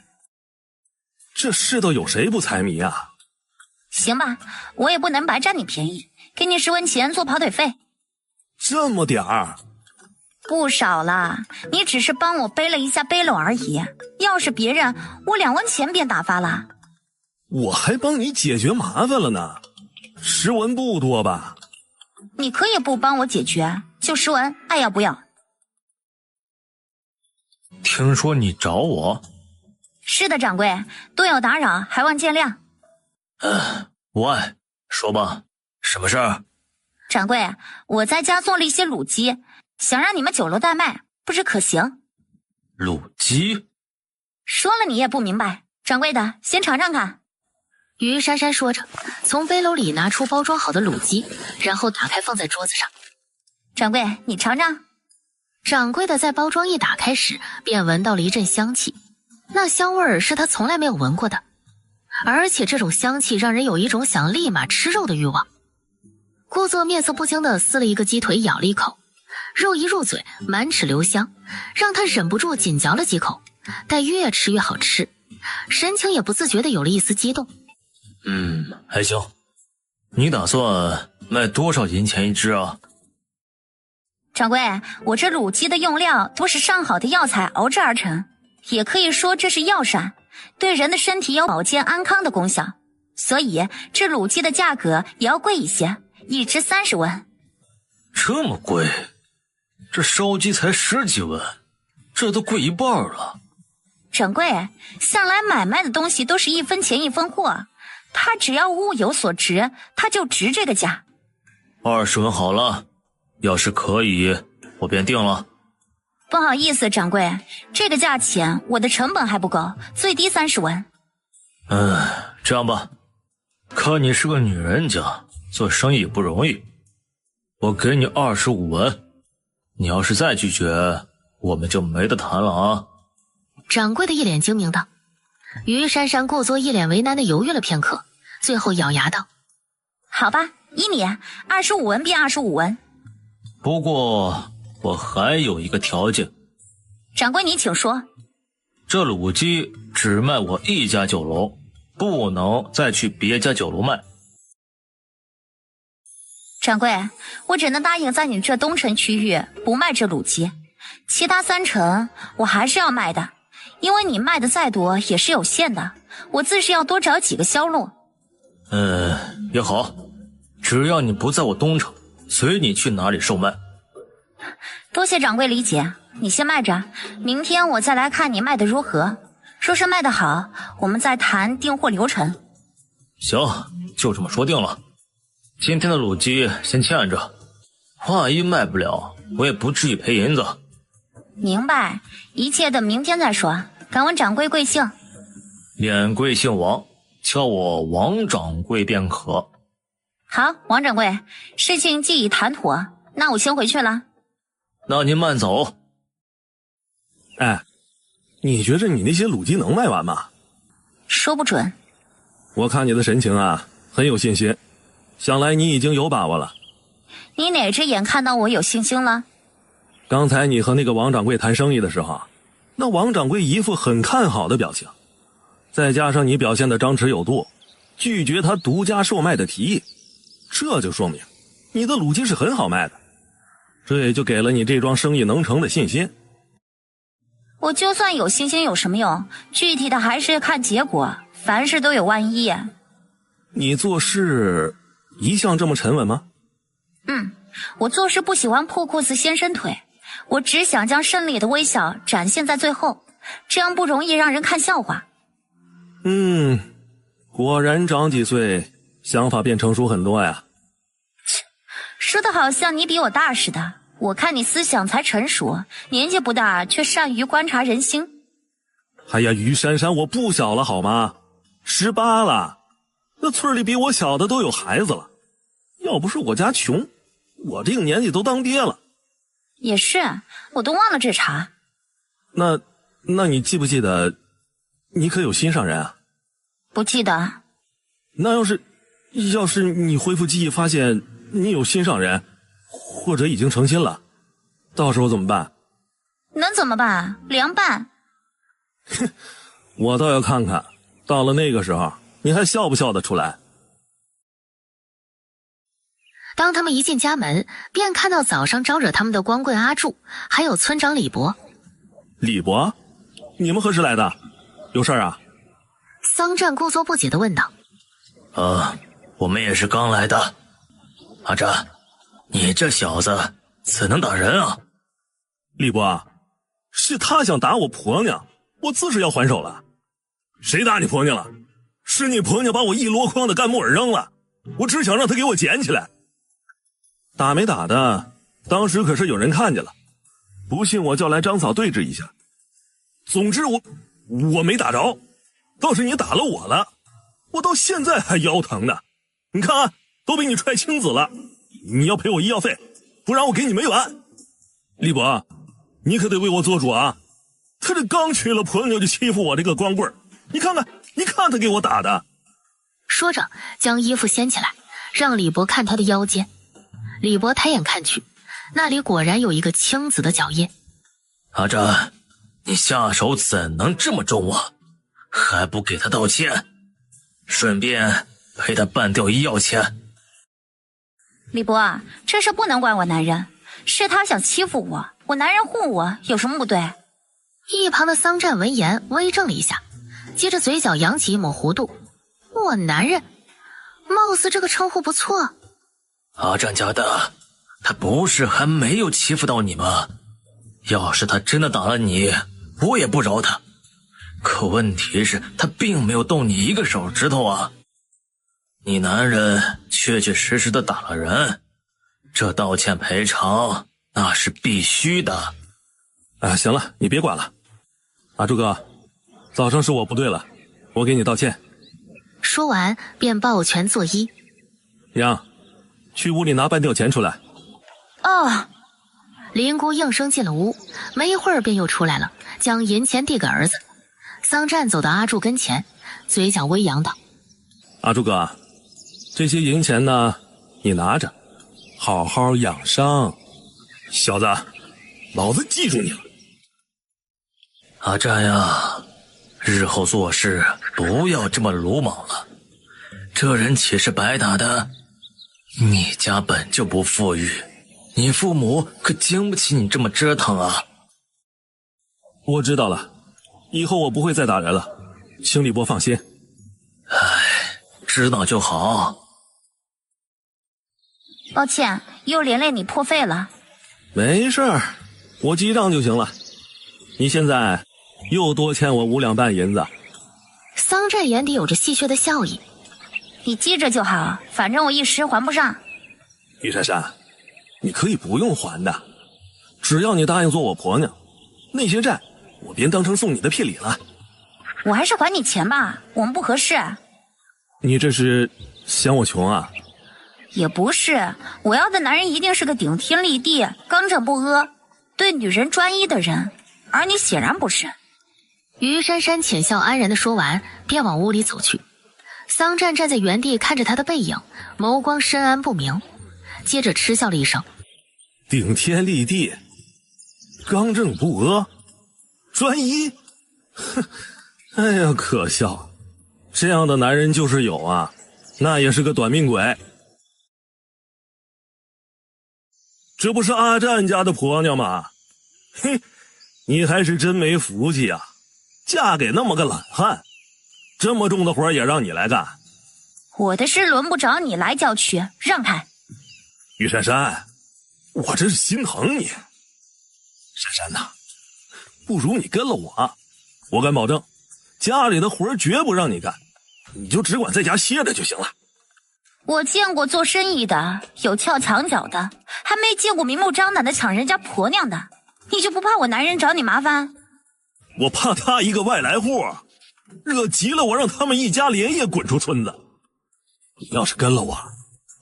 这世道有谁不财迷啊？行吧，我也不能白占你便宜，给你10文钱做跑腿费。这么点儿？不少了，你只是帮我背了一下背篓而已。要是别人，我2文钱便打发了。我还帮你解决麻烦了呢，10文不多吧？你可以不帮我解决，就10文，爱要不要？听说你找我？是的，掌柜，多有打扰，还望见谅。喂，说吧，什么事儿？掌柜，我在家做了一些卤鸡，想让你们酒楼代卖，不知可行？卤鸡？说了你也不明白，掌柜的，先尝尝看。于珊珊说着，从背篓里拿出包装好的卤鸡，然后打开放在桌子上。掌柜，你尝尝。掌柜的在包装一打开时，便闻到了一阵香气，那香味儿是他从来没有闻过的，而且这种香气让人有一种想立马吃肉的欲望。故作面色不惊地撕了一个鸡腿，咬了一口，肉一入嘴，满齿留香，让他忍不住紧嚼了几口，但越吃越好吃，神情也不自觉地有了一丝激动。还行。你打算卖多少银钱一只啊？掌柜，我这卤鸡的用料都是上好的药材熬制而成，也可以说这是药膳，对人的身体有保健安康的功效，所以这卤鸡的价格也要贵一些，一只30文。这么贵？这烧鸡才10几文，这都贵一半了。掌柜，向来买卖的东西都是1分钱1分货，它只要物有所值，它就值这个价。20文好了，要是可以，我便定了。不好意思，掌柜，这个价钱我的成本还不够，最低30文。这样吧，看你是个女人家，做生意也不容易，我给你25文，你要是再拒绝，我们就没得谈了啊。掌柜的一脸精明道。于珊珊故作一脸为难的犹豫了片刻，最后咬牙道：好吧，依你，25文便25文。不过我还有一个条件。掌柜你请说。这卤鸡只卖我一家酒楼，不能再去别家酒楼卖。掌柜，我只能答应在你这东城区域不卖这卤鸡，其他3城我还是要卖的，因为你卖的再多也是有限的，我自是要多找几个销路。也好，只要你不在我东城，随你去哪里售卖。多谢掌柜理解，你先卖着，明天我再来看你卖的如何，若是卖得好，我们再谈订货流程。行，就这么说定了。今天的卤鸡先欠着，万一卖不了，我也不至于赔银子。明白，一切等明天再说。敢问掌柜贵姓？免贵姓王，叫我王掌柜便可。好，王掌柜，事情既已谈妥，那我先回去了。那您慢走。哎，你觉着你那些卤鸡能卖完吗？说不准。我看你的神情啊，很有信心，想来你已经有把握了。你哪只眼看到我有信心了？刚才你和那个王掌柜谈生意的时候，那王掌柜一副很看好的表情，再加上你表现的张弛有度，拒绝他独家售卖的提议，这就说明你的卤鸡是很好卖的，这也就给了你这桩生意能成的信心。我就算有信心有什么用？具体的还是看结果，凡事都有万一。你做事一向这么沉稳吗？我做事不喜欢破裤子先伸腿，我只想将胜利的微笑展现在最后，这样不容易让人看笑话。果然长几岁，想法变成熟很多呀。说的好像你比我大似的，我看你思想才成熟，年纪不大，却善于观察人心。哎呀，于珊珊，我不小了好吗？18了，那村里比我小的都有孩子了。要不是我家穷，我这个年纪都当爹了。也是，我都忘了这茬。那你记不记得，你可有心上人啊？不记得。那要是你恢复记忆发现你有心上人，或者已经成亲了，到时候怎么办？能怎么办？凉拌。哼，我倒要看看，到了那个时候，你还笑不笑得出来？当他们一进家门，便看到早上招惹他们的光棍阿柱，还有村长李伯。李伯，你们何时来的？有事啊？桑占故作不解地问道。我们也是刚来的。阿占，你这小子怎能打人啊？李伯，是他想打我婆娘，我自是要还手了。谁打你婆娘了？是你婆娘把我一箩筐的干木耳扔了，我只想让她给我捡起来。打没打的，当时可是有人看见了，不信我叫来张嫂对峙一下。总之我没打着，倒是你打了我了，我到现在还腰疼呢。你看啊，都被你踹青紫了，你要赔我医药费，不然我给你没完。李伯，你可得为我做主啊！他这刚娶了婆娘就欺负我这个光棍，你看他给我打的。说着将衣服掀起来，让李伯看他的腰间。李伯抬眼看去，那里果然有一个青紫的脚印。阿占，你下手怎能这么重啊？还不给他道歉，顺便赔他半吊医药钱。李伯，这事不能怪我男人，是他想欺负我，我男人护我，有什么不对？一旁的桑占闻言微怔了一下，接着嘴角扬起一抹弧度。我男人，貌似这个称呼不错。阿占家的，他不是还没有欺负到你吗？要是他真的打了你，我也不饶他。可问题是，他并没有动你一个手指头啊！你男人确确实实的打了人，这道歉赔偿那是必须的。行了，你别管了。阿柱哥，早上是我不对了，我给你道歉。说完便抱拳作揖。娘，去屋里拿半吊钱出来。哦。林姑应声进了屋，没一会儿便又出来了，将银钱递给儿子。桑占走到阿柱跟前，嘴角微扬道：阿柱哥，这些银钱呢，你拿着，好好养伤。小子，老子记住你了。阿占呀，日后做事不要这么鲁莽了，这人岂是白打的？你家本就不富裕，你父母可经不起你这么折腾啊。我知道了，以后我不会再打人了，请李伯放心。知道就好。抱歉，又连累你破费了。没事儿，我记账就行了。你现在又多欠我5两半银子。桑占眼底有着戏谑的笑意。你记着就好，反正我一时还不上。于珊珊，你可以不用还的，只要你答应做我婆娘，那些债我便当成送你的聘礼了。我还是还你钱吧，我们不合适。你这是嫌我穷啊？也不是，我要的男人一定是个顶天立地、刚正不阿、对女人专一的人，而你显然不是。于珊珊浅笑安然地说完，便往屋里走去。桑占站在原地看着他的背影，眸光深谙不明，接着嗤笑了一声：顶天立地，刚正不阿，专一，哼，哎呀，可笑，这样的男人就是有啊，那也是个短命鬼。这不是阿占家的婆娘吗？嘿，你还是真没福气啊，嫁给那么个懒汉，这么重的活也让你来干。我的事轮不着你来叫去，让开。于珊珊，我真是心疼你。珊珊呐，不如你跟了我，我敢保证，家里的活绝不让你干，你就只管在家歇着就行了。我见过做生意的，有撬墙角的，还没见过明目张胆的抢人家婆娘的。你就不怕我男人找你麻烦？我怕他一个外来户，惹急了我让他们一家连夜滚出村子。你要是跟了我，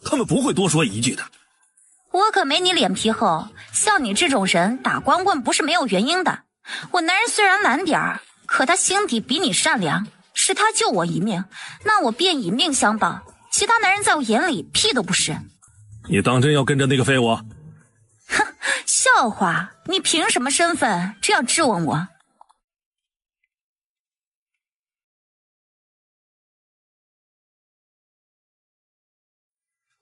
他们不会多说一句的。我可没你脸皮厚，像你这种人打光棍不是没有原因的。我男人虽然懒点儿，可他心底比你善良，是他救我一命，那我便以命相报。其他男人在我眼里屁都不是。你当真要跟着那个废物？哼，笑话！你凭什么身份这样质问我？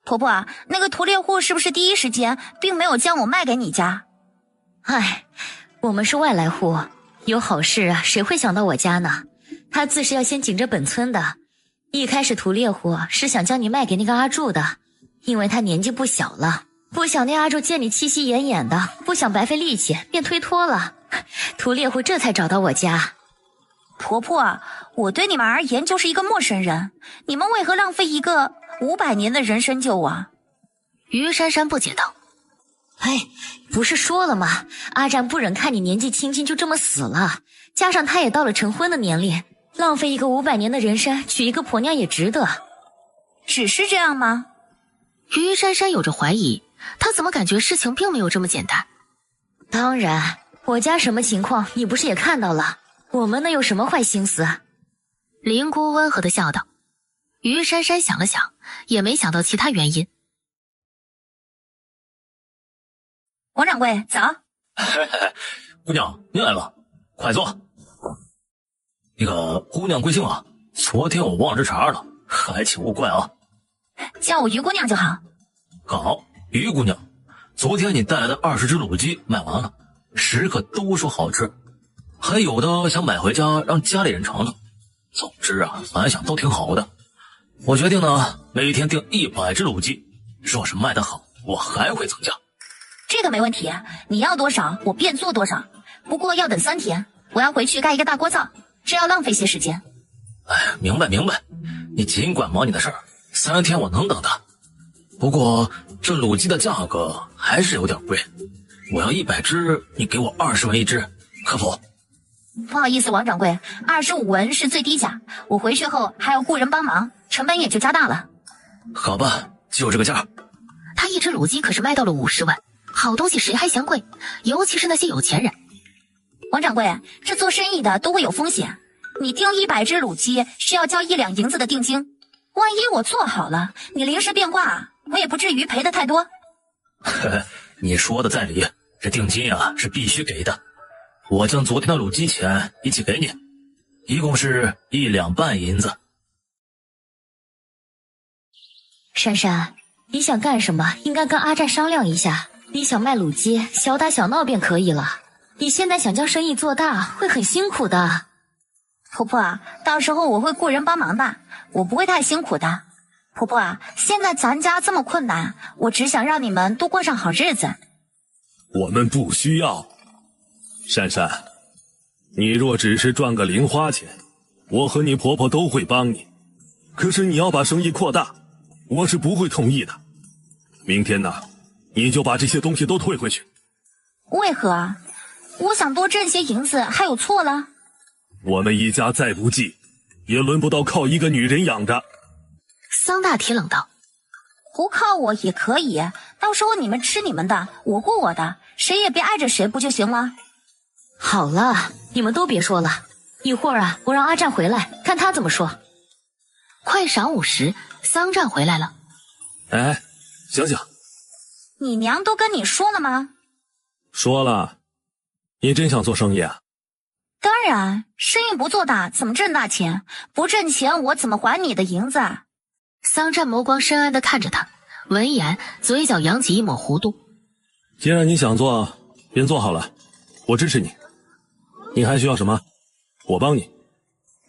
婆婆，那个屠猎户是不是第一时间并没有将我卖给你家？唉，我们是外来户，有好事啊，谁会想到我家呢？他自是要先紧着本村的。一开始屠猎户是想将你卖给那个阿柱的，因为他年纪不小了，不想那阿柱见你气息奄奄的，不想白费力气，便推脱了。屠猎户这才找到我家。婆婆，我对你们而言就是一个陌生人，你们为何浪费一个500年的人生救我？于珊珊不解道：哎，不是说了吗？阿战不忍看你年纪轻轻就这么死了，加上他也到了成婚的年龄，浪费一个500年的人生娶一个婆娘也值得。只是这样吗？于珊珊有着怀疑，她怎么感觉事情并没有这么简单？当然，我家什么情况你不是也看到了，我们能有什么坏心思？林姑温和地笑道。于珊珊想了想，也没想到其他原因。王掌柜，早。姑娘，你来了，快坐。那个姑娘贵姓啊？昨天我忘了这茬了，还请勿怪啊。叫我于姑娘就好。好，于姑娘，昨天你带来的20只卤鸡卖完了，食客都说好吃，还有的想买回家让家里人尝尝。总之啊，反响都挺好的。我决定呢，每天订100只卤鸡，若是卖得好，我还会增加。这个没问题，你要多少我便做多少，不过要等3天，我要回去盖一个大锅灶，这要浪费些时间。哎，明白，你尽管忙你的事儿，3天我能等的。不过这卤鸡的价格还是有点贵，我要100只，你给我20文一只，可否？不好意思，王掌柜，25文是最低价，我回去后还要雇人帮忙，成本也就加大了。好吧，就这个价。他一只卤鸡可是卖到了50文，好东西谁还嫌贵？尤其是那些有钱人。王掌柜，这做生意的都会有风险，你订100只卤鸡需要交1两银子的定金，万一我做好了，你临时变卦，我也不至于赔得太多。呵呵，你说的在理，这定金啊是必须给的。我将昨天的卤鸡钱一起给你，一共是1两半银子。珊珊，你想干什么？应该跟阿战商量一下。你想卖卤鸡，小打小闹便可以了。你现在想将生意做大，会很辛苦的。婆婆，到时候我会雇人帮忙的，我不会太辛苦的。婆婆，现在咱家这么困难，我只想让你们都过上好日子。我们不需要。珊珊，你若只是赚个零花钱，我和你婆婆都会帮你。可是你要把生意扩大，我是不会同意的。明天呢，你就把这些东西都退回去。为何？我想多挣些银子，还有错了？我们一家再不济，也轮不到靠一个女人养着。桑大铁冷道：不靠我也可以，到时候你们吃你们的，我过我的，谁也别碍着谁不就行了？好了，你们都别说了，一会儿啊，我让阿战回来，看他怎么说。快晌午时，桑战回来了。哎，醒醒！你娘都跟你说了吗？说了。你真想做生意啊？当然，生意不做大怎么挣大钱？不挣钱我怎么还你的银子？桑战眸光深暗地看着他，闻言嘴角扬起一抹弧度。既然你想做，便做好了，我支持你。你还需要什么？我帮你。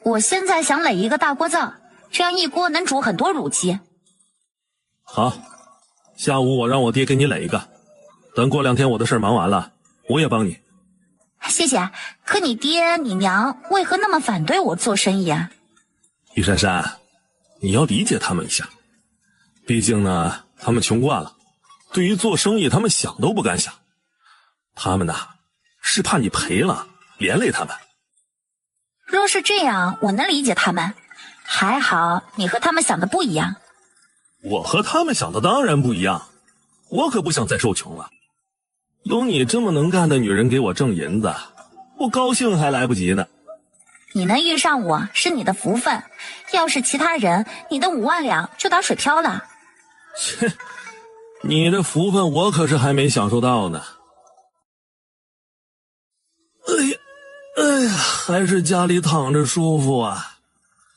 我现在想垒一个大锅灶，这样一锅能煮很多卤鸡。好，下午我让我爹给你垒一个，等过2天我的事儿忙完了，我也帮你。谢谢，可你爹你娘为何那么反对我做生意啊？于珊珊，你要理解他们一下，毕竟呢，他们穷惯了，对于做生意他们想都不敢想。他们呢，是怕你赔了，连累他们。若是这样，我能理解他们。还好你和他们想的不一样。我和他们想的当然不一样，我可不想再受穷了。有你这么能干的女人给我挣银子，我高兴还来不及呢。你能遇上我是你的福分，要是其他人，你的5万两就打水漂了。切，你的福分我可是还没享受到呢。哎呀，还是家里躺着舒服啊。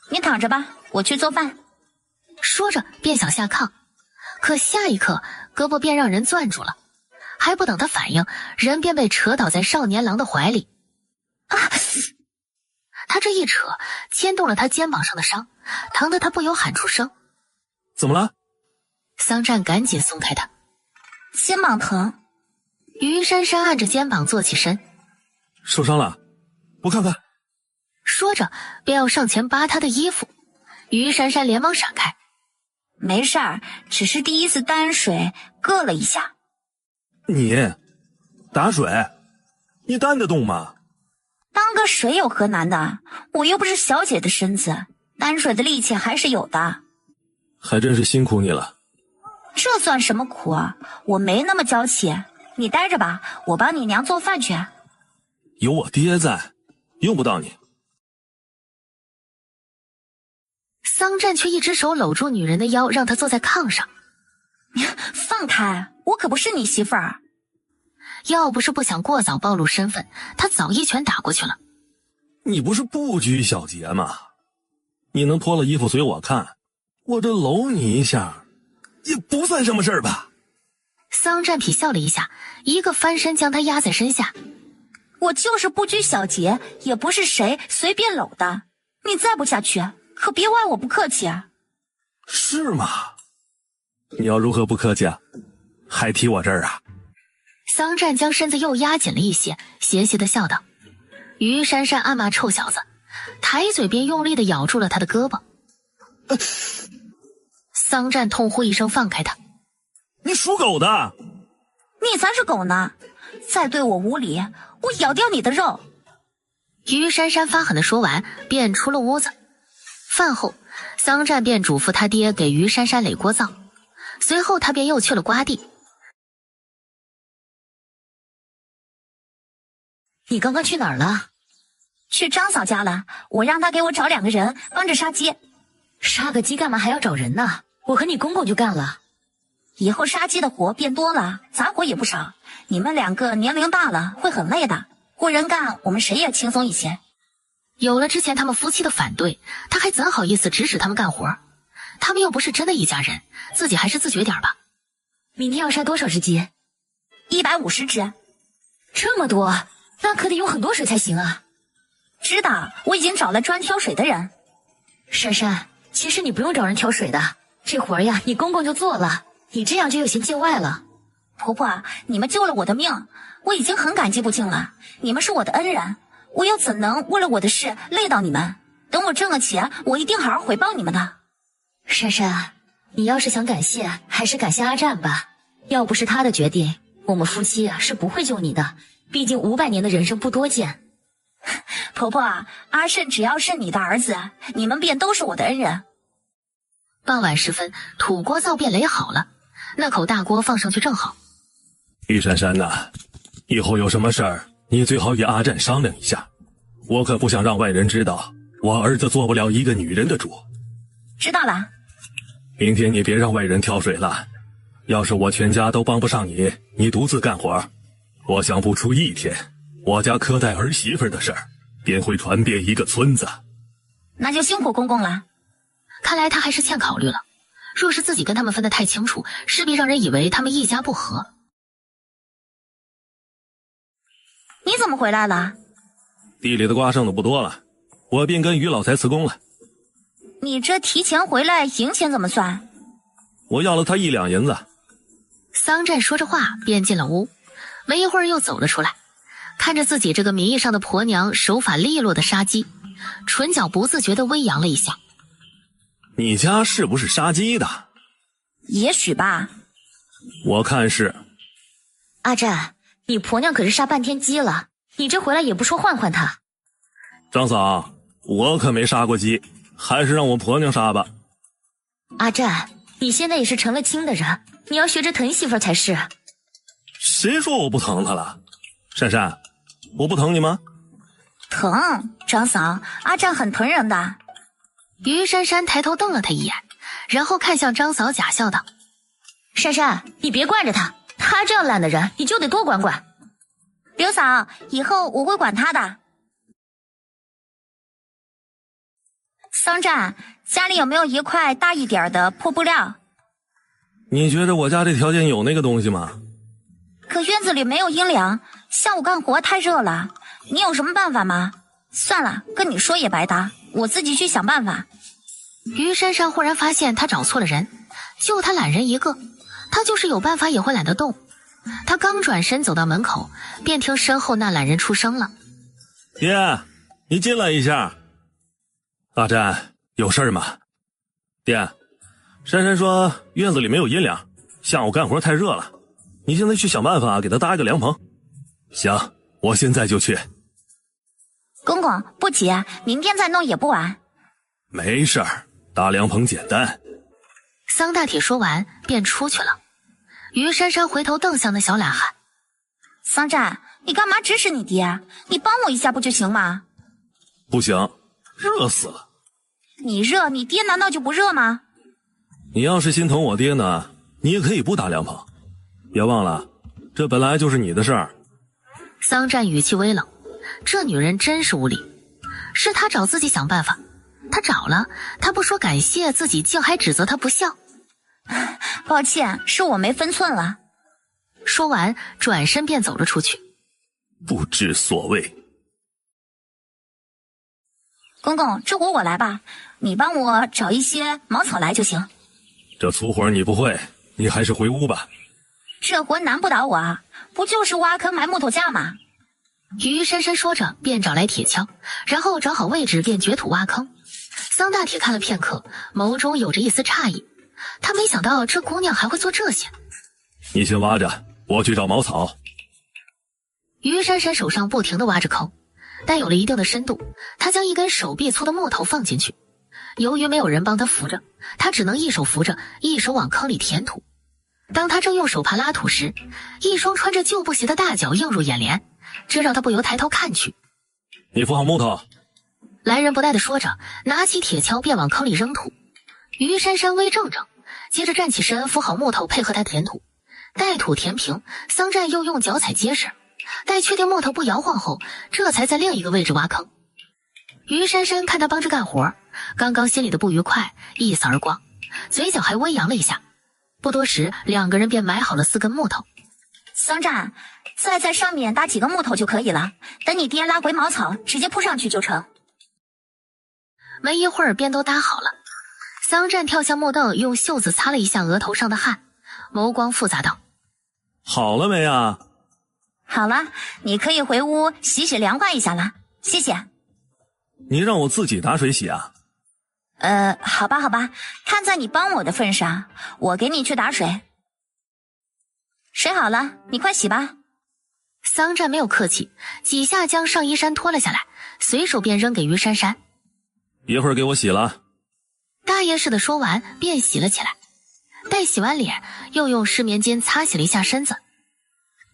你躺着吧，我去做饭。说着便想下炕，可下一刻胳膊便让人攥住了，还不等他反应，人便被扯倒在少年郎的怀里。啊！他这一扯，牵动了他肩膀上的伤，疼得他不由喊出声。怎么了？桑占赶紧松开他。肩膀疼。于珊珊按着肩膀坐起身。受伤了？我看看。说着便要上前扒他的衣服，于珊珊连忙闪开。没事儿，只是第一次担水硌了一下。你打水？你担得动吗？当个水有何难的？我又不是小姐的身子，担水的力气还是有的。还真是辛苦你了。这算什么苦啊？我没那么娇气。你待着吧，我帮你娘做饭去。有我爹在，用不到你。桑占却一只手搂住女人的腰，让她坐在炕上。放开，我可不是你媳妇儿。要不是不想过早暴露身份，他早一拳打过去了。你不是不拘小节吗？你能脱了衣服随我看，我这搂你一下也不算什么事儿吧？桑占痞笑了一下，一个翻身将他压在身下。我就是不拘小节，也不是谁随便搂的。你再不下去，可别怪我不客气啊。是吗？你要如何不客气啊？还提我这儿啊？桑占将身子又压紧了一些，邪邪地笑道。于珊珊暗骂臭小子，抬嘴便用力地咬住了他的胳膊。桑占痛呼一声，放开他。你属狗的！你才是狗呢！再对我无礼，我咬掉你的肉！于珊珊发狠地说完，便出了屋子。饭后，桑占便嘱咐他爹给于珊珊垒锅灶，随后他便又去了瓜地。你刚刚去哪儿了？去张嫂家了，我让她给我找2个人帮着杀鸡。杀个鸡干嘛还要找人呢？我和你公公就干了。以后杀鸡的活变多了，杂活也不少。你们2个年龄大了，会很累的。雇人干，我们谁也轻松一些。有了之前他们夫妻的反对，他还怎好意思指使他们干活？他们又不是真的一家人，自己还是自觉点吧。明天要杀多少只鸡？150只。这么多，那可得用很多水才行啊。知道，我已经找了专挑水的人。珊珊，其实你不用找人挑水的，这活呀，你公公就做了，你这样就有些见外了。婆婆，你们救了我的命，我已经很感激不尽了。你们是我的恩人，我又怎能为了我的事累到你们？等我挣了钱，我一定好好回报你们的。珊珊，你要是想感谢，还是感谢阿占吧。要不是他的决定，我们夫妻是不会救你的。毕竟500年的人生不多见。婆婆，阿胜只要是你的儿子，你们便都是我的恩人。傍晚时分，土锅灶便垒好了，那口大锅放上去正好。于珊珊呐，以后有什么事儿，你最好与阿占商量一下。我可不想让外人知道我儿子做不了一个女人的主。知道了。明天你别让外人挑水了，要是我全家都帮不上你，你独自干活，我想不出1天，我家苛待儿媳妇的事儿便会传遍一个村子。那就辛苦公公了。看来他还是欠考虑了，若是自己跟他们分得太清楚，势必让人以为他们一家不和。你怎么回来了？地里的瓜剩的不多了，我便跟于老财辞工了。你这提前回来赢钱怎么算？我要了他1两银子。桑占说着话便进了屋，没一会儿又走了出来，看着自己这个名义上的婆娘手法利落的杀鸡，唇角不自觉地微扬了一下。你家是不是杀鸡的？也许吧。我看是。阿占，你婆娘可是杀半天鸡了，你这回来也不说换换她。张嫂，我可没杀过鸡，还是让我婆娘杀吧。阿占，你现在也是成了亲的人，你要学着疼媳妇才是。谁说我不疼他了？珊珊，我不疼你吗？疼，张嫂，阿战很疼人的。于珊珊抬头瞪了他一眼，然后看向张嫂，假笑道：珊珊，你别惯着他，他这样懒的人，你就得多管管。刘嫂，以后我会管他的。桑战，家里有没有一块大一点的破布料？你觉着我家这条件有那个东西吗？可院子里没有阴凉，下午干活太热了，你有什么办法吗？算了，跟你说也白搭，我自己去想办法。于珊珊忽然发现她找错了人，就她懒人一个，她就是有办法也会懒得动。她刚转身走到门口，便听身后那懒人出声了：爹，你进来一下。阿战，有事儿吗？爹，珊珊说院子里没有阴凉，下午干活太热了，你现在去想办法给她搭一个凉棚。行，我现在就去。公公，不急，明天再弄也不晚。没事儿，搭凉棚简单。桑大铁说完便出去了。于珊珊回头瞪向那小懒汉：桑战，你干嘛指使你爹？你帮我一下不就行吗？不行，热死了。你热，你爹难道就不热吗？你要是心疼我爹呢，你也可以不搭凉棚。别忘了，这本来就是你的事儿。桑战语气微冷，这女人真是无理，是她找自己想办法，她找了，她不说感谢自己，竟还指责她不孝。抱歉，是我没分寸了。说完，转身便走了出去。不知所谓。公公，这活我来吧，你帮我找一些茅草来就行。这粗活你不会，你还是回屋吧。这活难不倒我啊，不就是挖坑埋木头架吗？于珊珊说着，便找来铁锹，然后找好位置便掘土挖坑。桑大铁看了片刻，眸中有着一丝诧异，他没想到这姑娘还会做这些。你先挖着，我去找茅草。于珊珊手上不停地挖着坑，但有了一定的深度，她将一根手臂粗的木头放进去。由于没有人帮她扶着，她只能一手扶着，一手往坑里填土。当她正用手帕拉土时，一双穿着旧布鞋的大脚映入眼帘，这让她不由抬头看去。你扶好木头。来人不耐地说着，拿起铁锹便往坑里扔土。于珊珊微怔怔，接着站起身扶好木头，配合他填土。待土填平，桑战又用脚踩结实，待确定木头不摇晃后，这才在另一个位置挖坑。于珊珊看他帮着干活，刚刚心里的不愉快一扫而光，嘴角还微扬了一下。不多时，两个人便埋好了4根木头。桑战，再在上面搭几根木头就可以了，等你爹拉回茅草，直接铺上去就成。没一会儿便都搭好了。桑战跳向木凳，用袖子擦了一下额头上的汗，眸光复杂道：好了没啊？好了，你可以回屋洗洗凉快一下了，谢谢。你让我自己打水洗啊？好吧好吧，看在你帮我的份上，我给你去打水。水好了，你快洗吧。桑战没有客气，几下将上衣衫脱了下来，随手便扔给于珊珊。一会儿给我洗了。大爷似的说完便洗了起来，待洗完脸，又用湿棉巾擦洗了一下身子。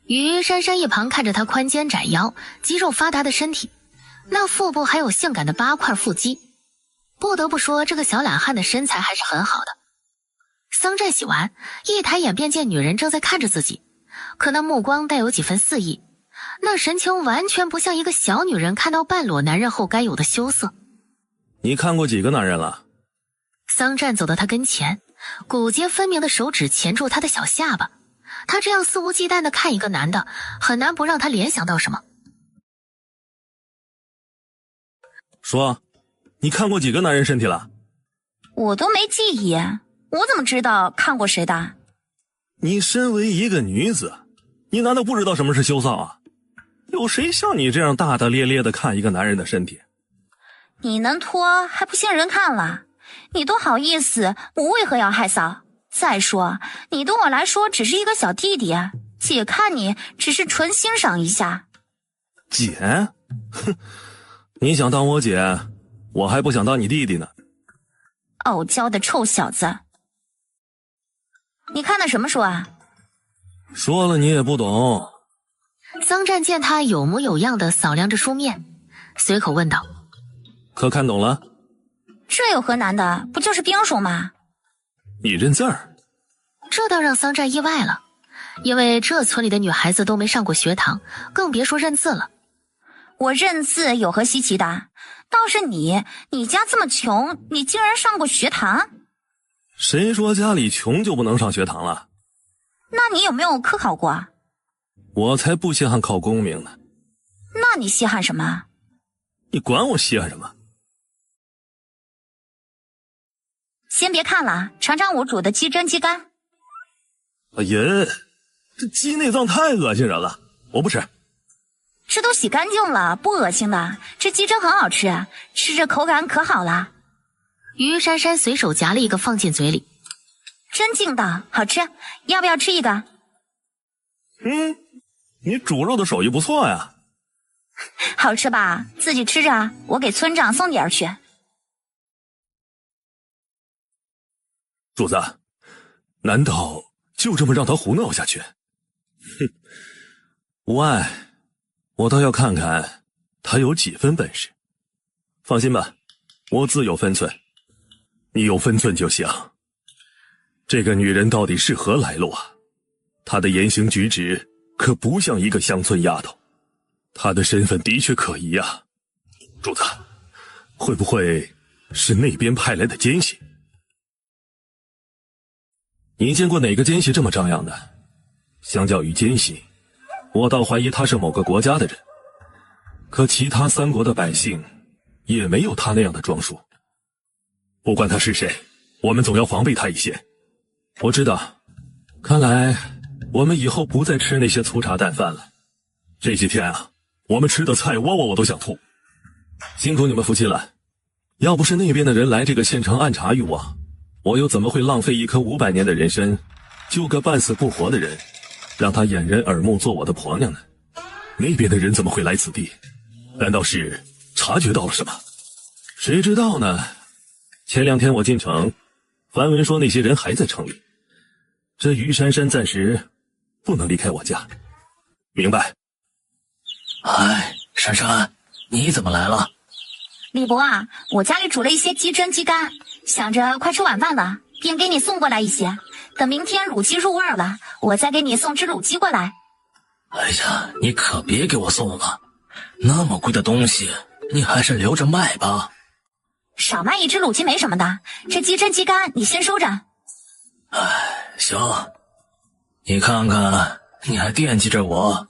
于珊珊一旁看着他宽肩窄腰、肌肉发达的身体，那腹部还有性感的8块腹肌，不得不说这个小懒汉的身材还是很好的。桑战洗完，一抬眼便见女人正在看着自己，可那目光带有几分肆意，那神情完全不像一个小女人看到半裸男人后该有的羞涩。你看过几个男人了？桑战走到他跟前，骨节分明的手指钳住他的小下巴。他这样肆无忌惮地看一个男的，很难不让他联想到什么。说，你看过几个男人身体了？我都没记忆，我怎么知道看过谁的？你身为一个女子，你难道不知道什么是羞臊啊？有谁像你这样大大咧咧地看一个男人的身体？你能脱还不信人看了？你多好意思，我为何要害臊？再说，你对我来说只是一个小弟弟，姐看你只是纯欣赏一下。姐？哼，你想当我姐，我还不想当你弟弟呢。傲娇的臭小子。你看的什么书啊？说了你也不懂。桑占见他有模有样的扫量着书面，随口问道：可看懂了？这有何难的？不就是兵书吗？你认字儿？这倒让桑占意外了，因为这村里的女孩子都没上过学堂，更别说认字了。我认字有何稀奇的？倒是你家这么穷，你竟然上过学堂？谁说家里穷就不能上学堂了？那你有没有科考过？我才不稀罕考功名呢。那你稀罕什么？你管我稀罕什么？先别看了，尝尝我煮的鸡胗鸡肝。哎呀，这鸡内脏太恶心人了，我不吃。这都洗干净了，不恶心的。这鸡胗很好吃，吃着口感可好了。于珊珊随手夹了一个放进嘴里，真劲道，好吃，要不要吃一个？你煮肉的手艺不错呀。好吃吧？自己吃着，我给村长送点儿去。主子，难道就这么让他胡闹下去？哼，无碍，我倒要看看他有几分本事。放心吧，我自有分寸，你有分寸就行。这个女人到底是何来路啊？她的言行举止可不像一个乡村丫头，她的身份的确可疑啊。主子，会不会是那边派来的奸细？你见过哪个奸细这么张扬的？相较于奸细，我倒怀疑他是某个国家的人。可其他三国的百姓也没有他那样的装束。不管他是谁，我们总要防备他一些。我知道，看来我们以后不再吃那些粗茶淡饭了。这几天啊，我们吃的菜窝窝我都想吐。辛苦你们夫妻了，要不是那边的人来这个县城暗查于我，我又怎么会浪费一颗500年的人参，救个半死不活的人，让他掩人耳目做我的婆娘呢？那边的人怎么会来此地？难道是察觉到了什么？谁知道呢？前2天我进城，梵文说那些人还在城里。这于珊珊暂时不能离开我家，明白？哎，珊珊，你怎么来了？李伯啊，我家里煮了一些鸡胗鸡肝，想着快吃晚饭了，便给你送过来一些。等明天卤鸡入味了，我再给你送只卤鸡过来。哎呀，你可别给我送了，那么贵的东西，你还是留着卖吧。少卖一只卤鸡没什么的，这鸡胗鸡肝你先收着。哎，行，你看看，你还惦记着我，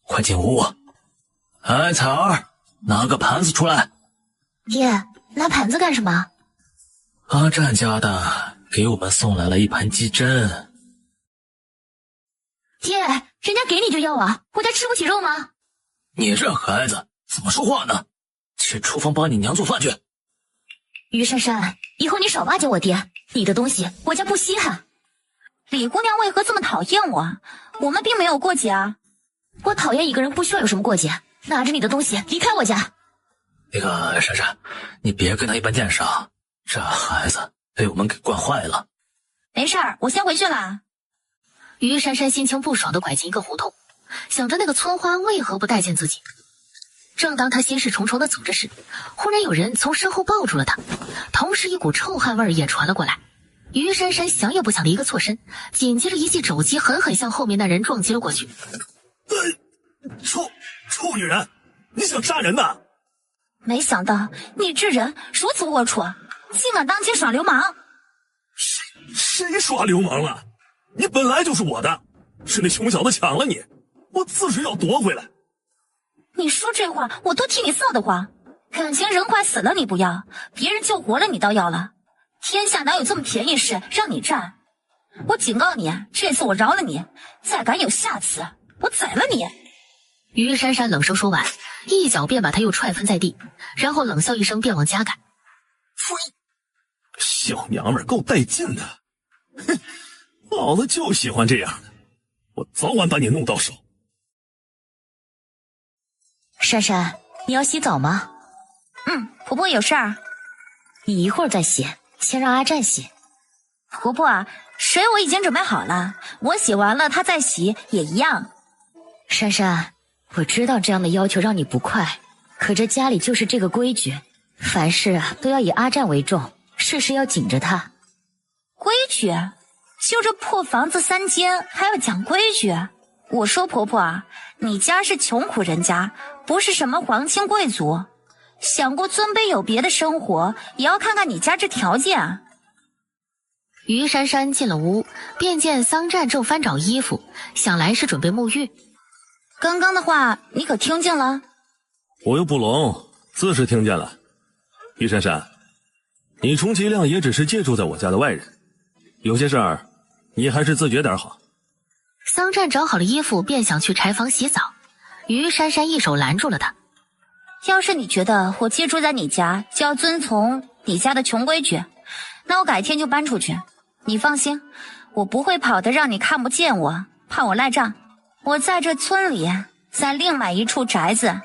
快进屋。哎，彩儿，拿个盘子出来。爹，拿盘子干什么？阿占家的给我们送来了一盘鸡胗。爹，人家给你就要啊，我家吃不起肉吗？你这孩子怎么说话呢？去厨房帮你娘做饭去。于珊珊，以后你少巴结我爹，你的东西我家不稀罕。李姑娘为何这么讨厌我？我们并没有过节啊。我讨厌一个人不需要有什么过节，拿着你的东西离开我家。那个珊珊，你别跟他一般见识啊，这孩子被我们给惯坏了。没事儿，我先回去了。于珊珊心情不爽地拐进一个胡同，想着那个村花为何不待见自己。正当她心事重重地走着时，忽然有人从身后抱住了她，同时一股臭汗味也传了过来。于珊珊想也不想的一个错身，紧接着一记肘击狠狠向后面那人撞击了过去。臭女人，你想杀人呐？没想到你这人如此龌龊，竟敢当街耍流氓！谁耍流氓了？你本来就是我的，是那穷小子抢了你，我自是要夺回来。你说这话我都替你臊得慌。感情人快死了你不要，别人救活了你倒要了。天下哪有这么便宜事让你占？我警告你，这次我饶了你，再敢有下次，我宰了你！于珊珊冷声说完，一脚便把他又踹翻在地，然后冷笑一声便往家赶。呸！小娘们够带劲的，哼，老子就喜欢这样的，我早晚把你弄到手。珊珊，你要洗澡吗？婆婆有事儿。你一会儿再洗，先让阿占洗。婆婆，水我已经准备好了，我洗完了她再洗也一样。珊珊，我知道这样的要求让你不快，可这家里就是这个规矩，凡事都要以阿战为重，事事要紧着他。规矩？就这破房子3间还要讲规矩？我说婆婆啊，你家是穷苦人家，不是什么皇亲贵族，想过尊卑有别的生活，也要看看你家这条件啊。于珊珊进了屋，便见桑战正翻找衣服，想来是准备沐浴。刚刚的话你可听见了？我又不聋，自是听见了。于珊珊，你充其量也只是借住在我家的外人，有些事儿你还是自觉点好。桑战找好了衣服，便想去柴房洗澡，于珊珊一手拦住了他。要是你觉得我借住在你家就要遵从你家的穷规矩，那我改天就搬出去。你放心，我不会跑得让你看不见我，怕我赖账。我在这村里再另买一处宅子，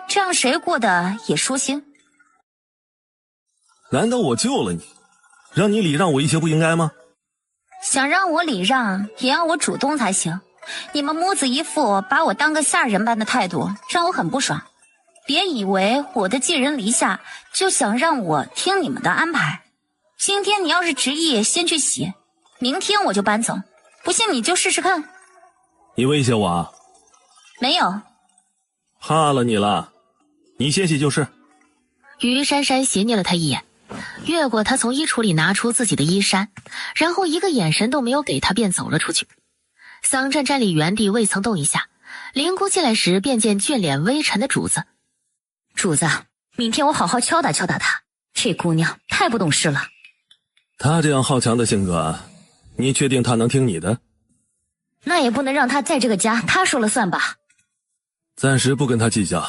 这样谁过得也舒心。难道我救了你，让你礼让我一些不应该吗？想让我礼让，也要我主动才行。你们母子一副把我当个下人般的态度，让我很不爽。别以为我的寄人篱下，就想让我听你们的安排。今天你要是执意先去洗，明天我就搬走。不信你就试试看。你威胁我啊？没有。怕了你了，你先洗就是。于珊珊斜睨了他一眼，越过他从衣橱里拿出自己的衣衫，然后一个眼神都没有给他便走了出去。桑战站立原地未曾动一下，灵姑进来时便见俊脸微沉的主子。主子，明天我好好敲打敲打她，这姑娘太不懂事了。她这样好强的性格，你确定她能听你的？那也不能让她在这个家她说了算吧。暂时不跟她计较，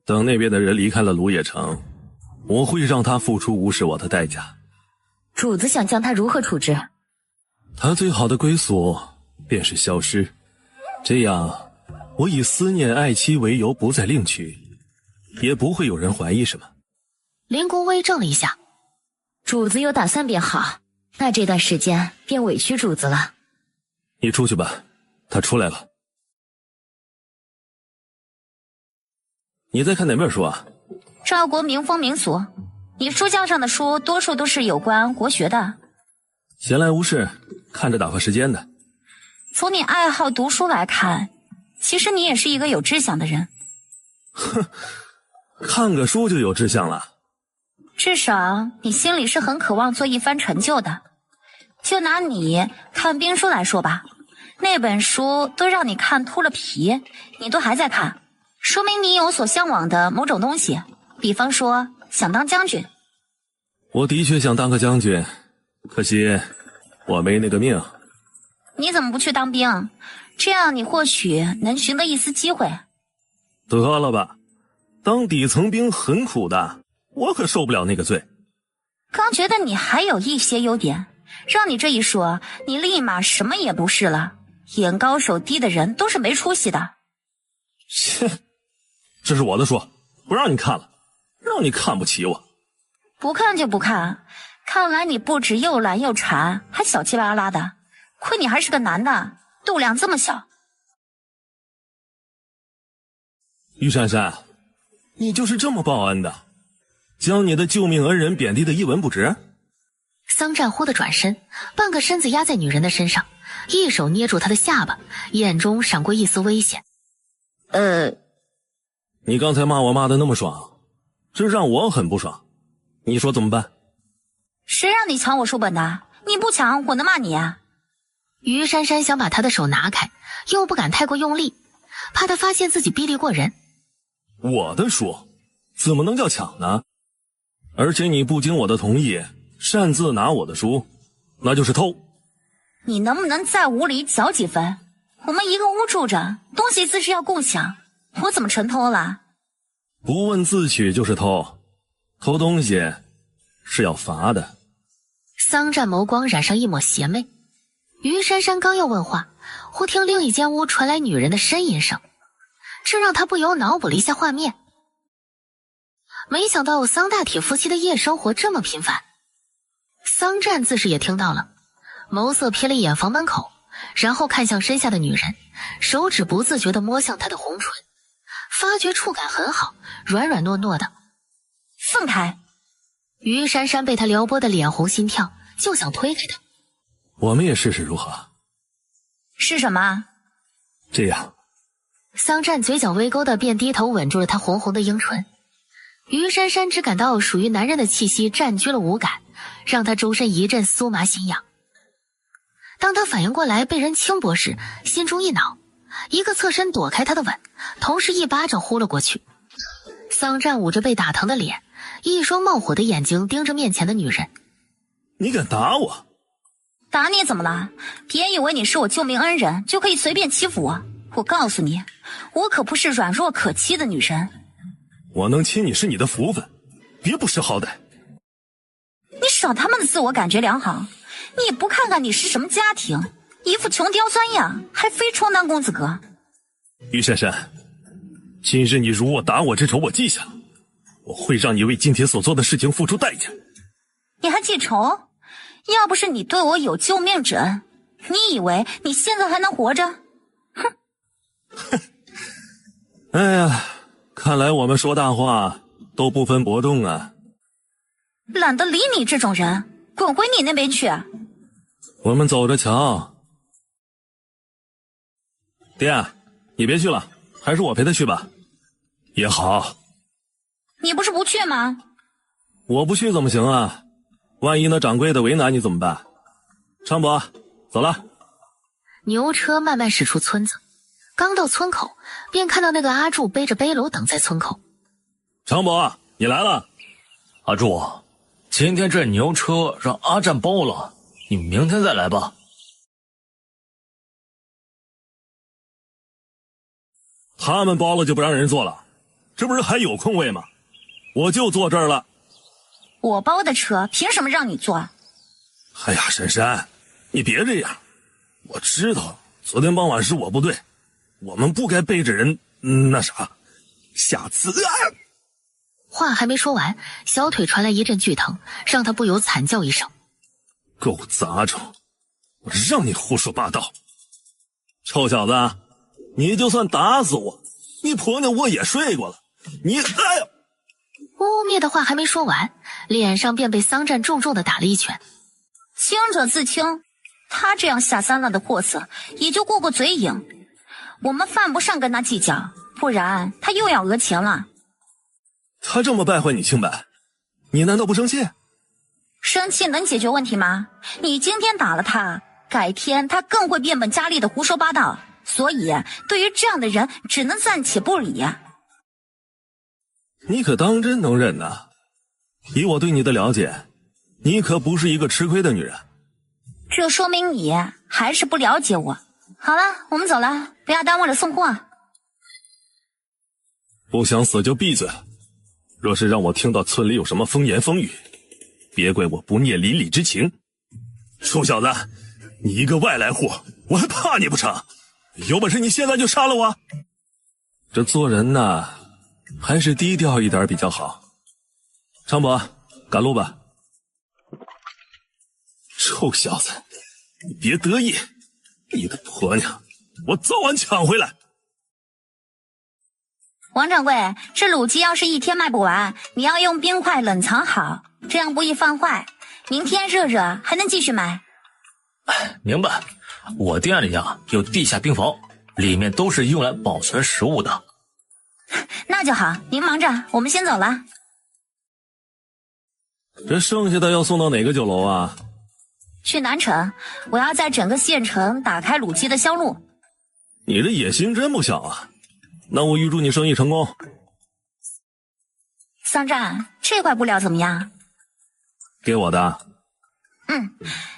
等那边的人离开了芦野城，我会让她付出无视我的代价。主子想将她如何处置？她最好的归宿便是消失，这样我以思念爱妻为由不再另娶，也不会有人怀疑什么。灵姑微怔了一下，主子有打算便好，那这段时间便委屈主子了。你出去吧，他出来了。你在看哪本书啊？赵国民风民俗，你书架上的书多数都是有关国学的。闲来无事，看着打发时间的。从你爱好读书来看，其实你也是一个有志向的人。哼，看个书就有志向了？至少你心里是很渴望做一番成就的。就拿你看兵书来说吧，那本书都让你看秃了皮，你都还在看，说明你有所向往的某种东西，比方说想当将军。我的确想当个将军，可惜我没那个命。你怎么不去当兵？这样你或许能寻得一丝机会。得了吧，当底层兵很苦的，我可受不了那个罪。刚觉得你还有一些优点，让你这一说，你立马什么也不是了。眼高手低的人都是没出息的。切，这是我的书，不让你看了，让你看不起我。不看就不看，看来你不止又懒又馋，还小气巴拉的。亏你还是个男的，度量这么小。于珊珊，你就是这么报恩的，将你的救命恩人贬低的一文不值？桑战忽地转身，半个身子压在女人的身上，一手捏住她的下巴，眼中闪过一丝危险。你刚才骂我骂得那么爽，这让我很不爽，你说怎么办？谁让你抢我书本的？你不抢我能骂你啊？于珊珊想把他的手拿开，又不敢太过用力，怕他发现自己逼力过人。我的书怎么能叫抢呢？而且你不经我的同意擅自拿我的书，那就是偷。你能不能在屋里搅几分？我们一个屋住着，东西自是要共享，我怎么成偷了？不问自取就是偷，偷东西是要罚的。桑战眸光染上一抹邪魅。于珊珊刚要问话，忽听另一间屋传来女人的呻吟声，这让他不由脑补了一下画面。没想到桑大铁夫妻的夜生活这么频繁。桑战自是也听到了，眸色瞥了一眼房门口，然后看向身下的女人，手指不自觉地摸向她的红唇，发觉触感很好，软软糯糯的。放开！于珊珊被他撩拨的脸红心跳，就想推开他。我们也试试如何？是什么？这样。桑占嘴角微勾的便低头吻住了她红红的樱唇。于珊珊只感到属于男人的气息占据了五感，让她周身一阵酥麻心痒。当她反应过来被人轻薄时，心中一恼，一个侧身躲开他的吻，同时一巴掌呼了过去。桑占捂着被打疼的脸，一双冒火的眼睛盯着面前的女人。你敢打我？打你怎么了？别以为你是我救命恩人就可以随便欺负我。我告诉你，我可不是软弱可欺的女人。我能亲你是你的福分，别不识好歹。你少他妈的自我感觉良好，你也不看看你是什么家庭，一副穷刁钻样，还非充当公子哥。于珊珊，今日你辱我打我之仇我记下了，我会让你为今天所做的事情付出代价。你还记仇？要不是你对我有救命之恩，你以为你现在还能活着？哼！哎呀，看来我们说大话都不分伯仲啊。懒得理你这种人，滚回你那边去。我们走着瞧。爹，你别去了，还是我陪他去吧。也好。你不是不去吗？我不去怎么行啊？万一那掌柜的为难你怎么办？昌伯，走了。牛车慢慢驶出村子，刚到村口，便看到那个阿柱背着背篓等在村口。昌伯，你来了。阿柱，今天这牛车让阿占包了，你明天再来吧。他们包了就不让人坐了，这不是还有空位吗？我就坐这儿了。我包的车凭什么让你坐？哎呀，珊珊，你别这样。我知道昨天傍晚是我不对，我们不该背着人那啥。下次话还没说完，小腿传来一阵剧疼，让他不由惨叫一声。狗杂种，我让你胡说八道！臭小子，你就算打死我，你婆娘我也睡过了。你哎呀！污蔑的话还没说完，脸上便被桑占重重的打了一拳。清者自清，他这样下三滥的货色也就过过嘴瘾，我们犯不上跟他计较，不然他又要讹钱了。他这么败坏你清白，你难道不生气？生气能解决问题吗？你今天打了他，改天他更会变本加厉的胡说八道，所以对于这样的人只能暂且不理。你可当真能忍呐？以我对你的了解，你可不是一个吃亏的女人。这说明你还是不了解我。好了，我们走了，不要耽误了送货。不想死就闭嘴，若是让我听到村里有什么风言风语，别怪我不念邻里之情。臭小子，你一个外来户，我还怕你不成？有本事你现在就杀了我！这做人呐，还是低调一点比较好。昌伯，赶路吧。臭小子，你别得意，你的婆娘我早晚抢回来。王掌柜，这卤鸡要是一天卖不完，你要用冰块冷藏好，这样不易放坏，明天热热还能继续卖。明白，我店里啊有地下冰房，里面都是用来保存食物的。那就好，您忙着，我们先走了。这剩下的要送到哪个酒楼啊？去南城，我要在整个县城打开卤鸡的销路。你这野心真不小啊！那我预祝你生意成功。桑占，这块布料怎么样？给我的。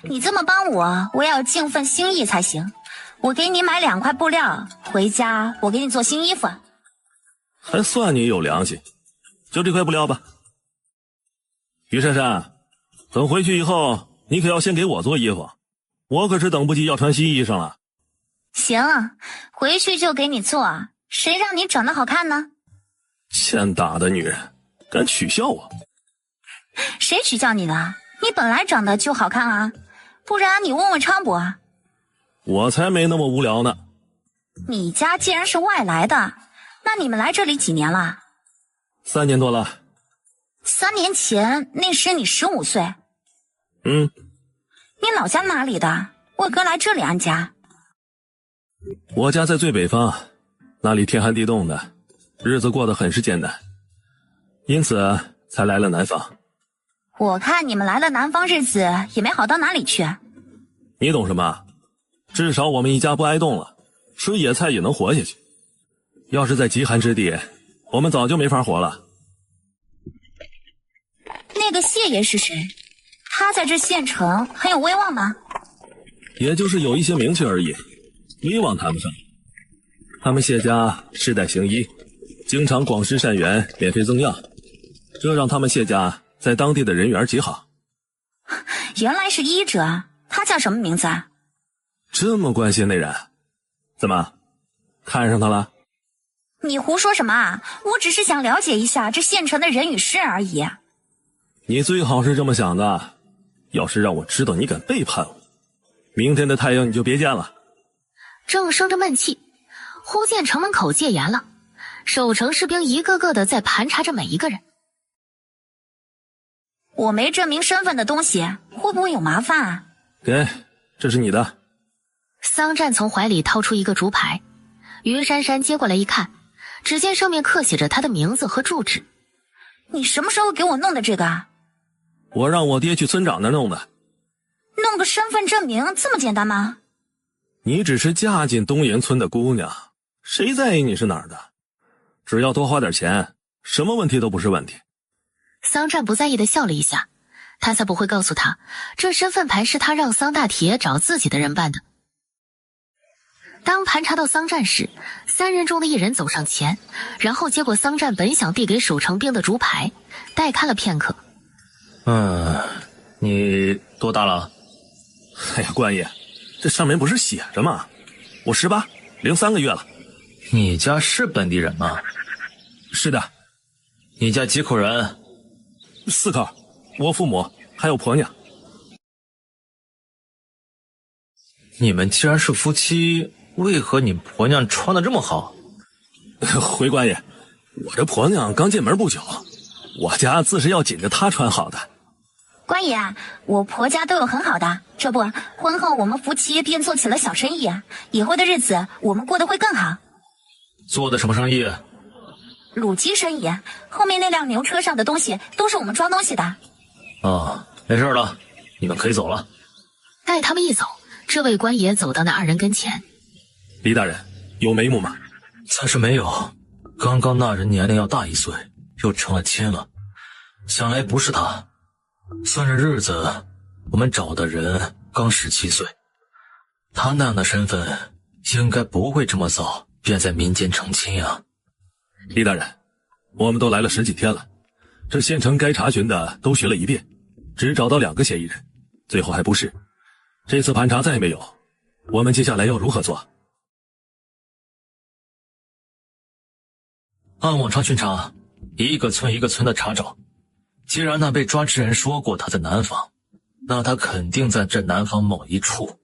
你这么帮我，我也要尽份心意才行。我给你买2块布料，回家我给你做新衣服。还算你有良心，就这块布料吧。于珊珊，等回去以后，你可要先给我做衣服，我可是等不及要穿新衣裳了。行，回去就给你做，谁让你长得好看呢？欠打的女人，敢取笑我？谁取笑你了？你本来长得就好看啊！不然你问问昌伯。我才没那么无聊呢。你家既然是外来的，那你们来这里几年了？3年多了。3年前那时你15岁。嗯。你老家哪里的？为何来这里安家？我家在最北方，那里天寒地冻的，日子过得很是艰难，因此才来了南方。我看你们来了南方，日子也没好到哪里去。你懂什么？至少我们一家不挨冻了，吃野菜也能活下去。要是在极寒之地，我们早就没法活了。那个谢爷是谁？他在这县城很有威望吗？也就是有一些名气而已，威望谈不上。他们谢家世代行医，经常广施善缘，免费赠药，这让他们谢家在当地的人缘极好。原来是医者，他叫什么名字啊？这么关心那人，怎么看上他了？你胡说什么啊？我只是想了解一下这县城的人与事而已。你最好是这么想的，要是让我知道你敢背叛我，明天的太阳你就别见了。正生着闷气，忽见城门口戒严了，守城士兵一个个的在盘查着每一个人。我没证明身份的东西，会不会有麻烦啊？给，这是你的。桑占从怀里掏出一个竹牌，于珊珊接过来一看，只见上面刻写着他的名字和住址。你什么时候给我弄的这个？我让我爹去村长那弄的。弄个身份证明这么简单吗？你只是嫁进东岩村的姑娘，谁在意你是哪儿的？只要多花点钱，什么问题都不是问题。桑占不在意的笑了一下，他才不会告诉他，这身份牌是他让桑大铁找自己的人办的。当盘查到桑占时，3人中的一人走上前，然后接过桑占本想递给守城兵的竹牌，待看了片刻。你多大了？哎呀，官爷，这上面不是写着吗？我18，零3个月了。你家是本地人吗？是的。你家几口人？4口，我父母还有婆娘。你们既然是夫妻，为何你婆娘穿得这么好？回官爷，我这婆娘刚进门不久，我家自是要紧着她穿好的。官爷，我婆家都有很好的，这不，婚后我们夫妻便做起了小生意，以后的日子我们过得会更好。做的什么生意？卤鸡生意，后面那辆牛车上的东西都是我们装东西的。哦，没事了，你们可以走了。待他们一走，这位官爷走到那2人跟前。李大人，有眉目吗？暂时没有，刚刚那人年龄要大1岁，又成了亲了，想来不是他。算着日子，我们找的人刚17岁，他那样的身份应该不会这么早便在民间成亲啊。李大人，我们都来了10几天了，这县城该查询的都询了一遍，只找到2个嫌疑人，最后还不是。这次盘查再没有，我们接下来要如何做？按往常巡查，一个村一个村的查找。既然那被抓之人说过他在南方，那他肯定在这南方某一处。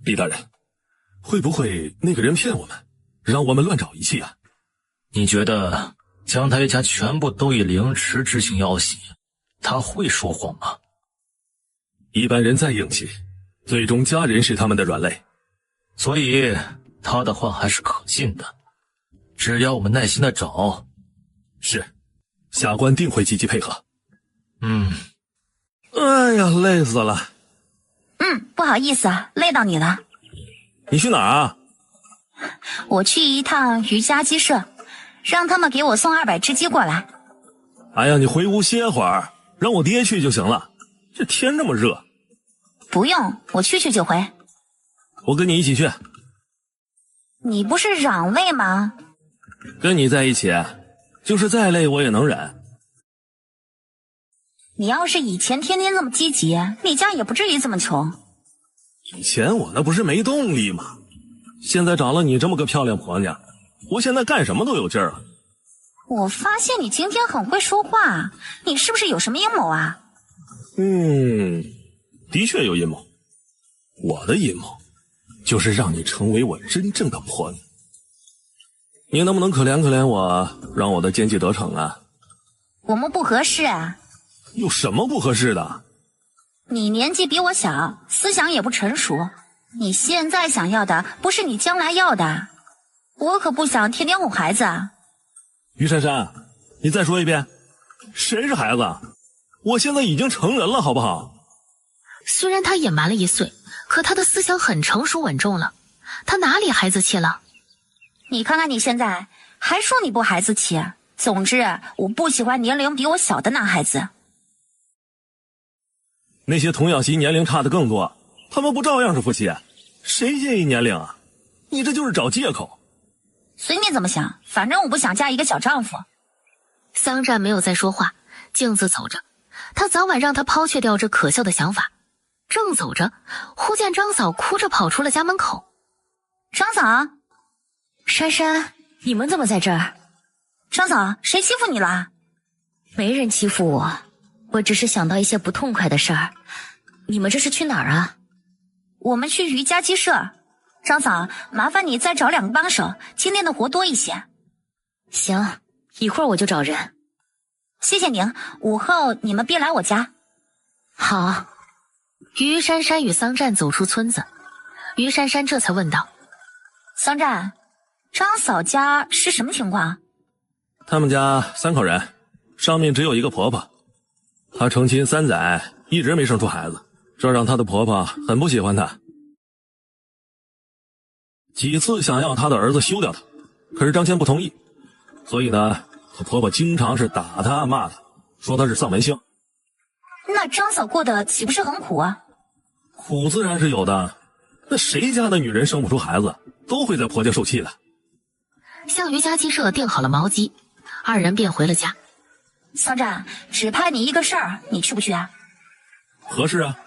李大人，会不会那个人骗我们，让我们乱找一气啊？你觉得将他一家全部都以凌迟执行要挟，他会说谎吗？一般人再硬气，最终家人是他们的软肋，所以他的话还是可信的。只要我们耐心的找。是，下官定会积极配合。哎呀，累死了。不好意思啊，累到你了。你去哪儿啊？我去一趟瑜伽鸡舍，让他们给我送200只鸡过来。哎呀，你回屋歇会儿，让我爹去就行了。这天这么热。不用，我去就回。我跟你一起去。你不是嚷累吗？跟你在一起，就是再累我也能忍。你要是以前天天这么积极，你家也不至于这么穷。以前我那不是没动力吗？现在找了你这么个漂亮婆娘，我现在干什么都有劲儿了。我发现你今天很会说话，你是不是有什么阴谋啊？的确有阴谋。我的阴谋就是让你成为我真正的婆娘。你能不能可怜可怜我，让我的奸计得逞啊？我们不合适啊。有什么不合适的？你年纪比我小，思想也不成熟。你现在想要的不是你将来要的。我可不想天天哄孩子啊。于珊珊，你再说一遍，谁是孩子？我现在已经成人了，好不好？虽然他也瞒了1岁，可他的思想很成熟稳重了，他哪里孩子气了？你看看你现在，还说你不孩子气。总之，我不喜欢年龄比我小的男孩子。那些童养媳年龄差的更多，他们不照样是夫妻？谁介意年龄啊？你这就是找借口。随你怎么想，反正我不想嫁一个小丈夫。桑占没有再说话，径自走着。他早晚让他抛却掉这可笑的想法。正走着，忽见张嫂哭着跑出了家门口。张嫂，珊珊，你们怎么在这儿？张嫂，谁欺负你了？没人欺负我，我只是想到一些不痛快的事儿。你们这是去哪儿啊？我们去瑜伽鸡舍。张嫂，麻烦你再找2个帮手，今天的活多一些。行，一会儿我就找人。谢谢您，午后你们别来我家。好。于珊珊与桑占走出村子，于珊珊这才问道：桑占，张嫂家是什么情况？他们家3口人，上面只有一个婆婆。她成亲3载，一直没生出孩子，这让她的婆婆很不喜欢她。几次想要她的儿子休掉她，可是张谦不同意，所以呢，她婆婆经常是打她骂她，说她是丧门星。那张嫂过得岂不是很苦啊？苦自然是有的，那谁家的女人生不出孩子，都会在婆家受气的。向瑜伽鸡舍订好了毛鸡，2人便回了家。桑占，只派你一个事儿，你去不去啊？合适啊。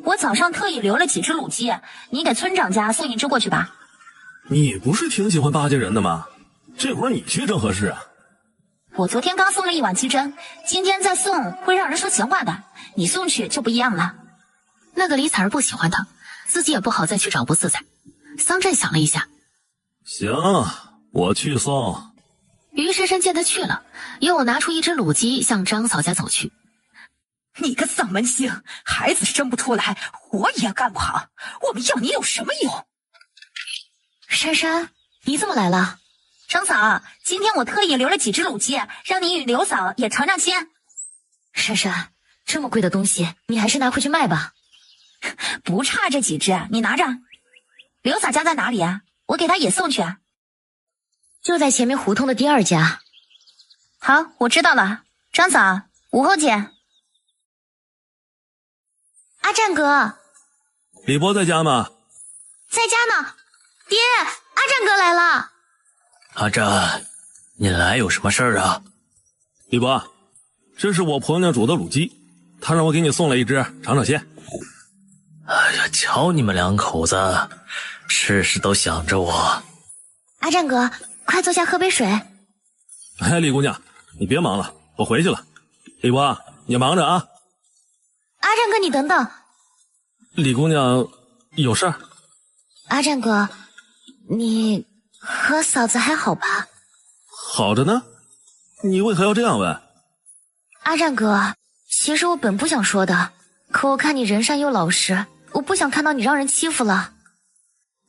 我早上特意留了几只卤鸡，你给村长家送1只过去吧。你不是挺喜欢巴结人的吗？这会儿你去正合适啊。我昨天刚送了1碗鸡胗，今天再送会让人说闲话的，你送去就不一样了。那个李彩儿不喜欢他，自己也不好再去找不自在。桑占想了一下，行，我去送。于珊珊见他去了，又拿出1只卤鸡向张嫂家走去。你个丧门星，孩子生不出来，活也干不好，我们要你有什么用？珊珊，你怎么来了？张嫂，今天我特意留了几只卤鸡，让你与刘嫂也尝尝鲜。珊珊，这么贵的东西，你还是拿回去卖吧。不差这几只，你拿着。刘嫂家在哪里啊？我给她也送去啊。就在前面胡同的第2家。好，我知道了。张嫂，午后见。阿占哥。李波在家吗？在家呢。爹，阿占哥来了。阿占，你来有什么事儿啊？李波，这是我婆娘煮的卤鸡，她让我给你送来1只，尝尝鲜。哎呀，瞧你们2口子，事事都想着我。阿占哥，快坐下喝杯水。哎，李姑娘，你别忙了，我回去了。李波，你忙着啊。阿占哥，你等等。李姑娘，有事儿？阿占哥，你和嫂子还好吧？好着呢，你为何要这样问？阿占哥，其实我本不想说的，可我看你人善又老实，我不想看到你让人欺负了。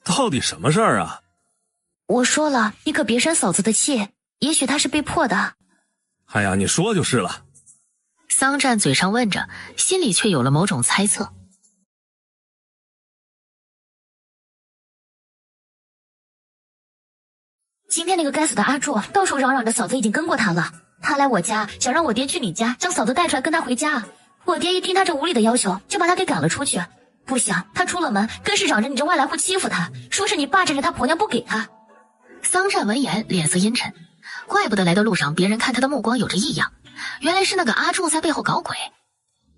到底什么事儿啊？我说了，你可别生嫂子的气，也许她是被迫的。哎呀，你说就是了。桑占嘴上问着，心里却有了某种猜测。今天那个该死的阿柱到处嚷嚷着嫂子已经跟过他了，他来我家想让我爹去你家将嫂子带出来跟他回家。我爹一听他这无理的要求，就把他给赶了出去。不想他出了门，更是嚷着你这外来户欺负他，说是你霸占着他婆娘不给他。桑占闻言脸色阴沉，怪不得来的路上别人看他的目光有着异样，原来是那个阿柱在背后搞鬼。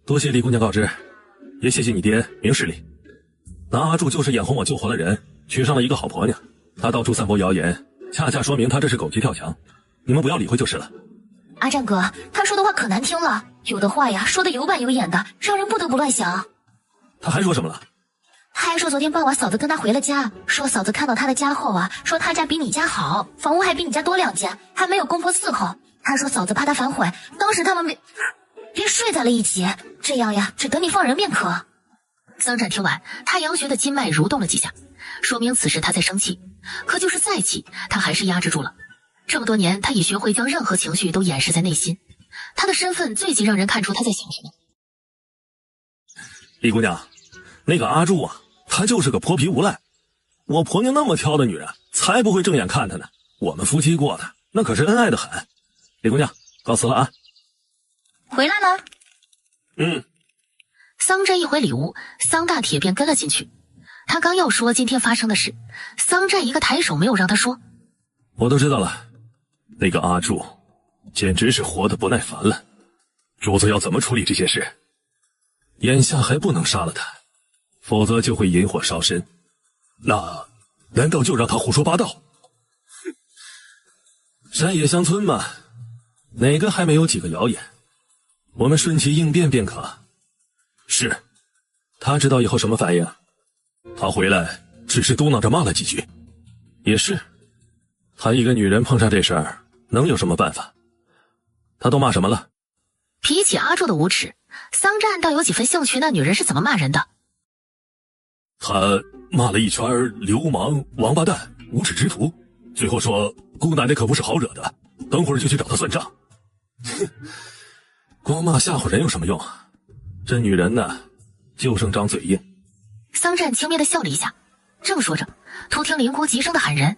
多谢李姑娘告知，也谢谢你爹明事理。那阿柱就是眼红我救活了人，娶上了一个好婆娘，他到处散播谣言，恰恰说明他这是狗急跳墙，你们不要理会就是了。阿占哥，他说的话可难听了，有的话呀说的有板有眼的，让人不得不乱想。他还说什么了？他还说昨天傍晚嫂子跟他回了家，说嫂子看到他的家后啊，说他家比你家好，房屋还比你家多2间，还没有公婆伺候。他说嫂子怕他反悔，当时他们便睡在了一起，这样呀，只等你放人便可。桑占听完，太阳穴的筋脉蠕动了几下，说明此时他在生气，可就是再气，他还是压制住了。这么多年，他已学会将任何情绪都掩饰在内心，他的身份最忌让人看出他在想什么。李姑娘，那个阿柱啊，她就是个泼皮无赖。我婆娘那么挑的女人，才不会正眼看她呢。我们夫妻过的那可是恩爱的很。李姑娘，告辞了啊。回来了。桑占一回里屋，桑大铁便跟了进去。他刚要说今天发生的事，桑占一个抬手没有让他说。我都知道了，那个阿柱简直是活得不耐烦了。主子要怎么处理这件事？眼下还不能杀了他，否则就会引火烧身。那难道就让他胡说八道？山野乡村嘛，哪个还没有几个谣言？我们顺其应变便可。是，他知道以后什么反应？他回来只是嘟囔着骂了几句。也是，他一个女人碰上这事儿，能有什么办法？他都骂什么了？比起阿柱的无耻，桑占倒有几分兴趣，那女人是怎么骂人的？他骂了一圈流氓、王八蛋、无耻之徒，最后说姑奶奶可不是好惹的，等会儿就去找他算账。哼，光骂吓唬人有什么用啊？这女人呢，就剩张嘴硬。桑占轻蔑地笑了一下，正说着，突听灵姑急声的喊人：“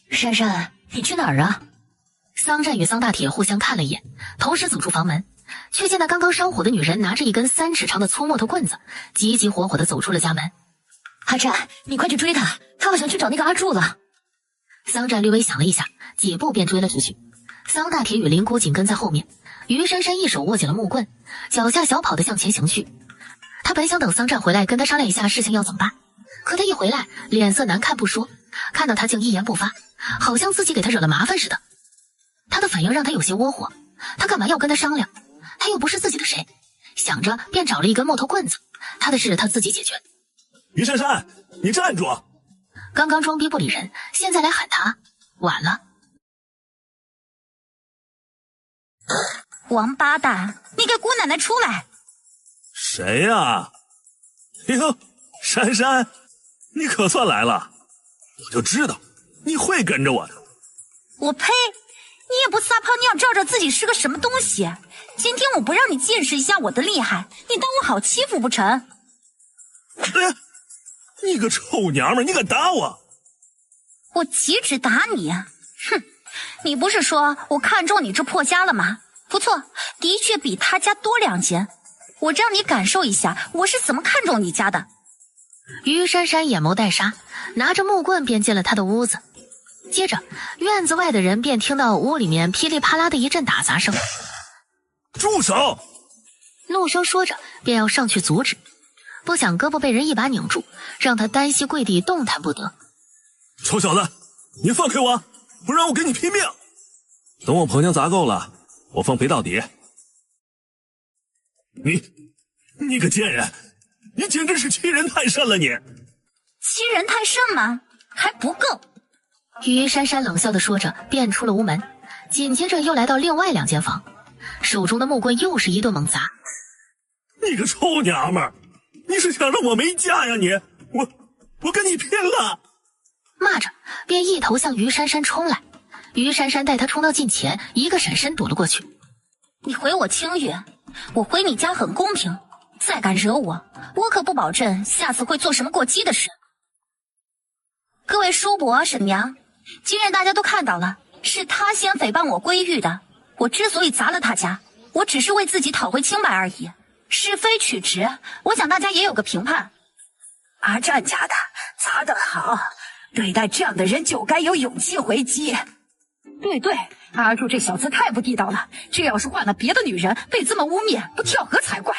珊珊，你去哪儿啊？”桑占与桑大铁互相看了一眼，同时走出房门，却见那刚刚烧火的女人拿着一根3尺长的粗木头棍子，急急火火地走出了家门。阿占，你快去追他，他好像去找那个阿柱了。桑占略微想了一下，几步便追了出去。桑大铁与灵姑紧跟在后面，于珊珊一手握紧了木棍，脚下小跑地向前行去。他本想等桑占回来跟他商量一下事情要怎么办，可他一回来脸色难看不说，看到他竟一言不发，好像自己给他惹了麻烦似的。他的反应让他有些窝火，他干嘛要跟他商量？他又不是自己的谁。想着便找了一根木头棍子，他的事他自己解决。于珊珊，你站住！刚刚装逼不理人，现在来喊他，晚了。王八蛋，你给姑奶奶出来！谁呀？哟，珊珊，你可算来了！我就知道你会跟着我的。我呸！你也不撒泡尿照照自己是个什么东西？今天我不让你见识一下我的厉害，你当我好欺负不成？哎呀，你个臭娘们，你敢打我！我岂止打你！哼，你不是说我看中你这破家了吗？不错，的确比他家多2间。我让你感受一下我是怎么看中你家的。于珊珊眼眸带杀，拿着木棍便进了他的屋子。接着院子外的人便听到屋里面噼里啪啦的一阵打砸声。住手！怒声说着便要上去阻止，不想胳膊被人一把拧住，让他单膝跪地动弹不得。臭小子，你放开我，不然我跟你拼命！等我婆娘砸够了，我奉陪到底。你个贱人，你简直是欺人太甚了！你欺人太甚吗？还不够。于珊珊冷笑地说着便出了屋门，紧接着又来到另外2间房，手中的木棍又是一顿猛砸。你个臭娘们儿，你是想让我没家呀你？我跟你拼了！骂着便一头向于珊珊冲来。于珊珊待他冲到近前，一个闪身躲了过去。你回我清誉，我回你家很公平，再敢惹我，我可不保证下次会做什么过激的事。各位叔伯婶娘，今日大家都看到了，是他先诽谤我闺玉的。我之所以砸了他家，我只是为自己讨回清白而已，是非曲直，我想大家也有个评判。阿占家的砸得好，对待这样的人就该有勇气回击。对，阿柱这小子太不地道了，这要是换了别的女人，被这么污蔑，不跳河才怪。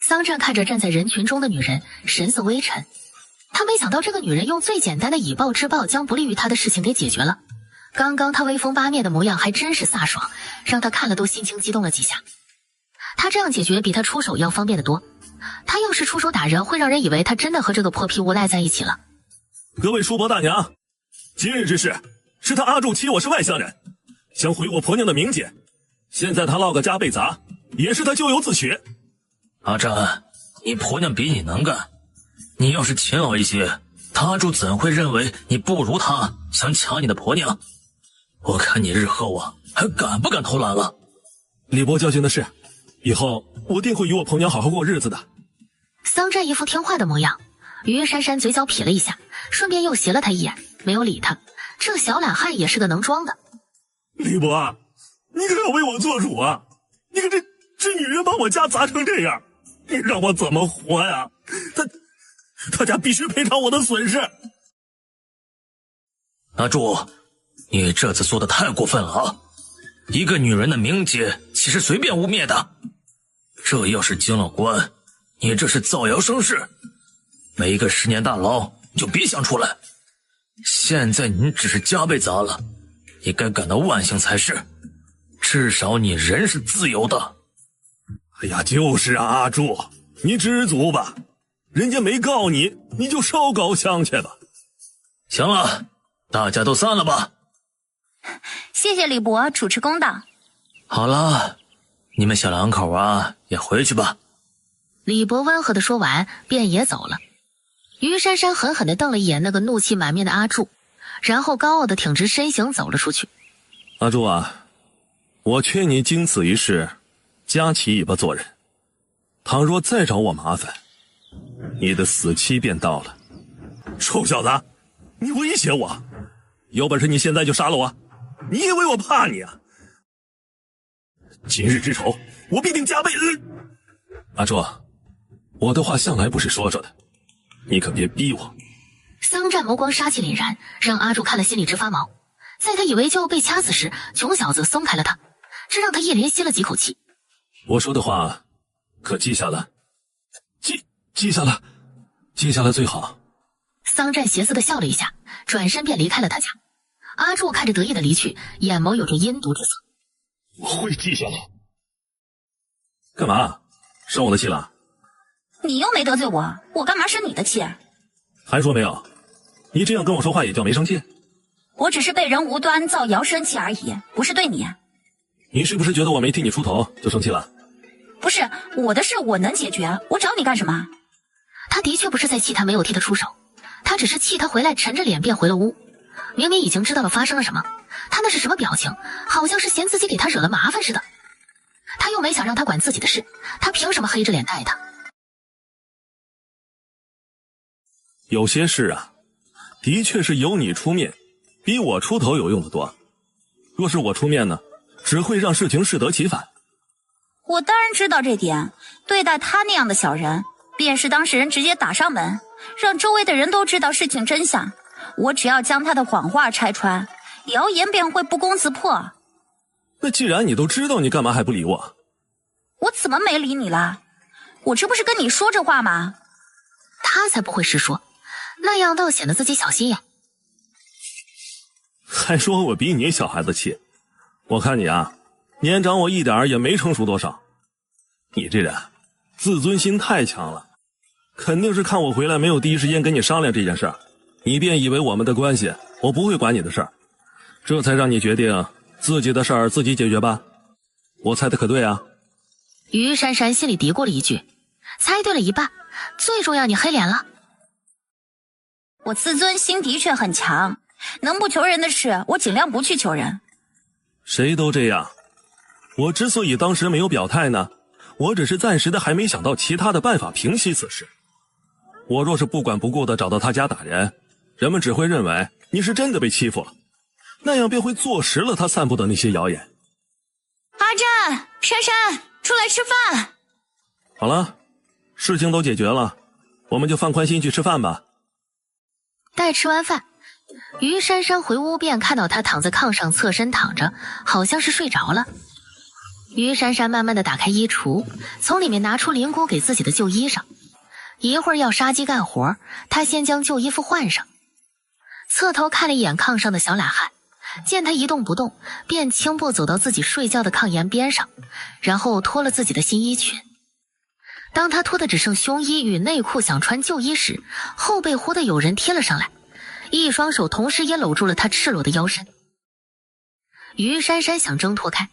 桑占看着站在人群中的女人，神色微沉。他没想到这个女人用最简单的以暴制暴将不利于他的事情给解决了。刚刚他威风八面的模样还真是飒爽，让他看了都心情激动了几下。他这样解决比他出手要方便得多。他要是出手打人，会让人以为他真的和这个破屁无赖在一起了。各位叔伯大娘，今日之事是他阿柱欺我是外乡人，想毁我婆娘的名节，现在他落个家被砸，也是他咎由自取。阿战，你婆娘比你能干，你要是勤劳一些，他阿柱怎会认为你不如他，想抢你的婆娘？我看你日后啊，还敢不敢偷懒了？李伯教训的是，以后我定会与我婆娘好好过日子的。桑占一副听话的模样，于珊珊嘴角撇了一下，顺便又斜了他一眼，没有理他。这小懒汉也是个能装的。李伯，你可要为我做主啊！你看这女人把我家砸成这样，你让我怎么活呀？他家必须赔偿我的损失。阿柱，你这次做的太过分了啊！一个女人的名节岂是随便污蔑的？这要是进了官，你这是造谣生事，没个10年大牢你就别想出来。现在你只是家被砸了，你该感到万幸才是，至少你人是自由的。哎呀，就是啊，阿柱，你知足吧，人家没告你，你就烧高香去吧。行了，大家都散了吧。谢谢李伯主持公道。好了，你们小两口啊也回去吧。李伯温和地说完，便也走了。于珊珊狠狠地瞪了一眼那个怒气满面的阿柱，然后高傲地挺直身形走了出去。阿柱啊，我劝你经此一事，夹起尾巴做人。倘若再找我麻烦，你的死期便到了。臭小子，你威胁我，有本事你现在就杀了我！你以为我怕你啊？今日之仇，我必定加倍。阿柱，我的话向来不是说说的，你可别逼我。桑占眸光杀气凛然，让阿柱看了心里直发毛。在他以为就要被掐死时，穷小子松开了他，这让他一连吸了几口气。我说的话可记下了？记下了，记下了最好。桑占邪肆地笑了一下，转身便离开了他家。阿柱看着得意的离去，眼眸有着阴毒之色。我会记下来。干嘛？生我的气了？你又没得罪我，我干嘛生你的气？还说没有？你这样跟我说话也叫没生气？我只是被人无端造谣生气而已，不是对你。你是不是觉得我没替你出头就生气了？不是，我的事我能解决，我找你干什么？他的确不是在气他没有替他出手，他只是气他回来沉着脸便回了屋。明明已经知道了发生了什么，他那是什么表情？好像是嫌自己给他惹了麻烦似的。他又没想让他管自己的事，他凭什么黑着脸待他？有些事啊，的确是由你出面，比我出头有用的多。若是我出面呢，只会让事情适得其反。我当然知道这点，对待他那样的小人，便是当事人直接打上门，让周围的人都知道事情真相。我只要将他的谎话拆穿，谣言便会不攻自破。那既然你都知道，你干嘛还不理我？我怎么没理你了？我这不是跟你说这话吗？他才不会实说，那样倒显得自己小心眼。还说我比你小孩子气，我看你啊，年长我一点也没成熟多少。你这人自尊心太强了，肯定是看我回来没有第一时间跟你商量这件事儿，你便以为我们的关系我不会管你的事儿，这才让你决定自己的事儿自己解决吧。我猜的可对啊？于珊珊心里嘀咕了一句，猜对了一半，最重要你黑脸了。我自尊心的确很强，能不求人的事我尽量不去求人。谁都这样，我之所以当时没有表态呢，我只是暂时的还没想到其他的办法平息此事。我若是不管不顾的找到他家打人，人们只会认为你是真的被欺负了，那样便会坐实了他散布的那些谣言。阿战，珊珊，出来吃饭。好了，事情都解决了，我们就放宽心去吃饭吧。待吃完饭，于珊珊回屋便看到他躺在炕上侧身躺着，好像是睡着了。于珊珊慢慢的打开衣橱，从里面拿出林姑给自己的旧衣裳。一会儿要杀鸡干活，她先将旧衣服换上，侧头看了一眼炕上的小懒汉，见他一动不动，便轻步走到自己睡觉的炕沿边上，然后脱了自己的新衣裙。当他脱得只剩胸衣与内裤想穿旧衣时，后背忽地有人贴了上来，一双手同时也搂住了他赤裸的腰身。于珊珊想挣脱开，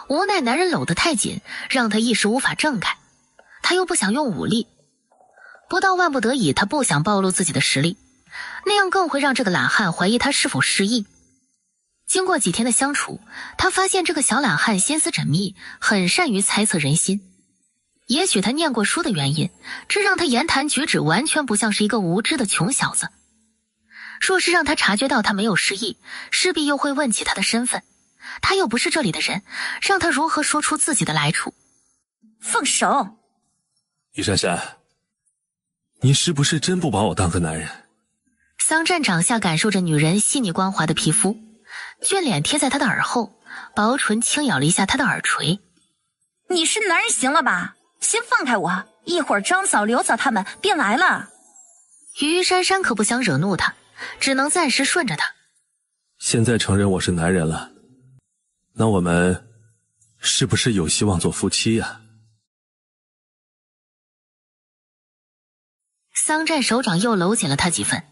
无奈男人搂得太紧，让他一时无法挣开，他又不想用武力，不到万不得已，他不想暴露自己的实力，那样更会让这个懒汉怀疑他是否失忆。经过几天的相处，他发现这个小懒汉心思缜密，很善于猜测人心。也许他念过书的原因，这让他言谈举止完全不像是一个无知的穷小子。若是让他察觉到他没有失忆，势必又会问起他的身份，他又不是这里的人，让他如何说出自己的来处？放手！于珊珊，你是不是真不把我当个男人？桑占掌下感受着女人细腻光滑的皮肤，眷脸贴在她的耳后，薄唇轻咬了一下她的耳垂。你是男人行了吧？先放开我，一会儿张嫂、刘嫂他们便来了。于珊珊可不想惹怒他，只能暂时顺着他。现在承认我是男人了，那我们是不是有希望做夫妻呀？桑占手掌又搂紧了她几分，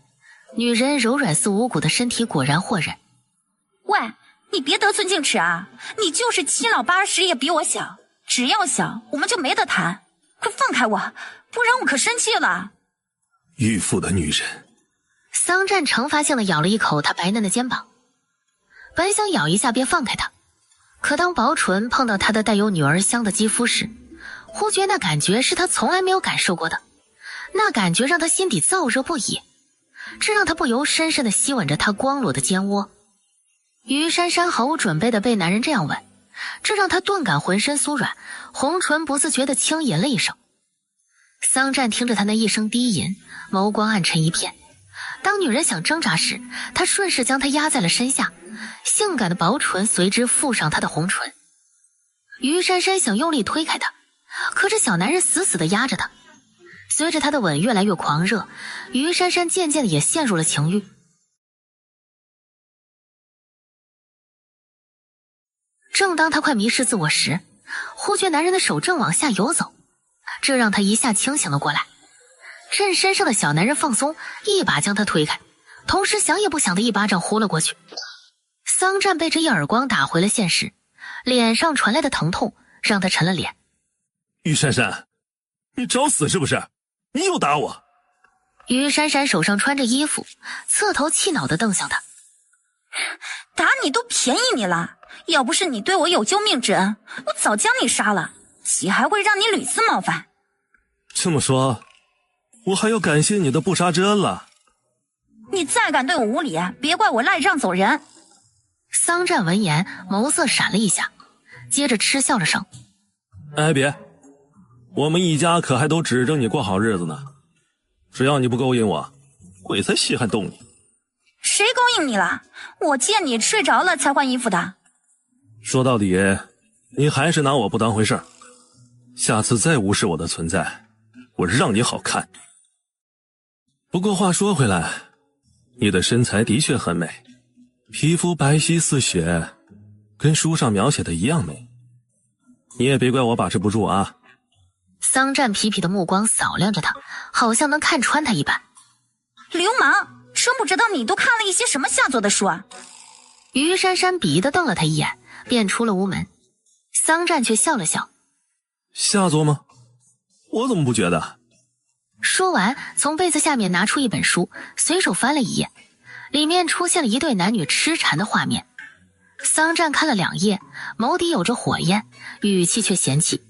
女人柔软似无骨的身体果然惑人。喂，你别得寸进尺啊！你就是七老八十也比我小，只要小我们就没得谈。快放开我，不然我可生气了。迂腐的女人。桑占惩罚性的咬了一口她白嫩的肩膀，本想咬一下便放开她，可当薄唇碰到她的带有女儿香的肌肤时，忽觉那感觉是她从来没有感受过的，那感觉让她心底燥热不已，这让她不由深深的吸吻着她光裸的肩窝。于珊珊毫无准备的被男人这样吻，这让她顿感浑身酥软，红唇不自觉地轻吟了一声。桑占听着她那一声低吟，眸光暗沉一片。当女人想挣扎时，他顺势将她压在了身下，性感的薄唇随之附上她的红唇。于珊珊想用力推开他，可这小男人死死地压着她。随着他的吻越来越狂热，于珊珊渐渐的也陷入了情欲。正当他快迷失自我时，忽觉男人的手正往下游走，这让他一下清醒了过来。趁身上的小男人放松，一把将他推开，同时想也不想的一巴掌呼了过去。桑占被这一耳光打回了现实，脸上传来的疼痛让他沉了脸。于珊珊，你找死是不是？你又打我！于珊珊手上穿着衣服，侧头气恼地瞪向他。打你都便宜你了，要不是你对我有救命之恩，我早将你杀了，岂还会让你屡次冒犯？这么说，我还要感谢你的不杀之恩了。你再敢对我无礼，别怪我赖账走人。桑占闻言，眸色闪了一下，接着嗤笑了声：“哎，别，我们一家可还都指着你过好日子呢。只要你不勾引我，鬼才稀罕动你。”谁勾引你了？我见你睡着了才换衣服的。说到底，你还是拿我不当回事儿。下次再无视我的存在，我让你好看。不过话说回来，你的身材的确很美，皮肤白皙似雪，跟书上描写的一样美。你也别怪我把持不住啊。桑占痞痞的目光扫亮着他，好像能看穿他一般。流氓，真不知道你都看了一些什么下作的书啊！于珊珊鄙夷地瞪了他一眼，便出了屋门。桑占却笑了笑：“下作吗？我怎么不觉得？”说完，从被子下面拿出一本书，随手翻了一页，里面出现了一对男女痴缠的画面。桑占看了2页，眸底有着火焰，语气却嫌弃：“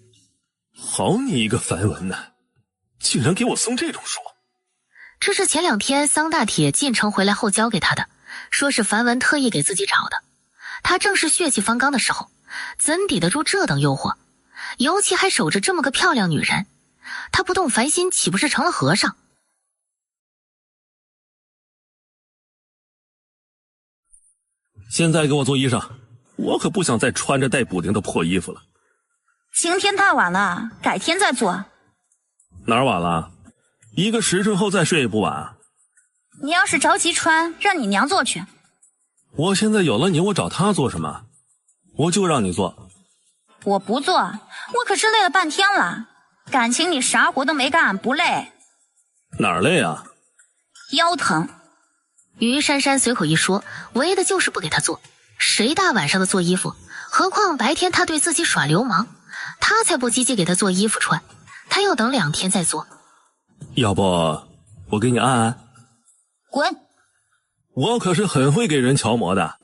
好你一个梵文呢，竟然给我送这种书！”这是前2天桑大铁进城回来后交给他的，说是梵文特意给自己找的。他正是血气方刚的时候，怎抵得住这等诱惑？尤其还守着这么个漂亮女人，他不动凡心，岂不是成了和尚？现在给我做衣裳，我可不想再穿着带补丁的破衣服了。今天太晚了，改天再做。哪儿晚了？1个时辰后再睡也不晚啊。你要是着急穿，让你娘做去。我现在有了你，我找她做什么？我就让你做。我不做，我可是累了半天了。感情你啥活都没干，不累？哪儿累啊？腰疼。于珊珊随口一说，为的就是不给他做。谁大晚上的做衣服？何况白天他对自己耍流氓，他才不积极给他做衣服穿，他要等2天再做。要不我给你按按？滚！我可是很会给人敲磨的。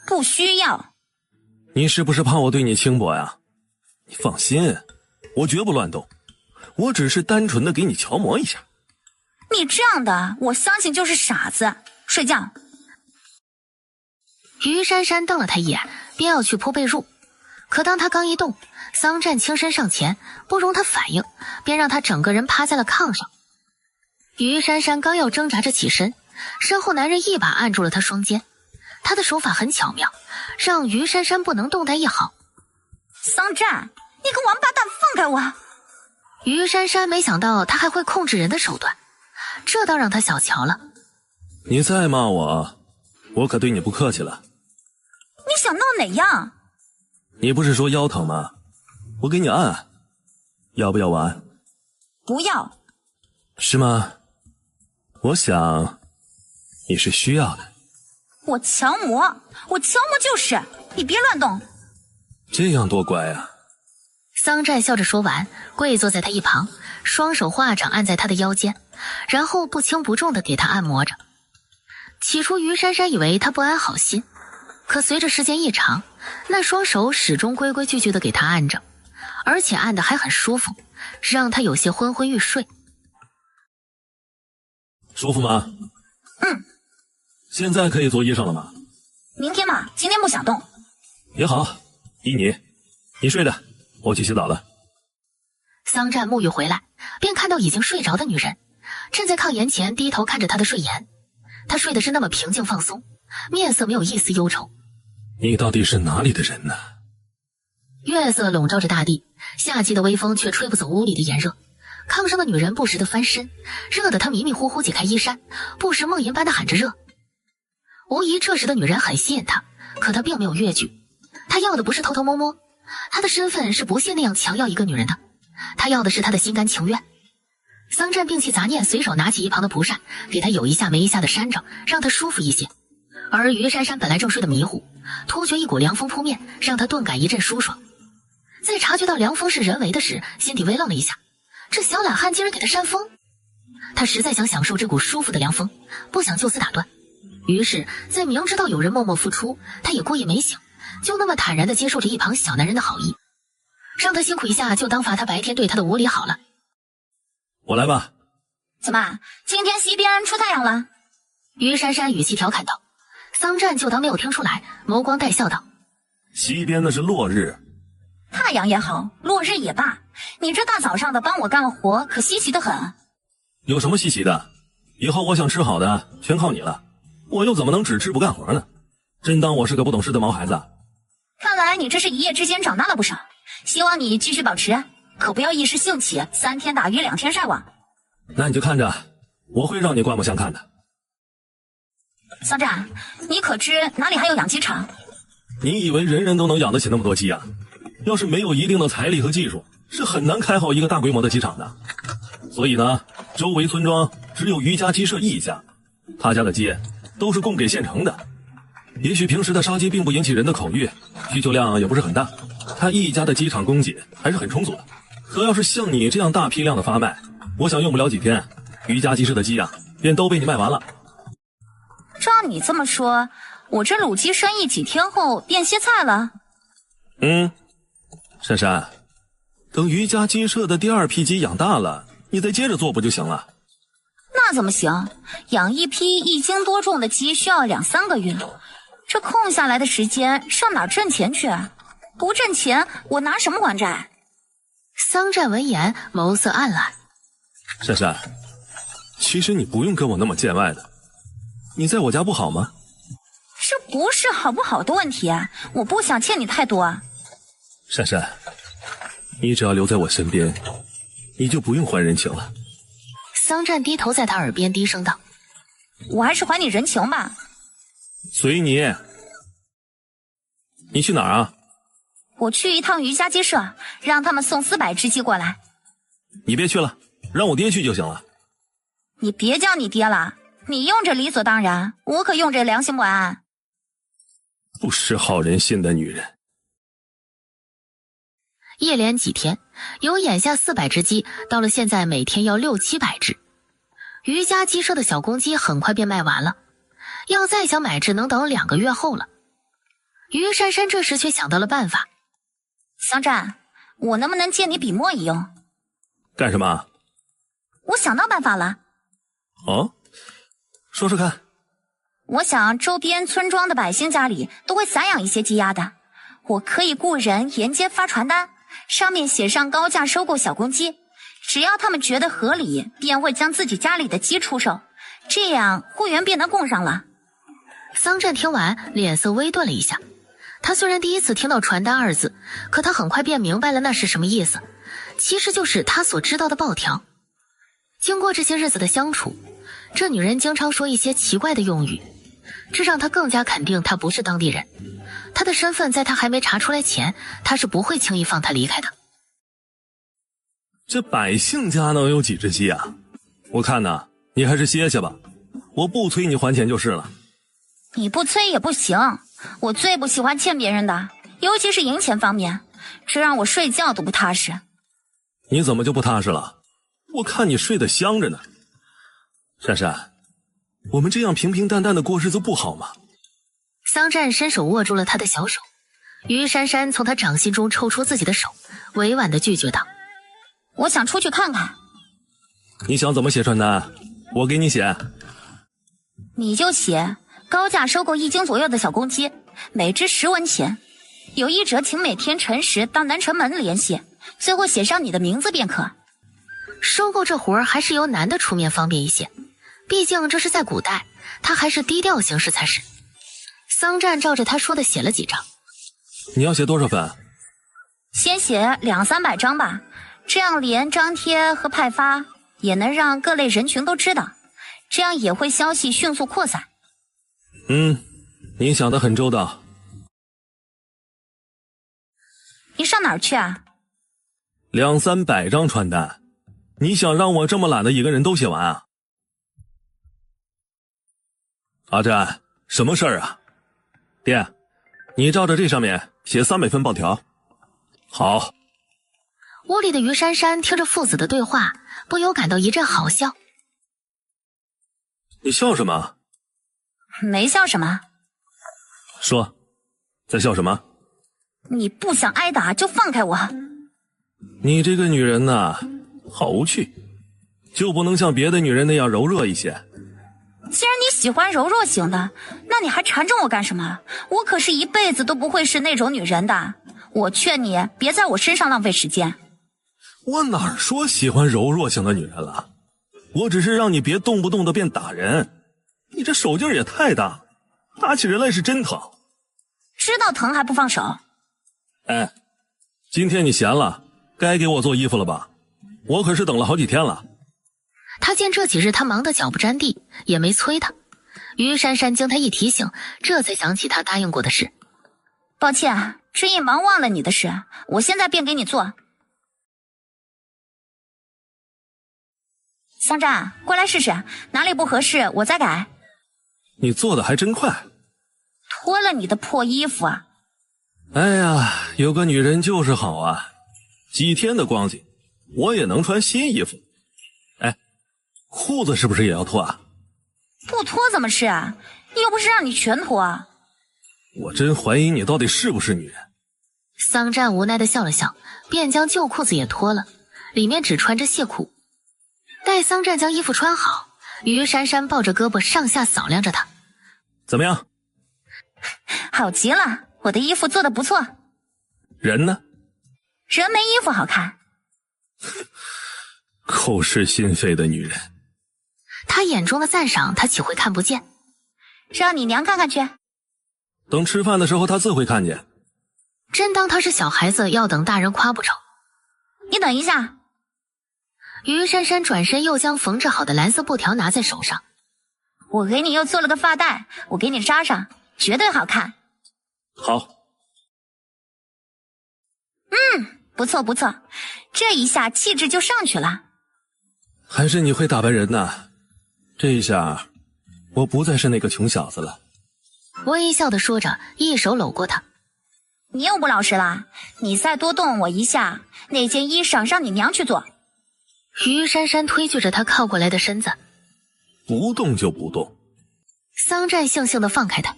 不需要。你是不是怕我对你轻薄呀？你放心，我绝不乱动，我只是单纯的给你敲磨一下。你这样的，我相信就是傻子。睡觉。于珊珊瞪了他一眼，便要去铺被褥。可当他刚一动，桑占轻身上前，不容他反应，便让他整个人趴在了炕上。于珊珊刚要挣扎着起身，身后男人一把按住了他双肩，他的手法很巧妙，让于珊珊不能动弹一毫。桑占，你个王八蛋，放开我！于珊珊没想到他还会控制人的手段，这倒让他小瞧了。你再骂我，我可对你不客气了。你想闹哪样？你不是说腰疼吗？我给你按按，要不要我按？不要。是吗？我想你是需要的。我强魔就是，你别乱动。这样多乖啊。桑占笑着说完，跪坐在他一旁，双手画掌按在他的腰间，然后不轻不重地给他按摩着。起初于珊珊以为他不安好心，可随着时间一长，那双手始终规规矩矩地给他按着，而且按得还很舒服，让他有些昏昏欲睡。舒服吗？现在可以做衣裳了吗？明天嘛，今天不想动。也好，依你。你睡的，我去洗澡了。桑占沐浴回来，便看到已经睡着的女人，站在炕沿前低头看着她的睡颜。她睡的是那么平静放松，面色没有一丝忧愁。你到底是哪里的人呢？月色笼罩着大地，夏季的微风却吹不走屋里的炎热。炕上的女人不时地翻身，热得她迷迷糊糊解开衣衫，不时梦魇般地喊着热。无疑这时的女人很吸引他，可他并没有越矩。他要的不是偷偷摸摸，他的身份是不屑那样强要一个女人的，他要的是她的心甘情愿。桑占摒弃杂念，随手拿起一旁的蒲扇，给他有一下没一下的扇着，让他舒服一些。而于珊珊本来正睡得迷糊，突觉一股凉风扑面，让他顿感一阵舒爽。在察觉到凉风是人为的时，心底微愣了一下，这小懒汉竟然给他扇风。他实在想享受这股舒服的凉风，不想就此打断。于是在明知道有人默默付出，他也故意没醒，就那么坦然地接受着一旁小男人的好意，让他辛苦一下就当罚他白天对他的无礼好了。我来吧。怎么，今天西边出太阳了？于珊珊语气调侃道。桑占就当没有听出来，眸光带笑道：西边那是落日。太阳也好，落日也罢，你这大早上的帮我干活可稀奇得很。有什么稀奇的？以后我想吃好的全靠你了，我又怎么能只吃不干活呢？真当我是个不懂事的毛孩子？看来你这是一夜之间长大了不少，希望你继续保持，可不要一时兴起，3天打鱼2天晒网。那你就看着，我会让你刮目相看的。桑占，你可知哪里还有养鸡场？你以为人人都能养得起那么多鸡啊？要是没有一定的财力和技术，是很难开好一个大规模的鸡场的。所以呢，周围村庄只有于家鸡舍一家，他家的鸡都是供给县城的。也许平时的杀鸡并不引起人的口欲，需求量也不是很大，他一家的鸡场供给还是很充足的。可要是像你这样大批量的发卖，我想用不了几天，于家鸡舍的鸡啊，便都被你卖完了。照你这么说，我这卤鸡生意几天后便歇菜了。珊珊，等于家鸡舍的第2批鸡养大了，你再接着做不就行了？那怎么行？养一批1斤多重的鸡需要2-3个月，这空下来的时间上哪挣钱去？不挣钱，我拿什么还债？桑占闻言，眸色暗蓝。珊珊，其实你不用跟我那么见外的，你在我家不好吗？这不是好不好的问题啊，我不想欠你太多啊。珊珊，你只要留在我身边，你就不用还人情了。桑占低头在他耳边低声道：我还是还你人情吧。随你。你去哪儿啊？我去一趟于家鸡舍，让他们送400只鸡过来。你别去了，让我爹去就行了。你别叫你爹了，你用着理所当然，我可用着良心不安。不识好人心的女人。一连几天，由眼下400只鸡，到了现在每天要600-700只。余家鸡舍的小公鸡很快便卖完了，要再想买只能等2个月后了。于珊珊这时却想到了办法。桑战，我能不能借你笔墨一用？干什么？我想到办法了。哦，说说看。我想周边村庄的百姓家里都会散养一些鸡鸭的，我可以雇人沿街发传单，上面写上高价收购小公鸡，只要他们觉得合理，便会将自己家里的鸡出售，这样货源便能供上了。桑战听完脸色微顿了一下，他虽然第一次听到传单2字，可他很快便明白了那是什么意思，其实就是他所知道的报条。经过这些日子的相处，这女人经常说一些奇怪的用语，这让他更加肯定她不是当地人。她的身份在他还没查出来前，他是不会轻易放她离开的。这百姓家能有几只鸡啊？我看呢，你还是歇歇吧，我不催你还钱就是了。你不催也不行，我最不喜欢欠别人的，尤其是银钱方面，这让我睡觉都不踏实。你怎么就不踏实了？我看你睡得香着呢。珊珊，我们这样平平淡淡的过日子不好吗？桑战伸手握住了他的小手，于珊珊从他掌心中抽出自己的手，委婉地拒绝道：我想出去看看。你想怎么写传单？我给你写。你就写高价收购1斤左右的小公鸡，每只10文钱，有意者请每天辰时到南城门联系，最后写上你的名字便可。收购这活儿还是由男的出面方便一些，毕竟这是在古代，他还是低调行事才是。桑战照着他说的写了几张。你要写多少份？先写200-300张吧，这样连张贴和派发也能让各类人群都知道，这样也会消息迅速扩散。你想得很周到。你上哪儿去啊？200-300张传单，你想让我这么懒的一个人都写完啊？阿占，什么事儿啊？爹，你照着这上面写300份报条。好。屋里的于珊珊听着父子的对话，不由感到一阵好笑。你笑什么？没笑什么。说，在笑什么？你不想挨打就放开我。你这个女人呐，好无趣，就不能像别的女人那样柔弱一些？既然你喜欢柔弱型的，那你还缠着我干什么？我可是一辈子都不会是那种女人的。我劝你别在我身上浪费时间。我哪儿说喜欢柔弱型的女人了？我只是让你别动不动的便打人，你这手劲也太大，打起人来是真疼。知道疼还不放手？哎，今天你闲了，该给我做衣服了吧？我可是等了好几天了。他见这几日他忙得脚不沾地，也没催他。于珊珊经他一提醒，这才想起他答应过的事。抱歉，这一忙忘了你的事，我现在便给你做。桑战，过来试试，哪里不合适我再改。你做的还真快。脱了你的破衣服啊！哎呀，有个女人就是好啊，几天的光景，我也能穿新衣服。哎，裤子是不是也要脱啊？不脱怎么是啊？又不是让你全脱啊！我真怀疑你到底是不是女人。桑战无奈地笑了笑，便将旧裤子也脱了，里面只穿着亵裤。待桑战将衣服穿好，于珊珊抱着胳膊上下扫量着他。怎么样？好极了，我的衣服做得不错。人呢？人没衣服好看。口是心非的女人。他眼中的赞赏，他岂会看不见？让你娘看看去。等吃饭的时候，她自会看见。真当他是小孩子，要等大人夸不成？你等一下。于珊珊转身又将缝制好的蓝色布条拿在手上。我给你又做了个发带，我给你扎上，绝对好看。好。不错不错，这一下气质就上去了。还是你会打败人呐，这一下我不再是那个穷小子了。微笑的说着，一手搂过他。你又不老实了，你再多动我一下，那件衣裳让你娘去做。于珊珊推拒着他靠过来的身子。不动就不动。桑占悻悻地放开他。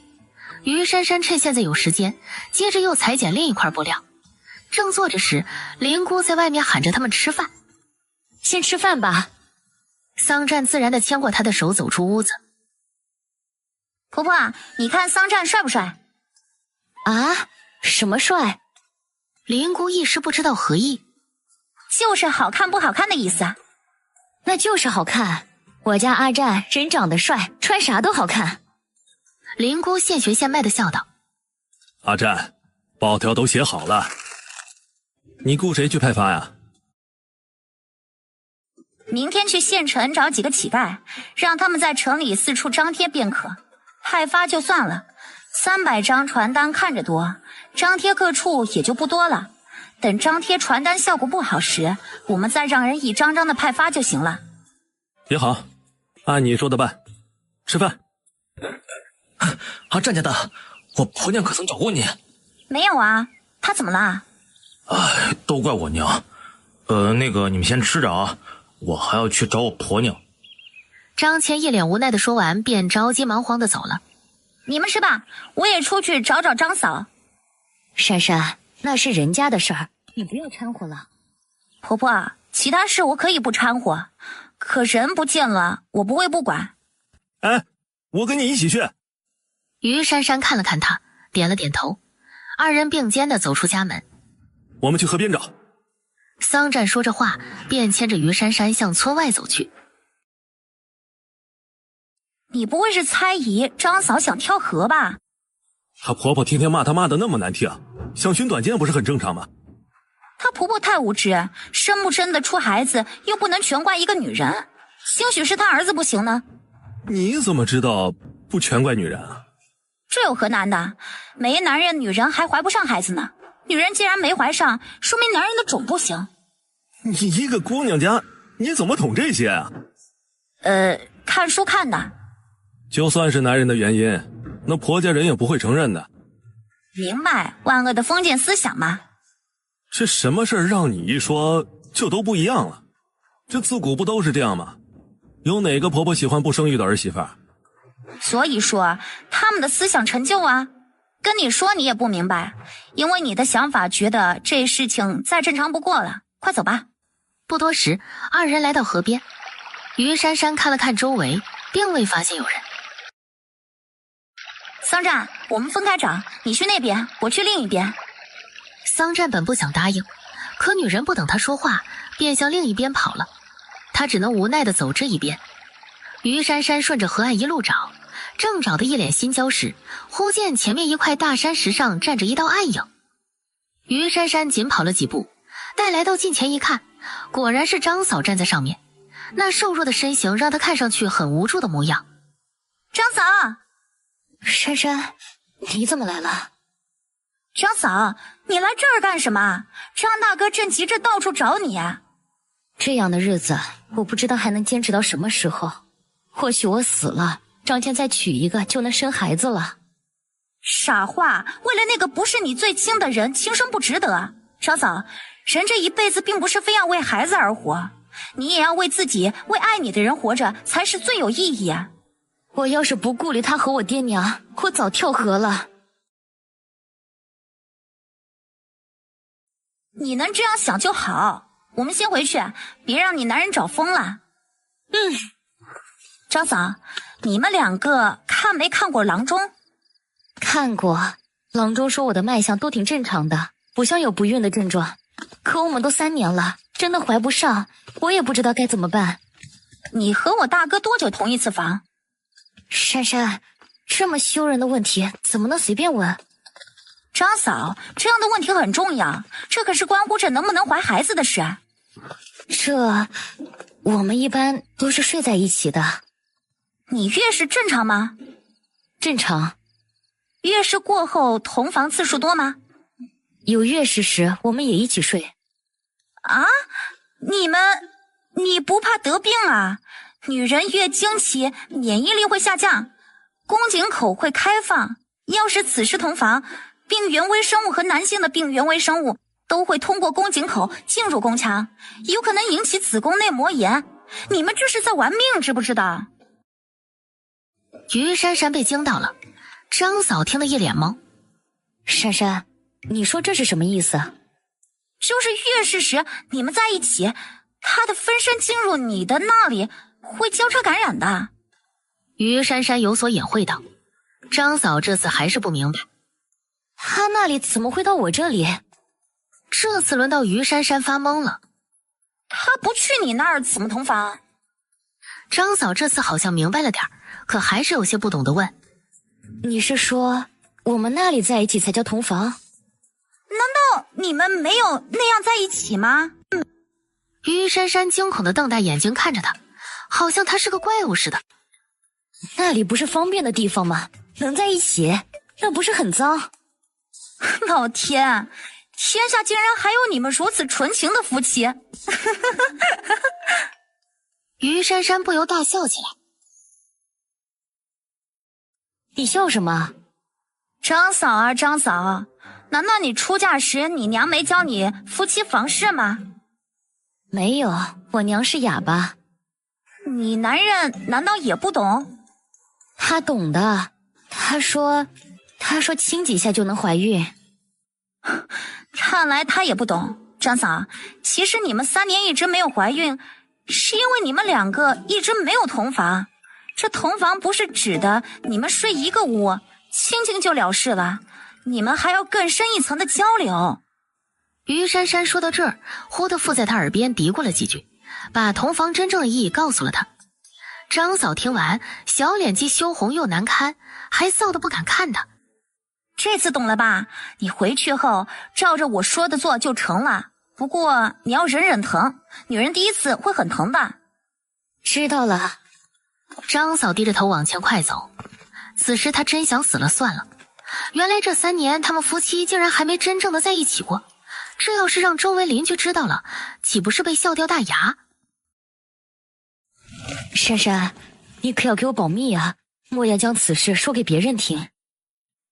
于珊珊趁现在有时间，接着又裁剪另一块布料。正做着时，灵姑在外面喊着他们吃饭。先吃饭吧。桑占自然地牵过她的手走出屋子。婆婆，你看桑占帅不帅？啊？什么帅？灵姑一时不知道何意。就是好看不好看的意思。那就是好看。我家阿占人长得帅，穿啥都好看。灵姑现学现卖地笑道。阿占，报条都写好了，你雇谁去派发呀？明天去县城找几个乞丐，让他们在城里四处张贴便可。派发就算了，300张传单看着多，张贴各处也就不多了。等张贴传单效果不好时，我们再让人一张张的派发就行了。也好，按你说的办。吃饭。啊，占家的，我婆娘可曾找过你？没有啊，她怎么了？哎，都怪我娘。那个你们先吃着啊，我还要去找我婆娘。张谦一脸无奈地说完，便着急忙慌地走了。你们吃吧，我也出去找找张嫂。珊珊，那是人家的事儿，你不要掺和了。婆婆，其他事我可以不掺和，可人不见了，我不会不管。哎，我跟你一起去。于珊珊看了看他，点了点头。二人并肩地走出家门。我们去河边找。桑占说着话，便牵着于珊珊向村外走去。你不会是猜疑张嫂想跳河吧？她婆婆天天骂她骂得那么难听，想寻短见不是很正常吗？她婆婆太无知，生不生得出孩子又不能全怪一个女人，兴许是她儿子不行呢。你怎么知道不全怪女人啊？这有何难的？没男人女人还怀不上孩子呢，女人既然没怀上，说明男人的种不行。你一个姑娘家，你怎么懂这些啊？看书看的。就算是男人的原因，那婆家人也不会承认的。明白万恶的封建思想吗？是什么事儿让你一说就都不一样了？这自古不都是这样吗？有哪个婆婆喜欢不生育的儿媳妇？所以说他们的思想陈旧啊，跟你说你也不明白，因为你的想法觉得这事情再正常不过了。快走吧。不多时，二人来到河边。于珊珊看了看周围，并未发现有人。桑占，我们分开找，你去那边，我去另一边。桑占本不想答应，可女人不等他说话，便向另一边跑了。他只能无奈地走这一边。于珊珊顺着河岸一路找，正找得一脸心焦时，忽见前面一块大山石上站着一道暗影。于珊珊紧跑了几步，待来到近前一看，果然是张嫂站在上面。那瘦弱的身形让她看上去很无助的模样。张嫂，珊珊，你怎么来了？张嫂，你来这儿干什么？张大哥正急着到处找你啊。这样的日子，我不知道还能坚持到什么时候。或许我死了，张家再娶一个就能生孩子了。傻话，为了那个不是你最亲的人，轻生不值得。张嫂，人这一辈子并不是非要为孩子而活，你也要为自己、为爱你的人活着，才是最有意义啊。我要是不顾虑他和我爹娘，我早跳河了。你能这样想就好，我们先回去，别让你男人找疯了。张嫂，你们两个看没看过郎中？看过，郎中说我的脉象都挺正常的，不像有不孕的症状。可我们都3年了，真的怀不上，我也不知道该怎么办。你和我大哥多久同一次房？珊珊，这么羞人的问题怎么能随便问？张嫂，这样的问题很重要，这可是关乎着能不能怀孩子的事。我们一般都是睡在一起的。你月事正常吗？正常。月事过后同房次数多吗？有月事时我们也一起睡，啊？你不怕得病啊？女人月经期免疫力会下降，宫颈口会开放，要是此时同房，病原微生物和男性的病原微生物都会通过宫颈口进入宫腔，有可能引起子宫内膜炎。你们这是在玩命，知不知道？于珊珊被惊到了，张嫂听得一脸懵。珊珊，你说这是什么意思？就是月事时你们在一起，他的分身进入你的那里，会交叉感染的。于珊珊有所隐晦道。张嫂这次还是不明白，他那里怎么会到我这里？这次轮到于珊珊发懵了。他不去你那儿怎么同房？张嫂这次好像明白了点，可还是有些不懂得问。你是说我们那里在一起才叫同房？难道你们没有那样在一起吗？于珊珊惊恐地瞪大眼睛看着他，好像他是个怪物似的。那里不是方便的地方吗？能在一起，那不是很脏？老天，天下竟然还有你们如此纯情的夫妻！于珊珊不由大笑起来。你笑什么？张嫂啊，张嫂，难道你出嫁时你娘没教你夫妻房事吗？没有，我娘是哑巴。你男人难道也不懂？他懂的，他说亲几下就能怀孕。看来他也不懂。张嫂，其实你们3年一直没有怀孕，是因为你们2个一直没有同房。这同房不是指的你们睡一个屋，亲亲就了事了，你们还要更深一层的交流。于珊珊说到这儿，忽地附在他耳边嘀咕了几句，把同房真正的意义告诉了他。张嫂听完，小脸既羞红又难堪，还臊得不敢看他。这次懂了吧？你回去后照着我说的做就成了，不过你要忍忍疼，女人第一次会很疼的。知道了。张嫂低着头往前快走，此时她真想死了算了。原来这3年他们夫妻竟然还没真正的在一起过，这要是让周围邻居知道了，岂不是被笑掉大牙？珊珊，你可要给我保密啊，莫要将此事说给别人听。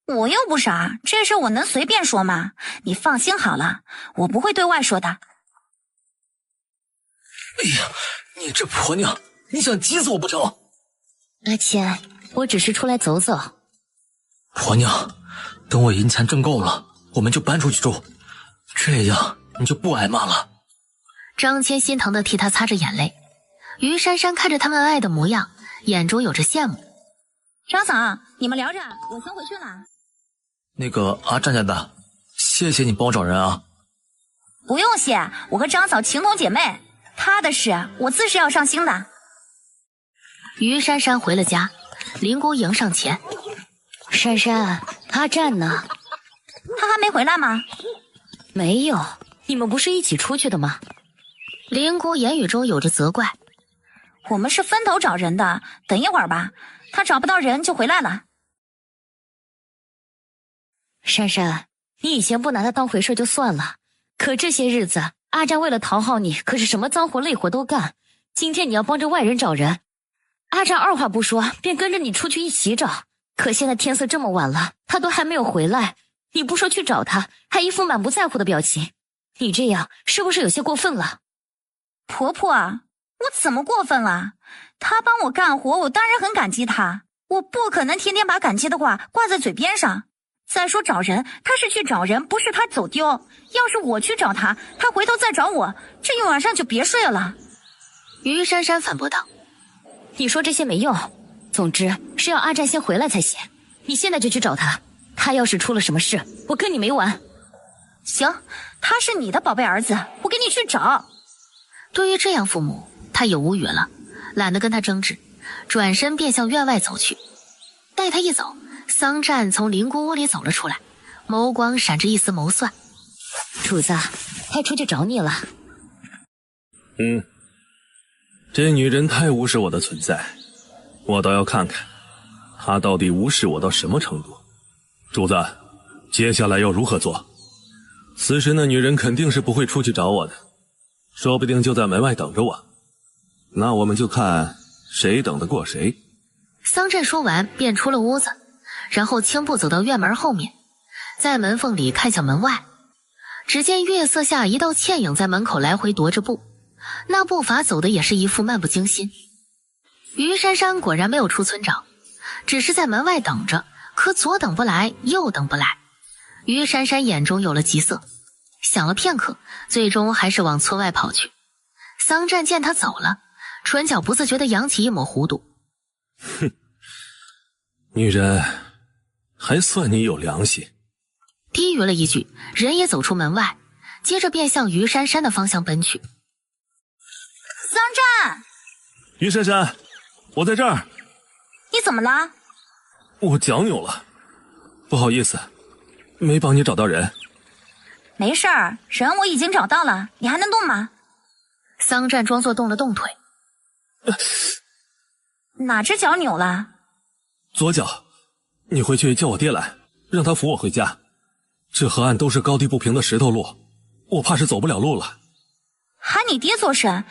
我又不傻，这事我能随便说吗？你放心好了，我不会对外说的。哎呀，你这婆娘，你想急死我不成？阿谦，我只是出来走走。婆娘，等我银钱挣够了，我们就搬出去住，这样你就不挨骂了。张谦心疼地替他擦着眼泪。于珊珊看着他们恩爱的模样，眼中有着羡慕。张嫂，你们聊着，我先回去了。那个阿战家的，谢谢你帮我找人啊。不用谢，我和张嫂情同姐妹，她的事我自是要上心的。于珊珊回了家，林姑迎上前。珊珊，阿战呢？他还没回来吗？没有，你们不是一起出去的吗？林姑言语中有着责怪。我们是分头找人的，等一会儿吧，他找不到人就回来了。珊珊，你以前不拿他当回事就算了，可这些日子阿战为了讨好你，可是什么脏活累活都干。今天你要帮着外人找人，阿战二话不说便跟着你出去一起找。可现在天色这么晚了，他都还没有回来，你不说去找他，还一副满不在乎的表情，你这样是不是有些过分了？婆婆，我怎么过分了？他帮我干活，我当然很感激他，我不可能天天把感激的话挂在嘴边上。再说找人，他是去找人，不是他走丢。要是我去找他，他回头再找我，这一晚上就别睡了。于珊珊反驳道：你说这些没用，总之是要阿战先回来才行。你现在就去找他，他要是出了什么事，我跟你没完。行，他是你的宝贝儿子，我给你去找。对于这样父母，他也无语了，懒得跟他争执，转身便向院外走去。待他一走，桑战从林姑屋里走了出来，眸光闪着一丝谋算。主子，他出去找你了。这女人太无视我的存在，我倒要看看她到底无视我到什么程度。主子，接下来要如何做？此时那女人肯定是不会出去找我的，说不定就在门外等着我。那我们就看谁等得过谁。桑震说完便出了屋子，然后轻步走到院门后面，在门缝里看向门外。只见月色下一道倩影在门口来回踱着步，那步伐走的也是一副漫不经心。于珊珊果然没有出村找，只是在门外等着，可左等不来右等不来。于珊珊眼中有了急色，想了片刻，最终还是往村外跑去。桑战见他走了，唇角不自觉地扬起一抹弧度。哼，女人，还算你有良心。低语了一句，人也走出门外，接着便向于珊珊的方向奔去。桑战，于珊珊，我在这儿。你怎么了？我脚扭了，不好意思，没帮你找到人。没事儿，人我已经找到了，你还能动吗？桑战装作动了动腿。哪只脚扭了？左脚。你回去叫我爹来，让他扶我回家。这河岸都是高低不平的石头路，我怕是走不了路了。喊你爹做甚？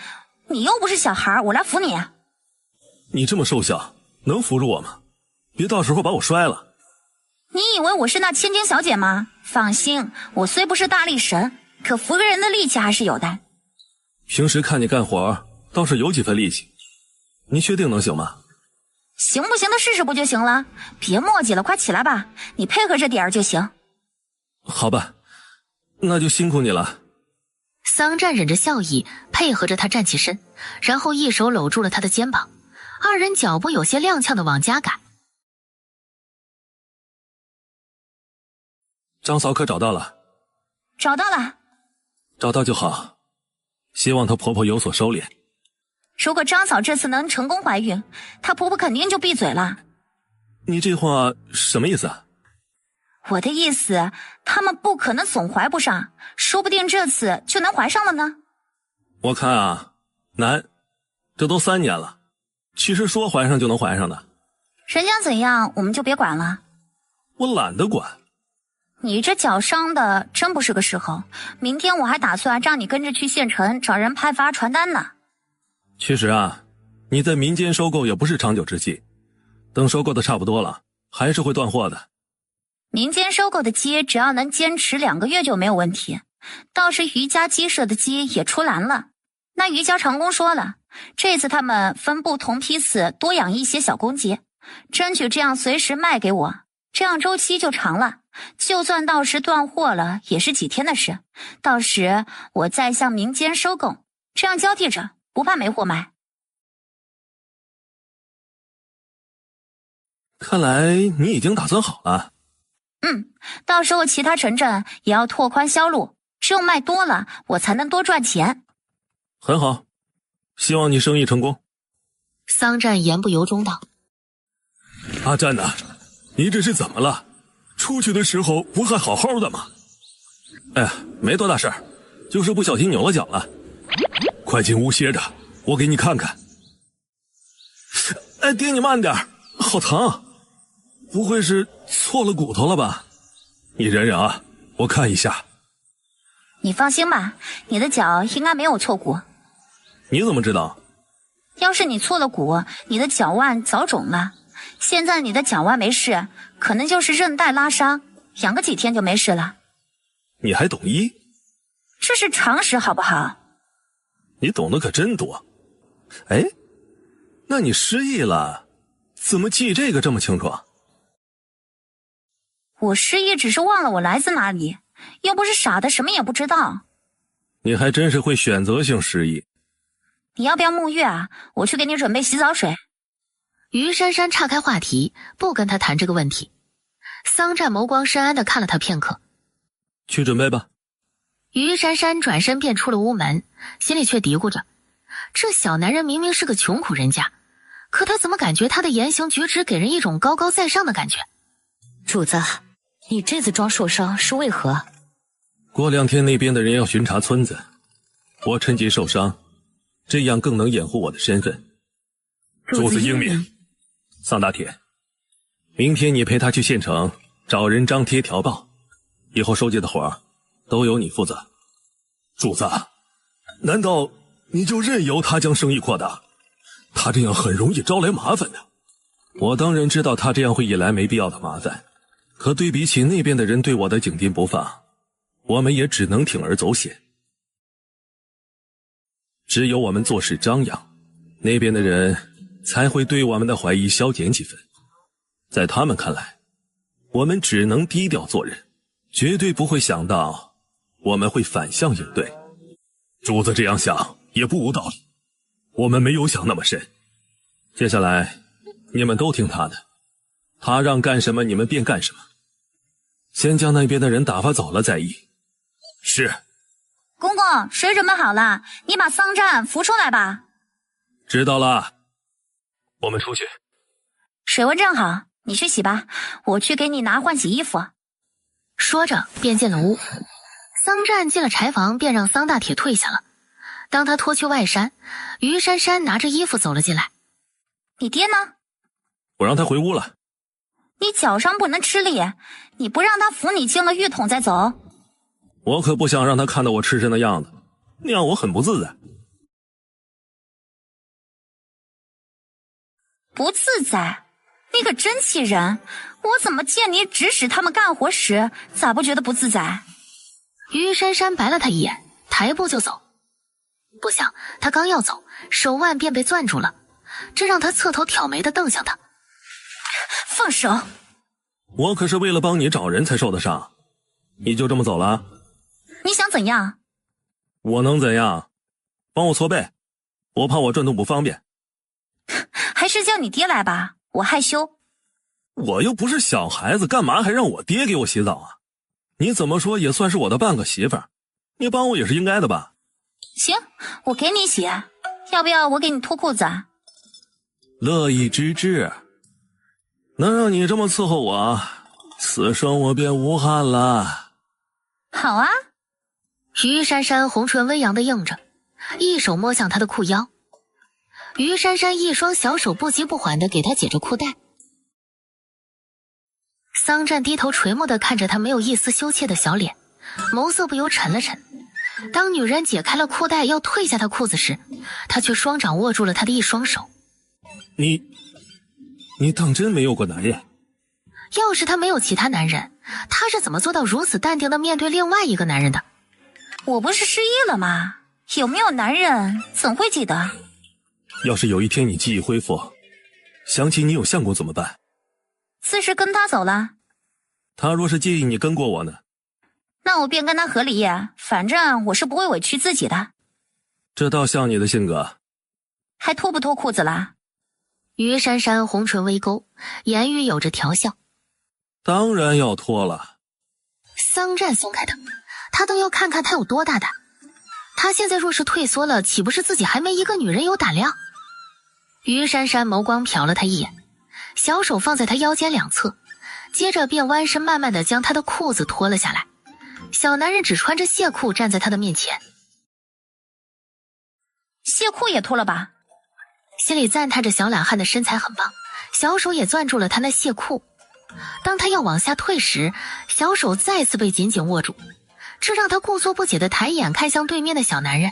你又不是小孩，我来扶你。你这么瘦小，能扶住我吗？别到时候把我摔了。你以为我是那千金小姐吗？放心，我虽不是大力神，可扶个人的力气还是有的。平时看你干活倒是有几分力气，你确定能行吗？行不行的试试不就行了？别磨叽了，快起来吧，你配合着点儿就行。好吧，那就辛苦你了。桑战忍着笑意，配合着他站起身，然后一手搂住了他的肩膀，二人脚步有些踉跄的往家赶。张嫂可找到了？找到了。找到就好，希望她婆婆有所收敛。如果张嫂这次能成功怀孕，她婆婆肯定就闭嘴了。你这话什么意思啊？我的意思，他们不可能总怀不上，说不定这次就能怀上了呢。我看啊，难，这都3年了，其实说怀上就能怀上的。人家怎样我们就别管了。我懒得管。你这脚伤的真不是个时候，明天我还打算让你跟着去县城找人派发传单呢。其实啊，你在民间收购也不是长久之计，等收购的差不多了，还是会断货的。民间收购的鸡只要能坚持2个月就没有问题，倒是余家鸡舍的鸡也出栏了。那余家长工说了，这次他们分不同批次多养一些小公鸡，争取这样随时卖给我，这样周期就长了，就算到时断货了也是几天的事，到时我再向民间收购，这样交替着，不怕没货卖。看来你已经打算好了。到时候其他城镇也要拓宽销路，只有卖多了，我才能多赚钱。很好，希望你生意成功。桑战言不由衷道。阿战呐，你这是怎么了？出去的时候不还好好的吗？哎呀，没多大事儿，就是不小心扭了脚了。快进屋歇着，我给你看看。哎，爹你慢点，好疼。不会是错了骨头了吧？你忍忍啊，我看一下。你放心吧，你的脚应该没有错骨。你怎么知道？要是你错了骨，你的脚腕早肿了。现在你的脚腕没事，可能就是韧带拉伤，养个几天就没事了。你还懂医？这是常识好不好？你懂得可真多。哎，那你失忆了，怎么记这个这么清楚？我失忆只是忘了我来自哪里，又不是傻的什么也不知道。你还真是会选择性失忆。你要不要沐浴啊？我去给你准备洗澡水。于珊珊岔开话题，不跟他谈这个问题。桑战眸光深谙地看了他片刻。去准备吧。于珊珊转身便出了屋门，心里却嘀咕着，这小男人明明是个穷苦人家，可他怎么感觉他的言行举止给人一种高高在上的感觉？主子，你这次装受伤是为何？过2天那边的人要巡查村子，我趁机受伤，这样更能掩护我的身份。主子英明。桑大铁，明天你陪他去县城找人张贴条报，以后收集的活儿都由你负责。主子，难道你就任由他将生意扩大？他这样很容易招来麻烦的。我当然知道他这样会引来没必要的麻烦，可对比起那边的人对我的紧盯不放，我们也只能铤而走险。只有我们做事张扬，那边的人才会对我们的怀疑消减几分。在他们看来，我们只能低调做人，绝对不会想到我们会反向应对。主子这样想也不无道理，我们没有想那么深。接下来你们都听他的，他让干什么你们便干什么。先将那边的人打发走了再议。是。公公，水准备好了，你把桑占扶出来吧。知道了。我们出去。水温正好，你去洗吧，我去给你拿换洗衣服。说着便进了屋。桑占进了柴房，便让桑大铁退下了。当他脱去外衫，于珊珊拿着衣服走了进来。你爹呢？我让他回屋了。你脚上不能吃力，你不让他扶你进了浴桶再走。我可不想让他看到我赤身的样子，那样我很不自在。不自在？你可真气人！我怎么见你指使他们干活时，咋不觉得不自在？于珊珊白了他一眼，抬步就走。不想他刚要走，手腕便被攥住了，这让他侧头挑眉地瞪向他。放手！我可是为了帮你找人才受的伤，你就这么走了？你想怎样？我能怎样？帮我搓背，我怕我转动不方便。还是叫你爹来吧，我害羞。我又不是小孩子，干嘛还让我爹给我洗澡啊？你怎么说也算是我的半个媳妇儿，你帮我也是应该的吧？行，我给你洗，要不要我给你脱裤子啊？乐意之至。能让你这么伺候我，此生我便无憾了。好啊。于珊珊红唇微扬地应着，一手摸向他的裤腰。于珊珊一双小手不急不缓地给他解着裤带。桑占低头垂目地看着他没有一丝羞怯的小脸，眸色不由沉了沉。当女人解开了裤带要褪下他裤子时，他却双掌握住了他的一双手。你当真没有过男人？要是他没有其他男人，他是怎么做到如此淡定地面对另外一个男人的？我不是失忆了吗？有没有男人怎会记得？要是有一天你记忆恢复，想起你有相公怎么办？此时跟他走了。他若是介意你跟过我呢？那我便跟他和离，反正我是不会委屈自己的。这倒像你的性格。还脱不脱裤子啦？于珊珊红唇微勾，言语有着调笑。当然要脱了。桑占松开他，他倒要看看他有多大胆。他现在若是退缩了，岂不是自己还没一个女人有胆量？于珊珊眸光瞟了他一眼，小手放在他腰间两侧，接着便弯身慢慢地将他的裤子脱了下来。小男人只穿着亵裤站在他的面前。亵裤也脱了吧？心里赞叹着小懒汉的身材很棒，小手也攥住了他那亵裤。当他要往下退时，小手再次被紧紧握住，这让他故作不解地抬眼看向对面的小男人。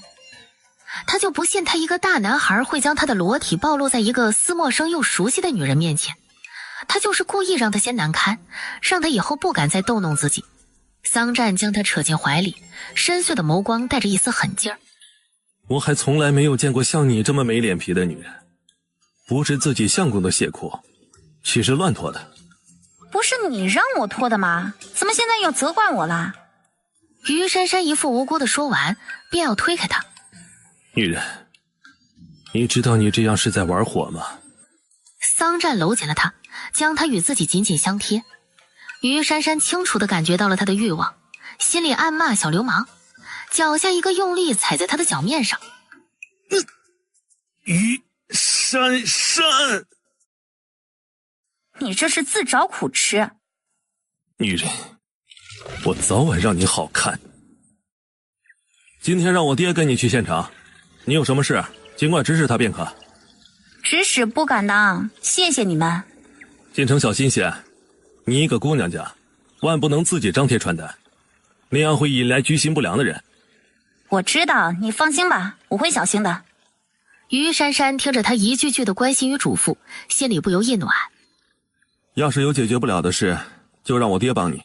他就不信他一个大男孩会将他的裸体暴露在一个似陌生又熟悉的女人面前，他就是故意让他先难堪，让他以后不敢再逗弄自己。桑占将他扯进怀里，深邃的眸光带着一丝狠劲儿。我还从来没有见过像你这么没脸皮的女人，不是自己相公的亵裤，岂是乱脱的？不是你让我脱的吗？怎么现在又责怪我了？于珊珊一副无辜的说完，便要推开他。女人，你知道你这样是在玩火吗？桑占搂紧了他，将他与自己紧紧相贴。于珊珊清楚地感觉到了他的欲望，心里暗骂小流氓，脚下一个用力踩在他的脚面上。于珊珊，你这是自找苦吃。女人，我早晚让你好看。今天让我爹跟你去现场，你有什么事尽管指使他便可。指使不敢当，谢谢你们。进城小心些，你一个姑娘家，万不能自己张贴传单，那样会引来居心不良的人。我知道，你放心吧，我会小心的。于珊珊听着他一句句的关心与嘱咐，心里不由一暖。要是有解决不了的事，就让我爹帮你。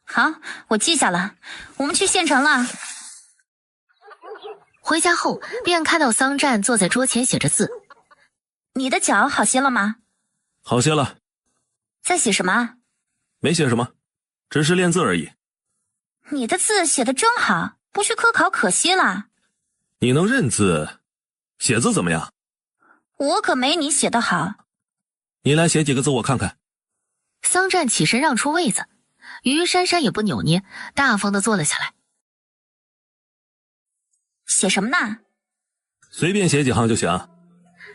好，我记下了。我们去县城了。回家后便看到桑占坐在桌前写着字。你的脚好些了吗？好些了。在写什么？没写什么，只是练字而已。你的字写得真好，不去科考可惜了。你能认字，写字怎么样？我可没你写得好。你来写几个字我看看。桑占起身让出位子，于珊珊也不扭捏，大方地坐了下来。写什么呢？随便写几行就行。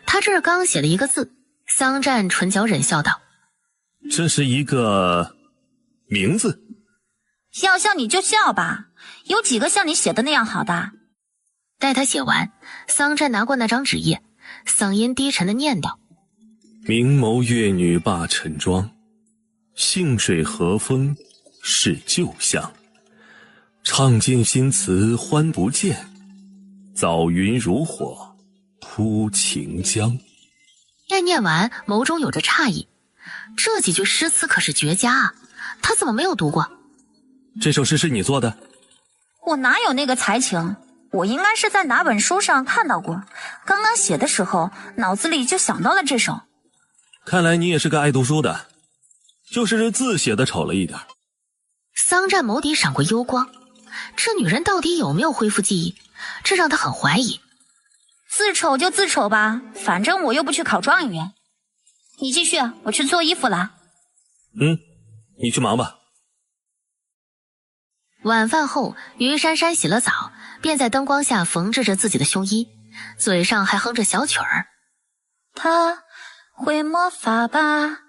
他这儿刚写了一个字，桑占唇角忍笑道：这是一个名字。要笑你就笑吧，有几个像你写的那样好的？待他写完，桑占拿过那张纸页，嗓音低沉地念道：明眸月女罢晨妆，杏水和风是旧香。唱尽新词欢不见，早云如火扑秦江。念完，眸中有着诧异，这几句诗词可是绝佳啊，他怎么没有读过？这首诗是你做的？我哪有那个才情？我应该是在哪本书上看到过，刚刚写的时候脑子里就想到了这首。看来你也是个爱读书的，就是这字写的丑了一点。桑占眸底闪过幽光，这女人到底有没有恢复记忆？这让他很怀疑。自丑就自丑吧，反正我又不去考状元。你继续，我去做衣服了。你去忙吧。晚饭后，于珊珊洗了澡，便在灯光下缝制着自己的胸衣，嘴上还哼着小曲儿。他会魔法吧，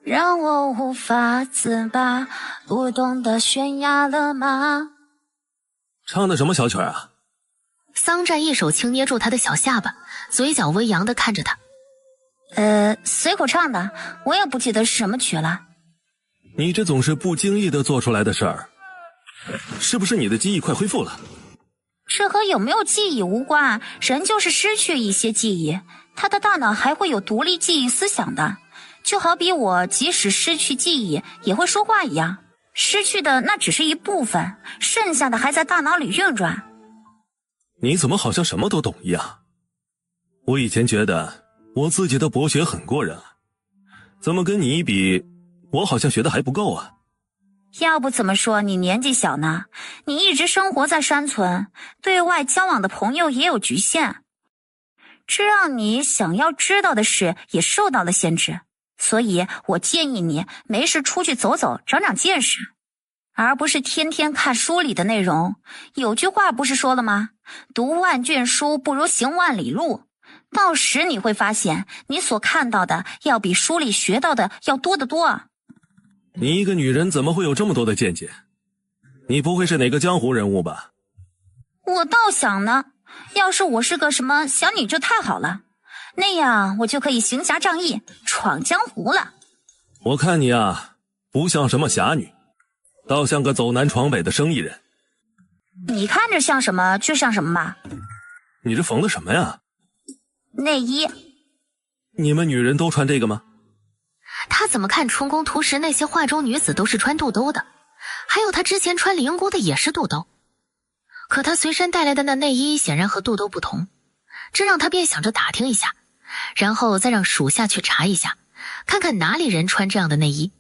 让我无法自拔，不懂得悬崖勒马。唱的什么小曲啊？桑占一手轻捏住他的小下巴，嘴角微扬地看着他。随口唱的，我也不记得是什么曲了。你这总是不经意的做出来的事儿，是不是你的记忆快恢复了？这和有没有记忆无关，人就是失去一些记忆，他的大脑还会有独立记忆思想的，就好比我即使失去记忆也会说话一样，失去的那只是一部分，剩下的还在大脑里运转。你怎么好像什么都懂一样？我以前觉得我自己的博学很过人啊，怎么跟你一比，我好像学的还不够啊。要不怎么说你年纪小呢？你一直生活在山村，对外交往的朋友也有局限，这让你想要知道的事也受到了限制。所以我建议你没事出去走走，长长见识，而不是天天看书里的内容。有句话不是说了吗？读万卷书不如行万里路。到时你会发现，你所看到的要比书里学到的要多得多。你一个女人怎么会有这么多的见解？你不会是哪个江湖人物吧？我倒想呢，要是我是个什么侠女就太好了，那样我就可以行侠仗义，闯江湖了。我看你啊，不像什么侠女，倒像个走南闯北的生意人。你看着像什么就像什么吧。你这缝的什么呀？内衣。你们女人都穿这个吗？他怎么看春宫图时那些画中女子都是穿肚兜的，还有他之前穿灵姑的也是肚兜，可他随身带来的那内衣显然和肚兜不同，这让他便想着打听一下，然后再让属下去查一下，看看哪里人穿这样的内衣。